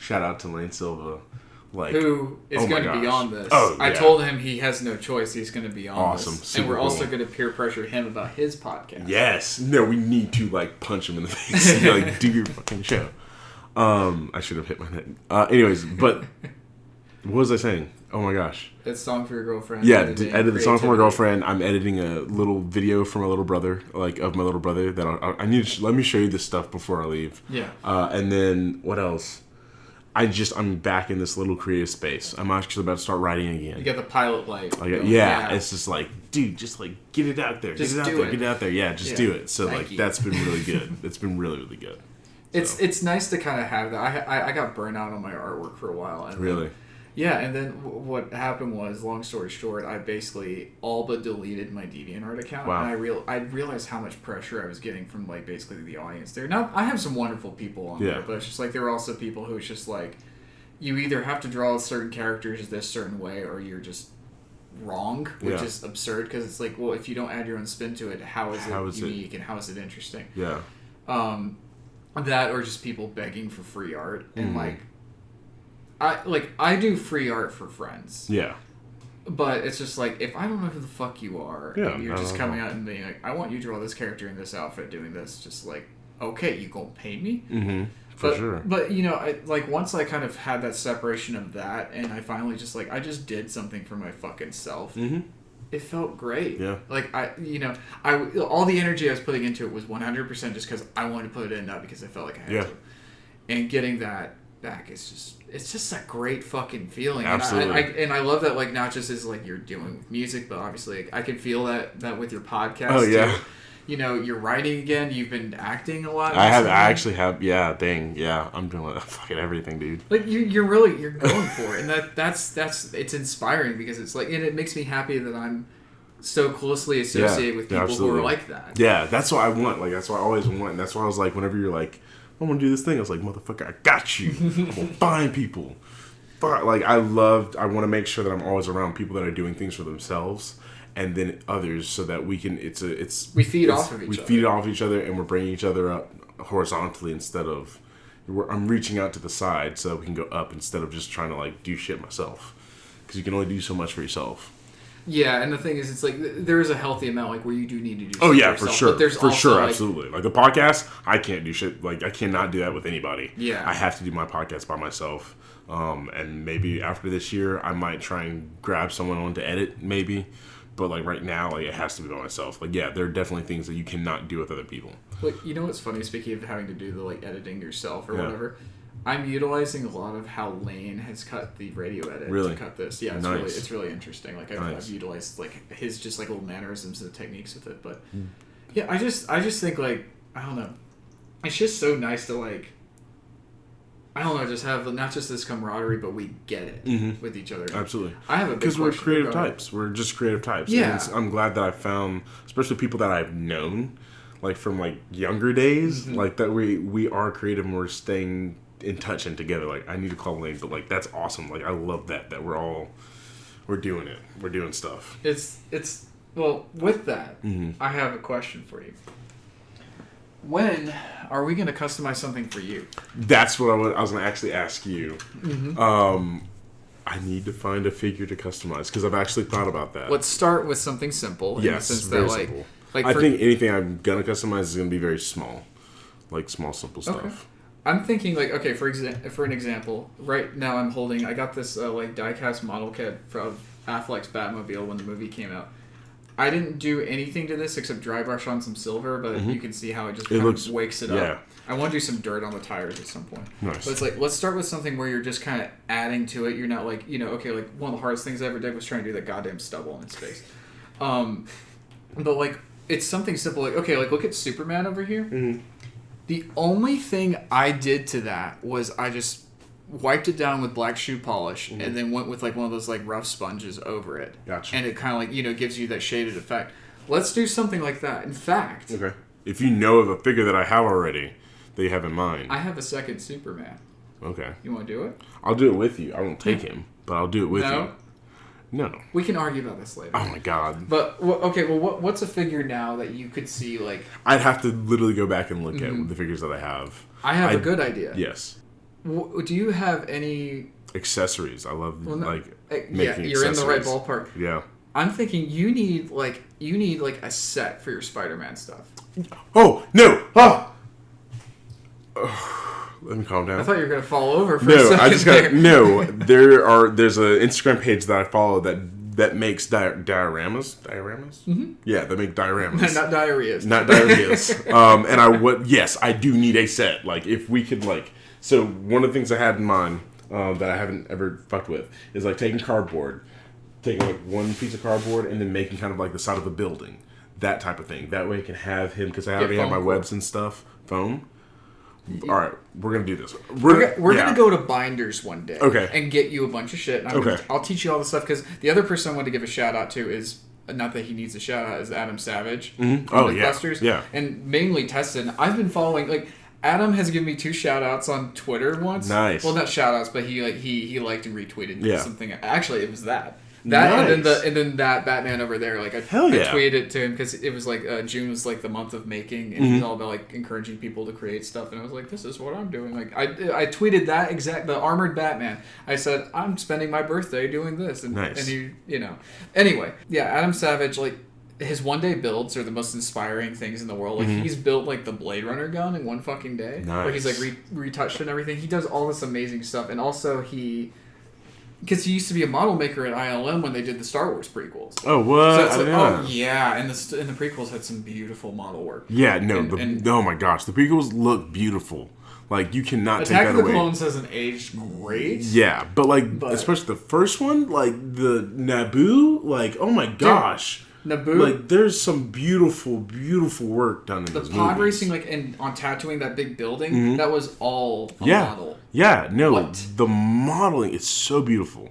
Shout out to Lane Silva. Like, who is going to be on this. Oh, yeah. I told him he has no choice. He's going to be on this. Super and we're cool. also going to peer pressure him about his podcast. Yes. No, we need to, like, punch him in the face and be like, do your fucking show. I should have hit my head. Anyways, but what was I saying? Oh my gosh. That song for your girlfriend. Yeah, edit the song for my girlfriend. I'm editing a little video for my little brother, like, of my little brother, that I need to, let me show you this stuff before I leave. Yeah. And then, what else? I'm back in this little creative space. I'm actually about to start writing again. You got the pilot light. Yeah, it's just like, dude, just like get it out there. Just get it out there. Yeah, just do it. So Thank you. That's been really good. It's been really, really good. So. It's nice to kind of have that. I got burnt out on my artwork for a while. And really? Yeah, and then what happened was, long story short, I basically all but deleted my DeviantArt account. Wow. And I realized how much pressure I was getting from, like, basically the audience there. Now, I have some wonderful people on there, but it's just like there were also people who it's just like, you either have to draw certain characters this certain way or you're just wrong, which is absurd because it's like, well, if you don't add your own spin to it, how is it unique and how is it interesting? Yeah. That or just people begging for free art and I do free art for friends. Yeah. But it's just like, if I don't know who the fuck you are, and you're just coming out and being like, I want you to draw this character in this outfit doing this, just like, okay, you gonna pay me? Mm-hmm. For sure. But, you know, once I kind of had that separation of that, and I finally just, like, I just did something for my fucking self. Mm-hmm. It felt great. Yeah. Like, all the energy I was putting into it was 100% just because I wanted to put it in, not because I felt like I had to. And getting that back is just a great fucking feeling. Absolutely. And I love that, like, not just as, like, you're doing with music, but obviously, like, I can feel that with your podcast. Oh, yeah. Too. You know, you're writing again. You've been acting a lot. I actually have. Yeah, dang. Yeah, I'm doing like, fucking everything, dude. Like you're going for it, and that's it's inspiring because it's like, and it makes me happy that I'm so closely associated with people who are like that. Yeah, that's what I want. Like that's what I always want. And that's why I was like, whenever you're like, I want to do this thing, I was like, motherfucker, I got you. I'm gonna find people. Like I want to make sure that I'm always around people that are doing things for themselves. And then others, so that we can. We feed off of each other. We feed off each other, and we're bringing each other up horizontally instead of. I'm reaching out to the side so that we can go up instead of just trying to like do shit myself, because you can only do so much for yourself. Yeah, and the thing is, it's like there is a healthy amount like where you do need to do. Oh yeah, for yourself, sure, but there's for sure, like, absolutely. Like the podcast, I can't do shit. Like I cannot do that with anybody. Yeah, I have to do my podcast by myself. And maybe after this year, I might try and grab someone on to edit, maybe. But like right now, like it has to be by myself. Like yeah, there are definitely things that you cannot do with other people. Like you know what's funny? Speaking of having to do the like editing yourself or whatever, I'm utilizing a lot of how Lane has cut the radio edit to cut this. Yeah, it's really interesting. Like I've utilized like his just like little mannerisms and techniques with it. But yeah, I just think like I don't know, it's just so nice to like. I don't know, just have not just this camaraderie, but we get it with each other. Absolutely. I have a because we're creative types. We're just creative types. Yeah. And I'm glad that I found, especially people that I've known, like from like younger days, like that we are creative and we're staying in touch and together. Like I need to call Lane, but like that's awesome. Like I love that we're doing it. We're doing stuff. It's well with that. I have a question for you. When are we going to customize something for you? That's what I was going to actually ask you. I need to find a figure to customize because I've actually thought about that. Let's start with something simple. Yes, very simple. I think anything I'm going to customize is going to be very small. Like small, simple stuff. Okay. I'm thinking like, okay, for an example, right now I got this like die-cast model kit from Affleck's Batmobile when the movie came out. I didn't do anything to this except dry brush on some silver, but you can see how it just kind of wakes it up. I want to do some dirt on the tires at some point. Nice. But it's like, let's start with something where you're just kind of adding to it. You're not like, okay, like one of the hardest things I ever did was trying to do that goddamn stubble in its face. But like, it's something simple. Like, okay, like look at Superman over here. The only thing I did to that was I just wiped it down with black shoe polish and then went with like one of those like rough sponges over it. Gotcha. And it kind of like, gives you that shaded effect. Let's do something like that. In fact... Okay. If you know of a figure that I have already that you have in mind. I have a second Superman. Okay. You want to do it? I'll do it with you. I won't take him, but I'll do it with you. No. We can argue about this later. Oh my god. But, okay, well, what's a figure now that you could see, like... I'd have to literally go back and look at the figures that I have. I have a good idea. Yes. Do you have any accessories? I love making yeah, you're in the right ballpark. Yeah. I'm thinking you need a set for your Spider-Man stuff. Oh no! Let me calm down. I thought you were gonna fall over for a second. I just got no. There's an Instagram page that I follow that makes dioramas. Dioramas? Mm-hmm. Yeah, they make dioramas. Not diarrheas. Not diarrheas. And yes, I do need a set. Like if we could so one of the things I had in mind that I haven't ever fucked with is taking one piece of cardboard and then making kind of like the side of a building, that type of thing. That way I can have him because I already have my webs and stuff. Foam. All right, we're gonna do this. We're gonna go to Binders one day, okay, and get you a bunch of shit. And I'll teach you all the stuff because the other person I want to give a shout out to is not that he needs a shout out is Adam Savage. Mm-hmm. From Mythbusters. Yeah, and mainly Teston. I've been following Adam has given me 2 shout outs on Twitter once. Nice. Well, not shout outs, but he liked and retweeted something. Actually, it was that. Nice. and then that Batman over there, I tweeted it to him because it was June was the month of making, and he's all about encouraging people to create stuff, and I was like, this is what I'm doing. I tweeted that the armored Batman. I said I'm spending my birthday doing this, and nice. And he anyway, yeah, Adam Savage his one day builds are the most inspiring things in the world. He's built the Blade Runner gun in one fucking day. Nice. He's retouched it and everything. He does all this amazing stuff, and also because he used to be a model maker at ILM when they did the Star Wars prequels. Oh, what? So yeah, and the prequels had some beautiful model work. Yeah, no, oh my gosh, the prequels look beautiful. You cannot take that away. Attack of the Clones hasn't aged great. Yeah, but especially the first one, the Naboo, oh my gosh. Naboo, there's some beautiful, beautiful work done in those movies. The pod racing, and on Tatooine, that big building, that was all a model. Yeah, no, the modeling is so beautiful.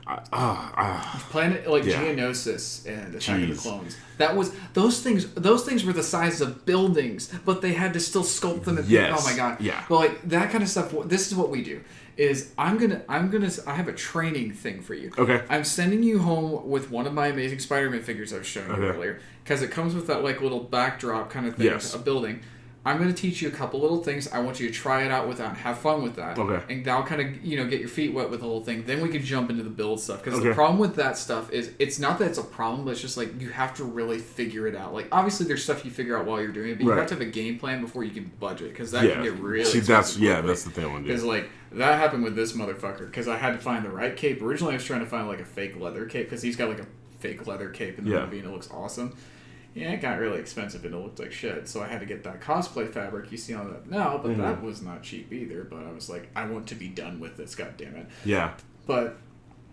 Planet Geonosis and Attack of the Clones. That was those things. Those things were the size of buildings, but they had to still sculpt them. Oh my god. Yeah. But that kind of stuff. This is what we do. I have a training thing for you. Okay. I'm sending you home with one of my Amazing Spider-Man figures I was showing you earlier, because it comes with that little backdrop kind of thing, a building. I'm going to teach you a couple little things. I want you to try it out with that and have fun with that. Okay. And that'll kind of, get your feet wet with the whole thing. Then we can jump into the build stuff. Because the problem with that stuff is, it's not that it's a problem, but it's just you have to really figure it out. Obviously there's stuff you figure out while you're doing it, but you have to have a game plan before you can budget. Because that can get really expensive. That's the thing I want to do. Because that happened with this motherfucker. Because I had to find the right cape. Originally I was trying to find a fake leather cape. Because he's got a fake leather cape in the movie and it looks awesome. Yeah, it got really expensive and it looked like shit. So I had to get that cosplay fabric you see on that now, but that was not cheap either. But I was like, I want to be done with this, goddammit. Yeah. But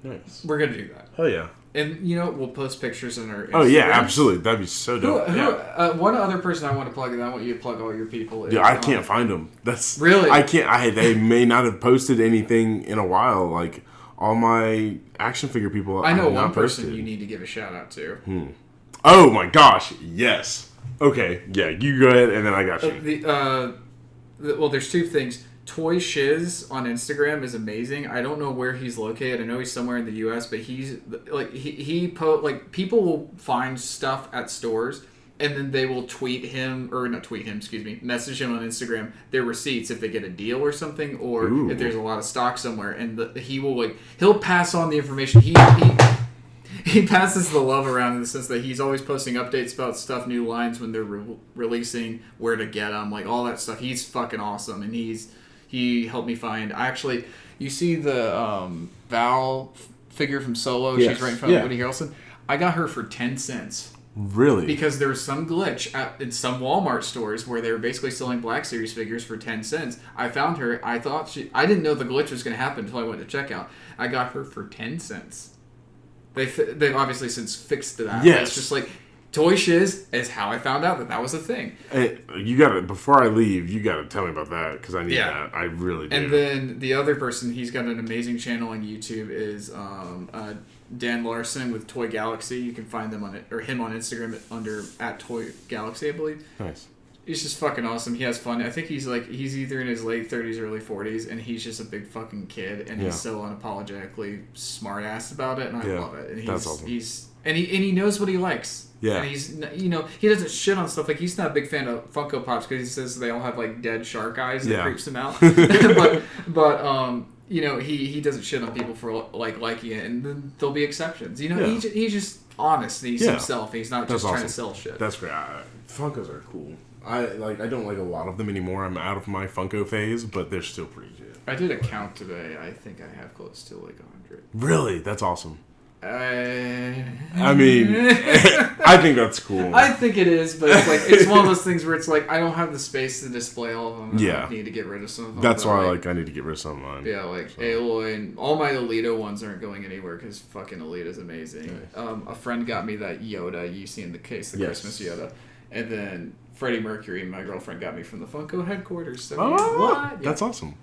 we're going to do that. Oh, yeah. And, we'll post pictures in our Instagram. Oh, yeah, absolutely. That'd be so dope. One other person I want to plug, and I want you to plug all your people. Yeah, I can't find them. That's really? I can't. They may not have posted anything in a while. All my action figure people, I know one person you need to give a shout out to. Oh my gosh, yes. Okay, yeah, you go ahead and then I got you. Well, there's 2 things. Toy Shiz on Instagram is amazing. I don't know where he's located. I know he's somewhere in the U.S., but he's people will find stuff at stores and then they will message him on Instagram their receipts if they get a deal or something, or if there's a lot of stock somewhere, and he'll pass on the information. He passes the love around in the sense that he's always posting updates about stuff, new lines when they're releasing, where to get them, all that stuff. He's fucking awesome, and he helped me find. You see the Val figure from Solo? Yes. She's right in front of Woody Harrelson. I got her for 10 cents. Really? Because there was some glitch in some Walmart stores where they were basically selling Black Series figures for 10 cents. I found her. I didn't know the glitch was going to happen until I went to checkout. I got her for 10 cents. They've obviously since fixed that. Yes. It's just Toy Shiz is how I found out that was a thing. Hey, before I leave, you gotta tell me about that, because I need that. I really do. And then the other person, he's got an amazing channel on YouTube, is Dan Larson with Toy Galaxy. You can find him him on Instagram under @Toy Galaxy, I believe. Nice. He's just fucking awesome. He has fun. I think he's either in his late 30s, early 40s, and he's just a big fucking kid, and he's so unapologetically smart ass about it, and I love it. And that's awesome. He knows what he likes. Yeah. And he's, he doesn't shit on stuff. Like, he's not a big fan of Funko Pops because he says they all have, like, dead shark eyes that creeps him out. but he doesn't shit on people for, like, liking it, and then there'll be exceptions. He's just honest. And he's himself. He's not just trying to sell shit. That's great. Funkos are cool. I don't like a lot of them anymore. I'm out of my Funko phase, but they're still pretty good. I did a count today. I think I have close to like 100. Really? That's awesome. I mean, I think that's cool. I think it is, but it's one of those things where it's like I don't have the space to display all of them. I need to get rid of some of them. That's why I need to get rid of some of mine. Yeah, Aloy and all my Alita ones aren't going anywhere because fucking Alita's amazing. Nice. A friend got me that Yoda you see in the case, the Christmas Yoda, and then Freddie Mercury, my girlfriend, got me from the Funko headquarters. So that's awesome.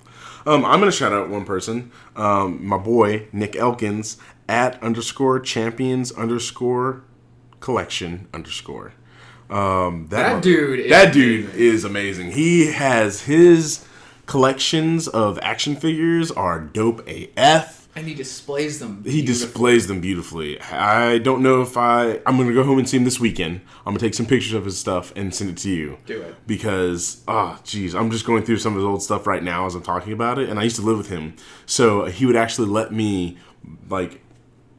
I'm going to shout out one person. My boy, Nick Elkins, at _champions_collection_. That dude is amazing. He has his collections of action figures are dope AF. And he displays them beautifully. I don't know if I'm going to go home and see him this weekend. I'm going to take some pictures of his stuff and send it to you. Do it. Because, I'm just going through some of his old stuff right now as I'm talking about it. And I used to live with him. So he would actually let me,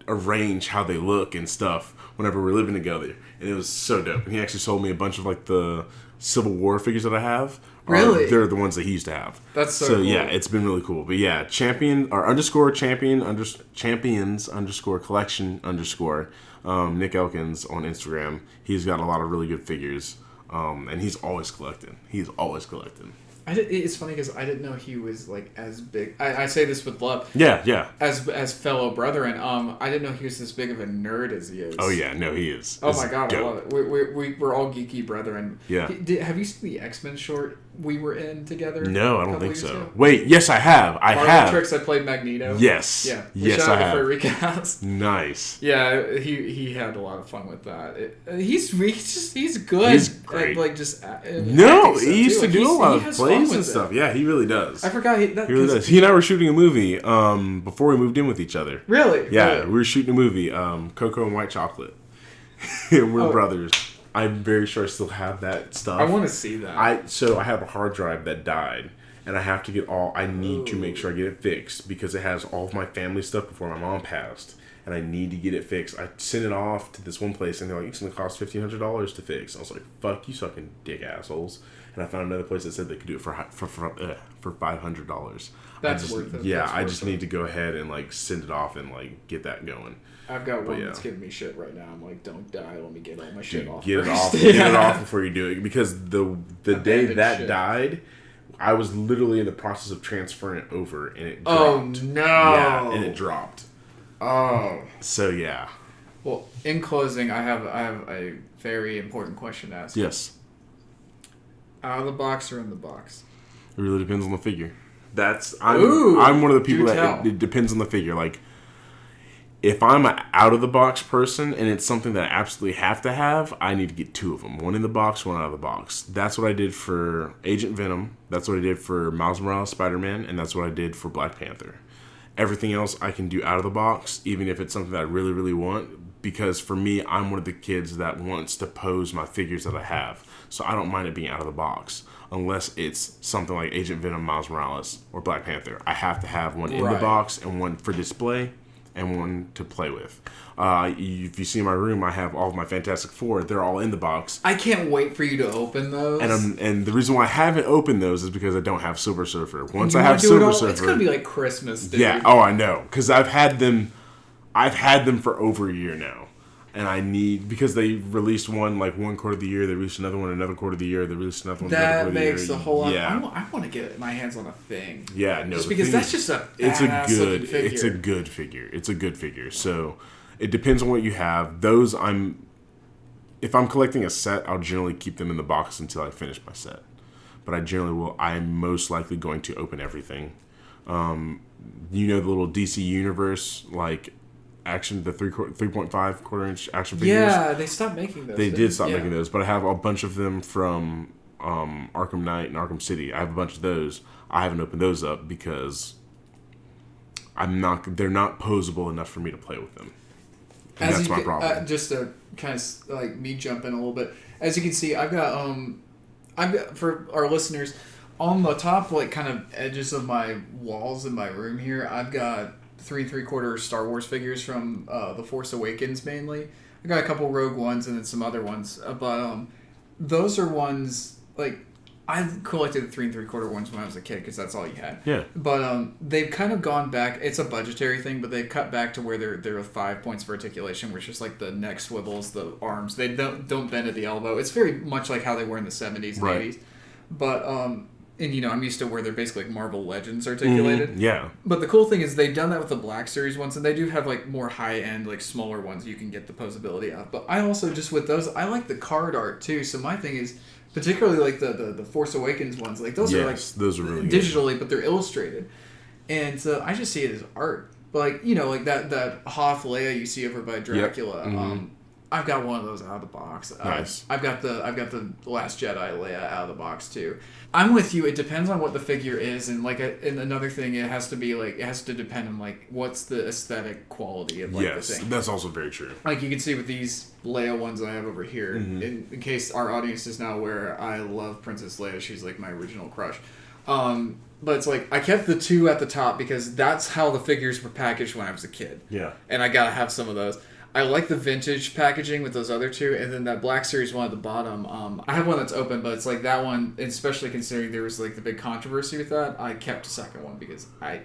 arrange how they look and stuff whenever we're living together. And it was so dope. And he actually sold me a bunch of, the Civil War figures that I have. Really? They're the ones that he used to have. That's so cool. Yeah, it's been really cool. But yeah, champions _collection_. Nick Elkins on Instagram. He's got a lot of really good figures. And he's always collecting. It's funny because I didn't know he was as big. I say this with love. Yeah. As fellow brethren, I didn't know he was this big of a nerd as he is. Oh yeah, no, he is. Oh my god, dope. I love it. We're all geeky brethren. Yeah. Have you seen the X-Men short we were in together? No, I don't think so. Ago? Wait, yes, I have. I have. Tricks. I played Magneto. Yes. Yeah. Yes, I have. For a recast. Nice. Yeah, he had a lot of fun with that. He's good. He's great. At, he used to do a lot of plays and stuff. Yeah, he really does. I forgot he really does. He and I were shooting a movie before we moved in with each other. Really? Yeah, really? We were shooting a movie, Cocoa and White Chocolate. We're brothers. I'm very sure I still have that stuff. I want to see that. I have a hard drive that died, and I have to get I need to make sure I get it fixed because it has all of my family stuff before my mom passed, and I need to get it fixed. I sent it off to this one place, and they're like, it's going to cost $1,500 to fix. I was like, fuck you sucking dick assholes. And I found another place that said they could do it for $500. That's worth it. Yeah, I just need to go ahead and send it off and get that going. I've got one that's giving me shit right now. I'm like, don't die. Let me get all my shit off. Get it off. Get it off before you do it. Because the day that died, I was literally in the process of transferring it over, and it dropped. Oh no! Yeah, and it dropped. Oh. So yeah. Well, in closing, I have a very important question to ask. Yes. Out of the box or in the box? It really depends on the figure. I'm one of the people that it depends on the figure. If I'm an out-of-the-box person and it's something that I absolutely have to have, I need to get two of them. One in the box, one out of the box. That's what I did for Agent Venom. That's what I did for Miles Morales Spider-Man. And that's what I did for Black Panther. Everything else I can do out of the box, even if it's something that I really, really want. Because for me, I'm one of the kids that wants to pose my figures that I have. So I don't mind it being out of the box. Unless it's something like Agent Venom, Miles Morales, or Black Panther. I have to have one in the box and one for display. And one to play with. If you see my room, I have all of my Fantastic Four. They're all in the box. I can't wait for you to open those. And the reason why I haven't opened those is because I don't have Silver Surfer. Once I have Silver Surfer, it's gonna be like Christmas, dude. Yeah. Oh, I know. Because I've had them for over a year now. And I need, because they released one one quarter of the year, they released another one another quarter of the year, they released another one another quarter of the year. That makes a whole lot. Yeah. I want to get my hands on a thing. Yeah, no. Just because that's just it's a good figure. It's a good figure. So it depends on what you have. If I'm collecting a set, I'll generally keep them in the box until I finish my set. But I'm most likely going to open everything. The little DC Universe, action, the 3.5 quarter inch action figures. Yeah, they stopped making those. They did stop making those, but I have a bunch of them from Arkham Knight and Arkham City. I have a bunch of those. I haven't opened those up because they're not posable enough for me to play with them. And that's my problem. Just to kind of like me jump in a little bit. As you can see, I've got for our listeners, on the top like kind of edges of my walls in my room here, I've got 3 3/4 Star Wars figures from The Force Awakens mainly. I got a couple Rogue Ones and then some other ones, but those are ones like I collected the 3 3/4 ones when I was a kid because that's all you had. Yeah. But they've kind of gone back. It's a budgetary thing, but they've cut back to where they're 5 points of articulation, where it's just like the neck swivels, the arms. They don't bend at the elbow. It's very much like how they were in the 70s and 80s. But and I'm used to where they're basically like Marvel Legends articulated. Mm-hmm. Yeah. But the cool thing is they've done that with the Black Series ones, and they do have like more high end, like smaller ones you can get the posability of. But I also just with those, I like the card art too. So my thing is particularly like the Force Awakens ones, like those are like those are really digitally, good. But they're illustrated, and so I just see it as art. But like like that Hoth Leia you see over by Dracula. Yep. Mm-hmm. I've got one of those out of the box. Nice. I've got the Last Jedi Leia out of the box too. I'm with you. It depends on what the figure is, and and another thing, it has to depend on like what's the aesthetic quality of the thing. That's also very true. Like you can see with these Leia ones I have over here. Mm-hmm. In case our audience is not aware, I love Princess Leia. She's like my original crush. But it's like I kept the 2 at the top because that's how the figures were packaged when I was a kid. Yeah. And I gotta have some of those. I like the vintage packaging with those other 2, and then that Black Series one at the bottom. I have one that's open, but it's like that one, especially considering there was like the big controversy with that. I kept a second one because I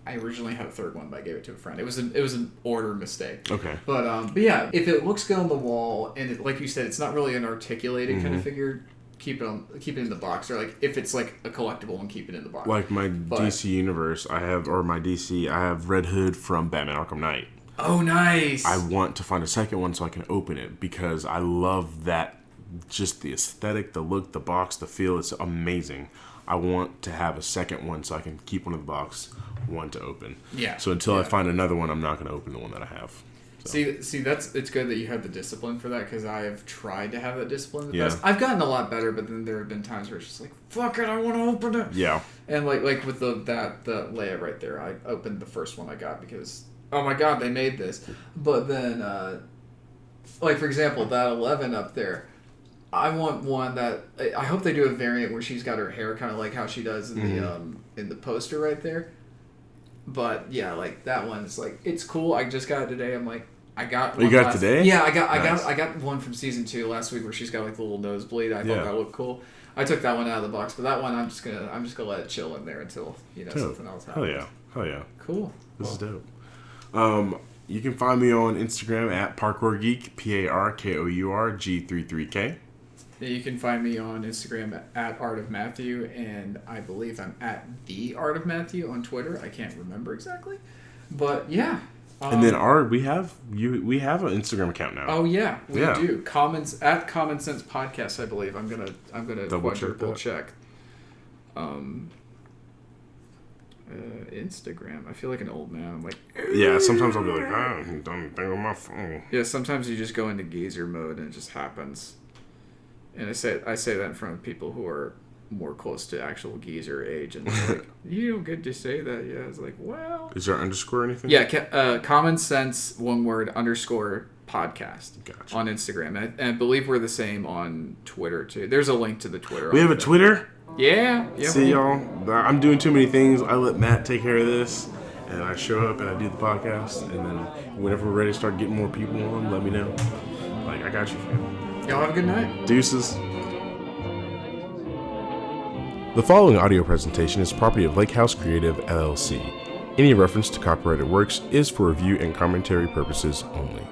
originally had a third one, but I gave it to a friend. It was an order mistake. Okay. But yeah, if it looks good on the wall, and like you said, it's not really an articulated kind of figure. Keep it in the box, or like if it's like a collectible, and keep it in the box. Like my DC universe, I have Red Hood from Batman Arkham Knight. Oh, nice! I want to find a second one so I can open it because I love that, just the aesthetic, the look, the box, the feel. It's amazing. I want to have a second one so I can keep one in the box, one to open. Yeah. So until I find another one, I'm not going to open the one that I have. So. See, it's good that you have the discipline for that because I have tried to have that discipline in the past. I've gotten a lot better, but then there have been times where it's just like, fuck it, I want to open it. Yeah. And like with the Leia right there, I opened the first one I got because, oh my god, they made this. But then, like for example, that 11 up there, I want one that I hope they do a variant where she's got her hair kind of like how she does in the poster right there. But yeah, like that one's like it's cool. I just got it today. I'm like, I got one. You got it today? Yeah, I got one from season 2 last week where she's got like the little nosebleed. I thought that looked cool. I took that one out of the box, but that one I'm just gonna let it chill in there until something else happens. Hell yeah. Cool. This is dope. You can find me on Instagram at Parkour Geek, PARKOURG33K. You can find me on Instagram at Art of Matthew, and I believe I'm at The Art of Matthew on Twitter. I can't remember exactly, but yeah. And then we have an Instagram account now. Oh yeah, we do. At Common Sense Podcast, I believe. I'm gonna quadruple check. Instagram. I feel like an old man. I'm like, yeah. Sometimes I'll be like, don't think on my phone. Yeah. Sometimes you just go into geezer mode and it just happens. And I say that in front of people who are more close to actual geezer age, and they're like, you don't get to say that. Yeah, it's like, well, is there underscore or anything? Yeah, Common Sense _podcast Gotcha. On Instagram, and I believe we're the same on Twitter too. There's a link to the Twitter. We have a Twitter. Yeah. See y'all. I'm doing too many things. I let Matt take care of this, and I show up and I do the podcast, and then whenever we're ready to start getting more people on, let me know. Like, I got you, fam. Y'all have a good night. Deuces. The following audio presentation is property of Lake House Creative, LLC. Any reference to copyrighted works is for review and commentary purposes only.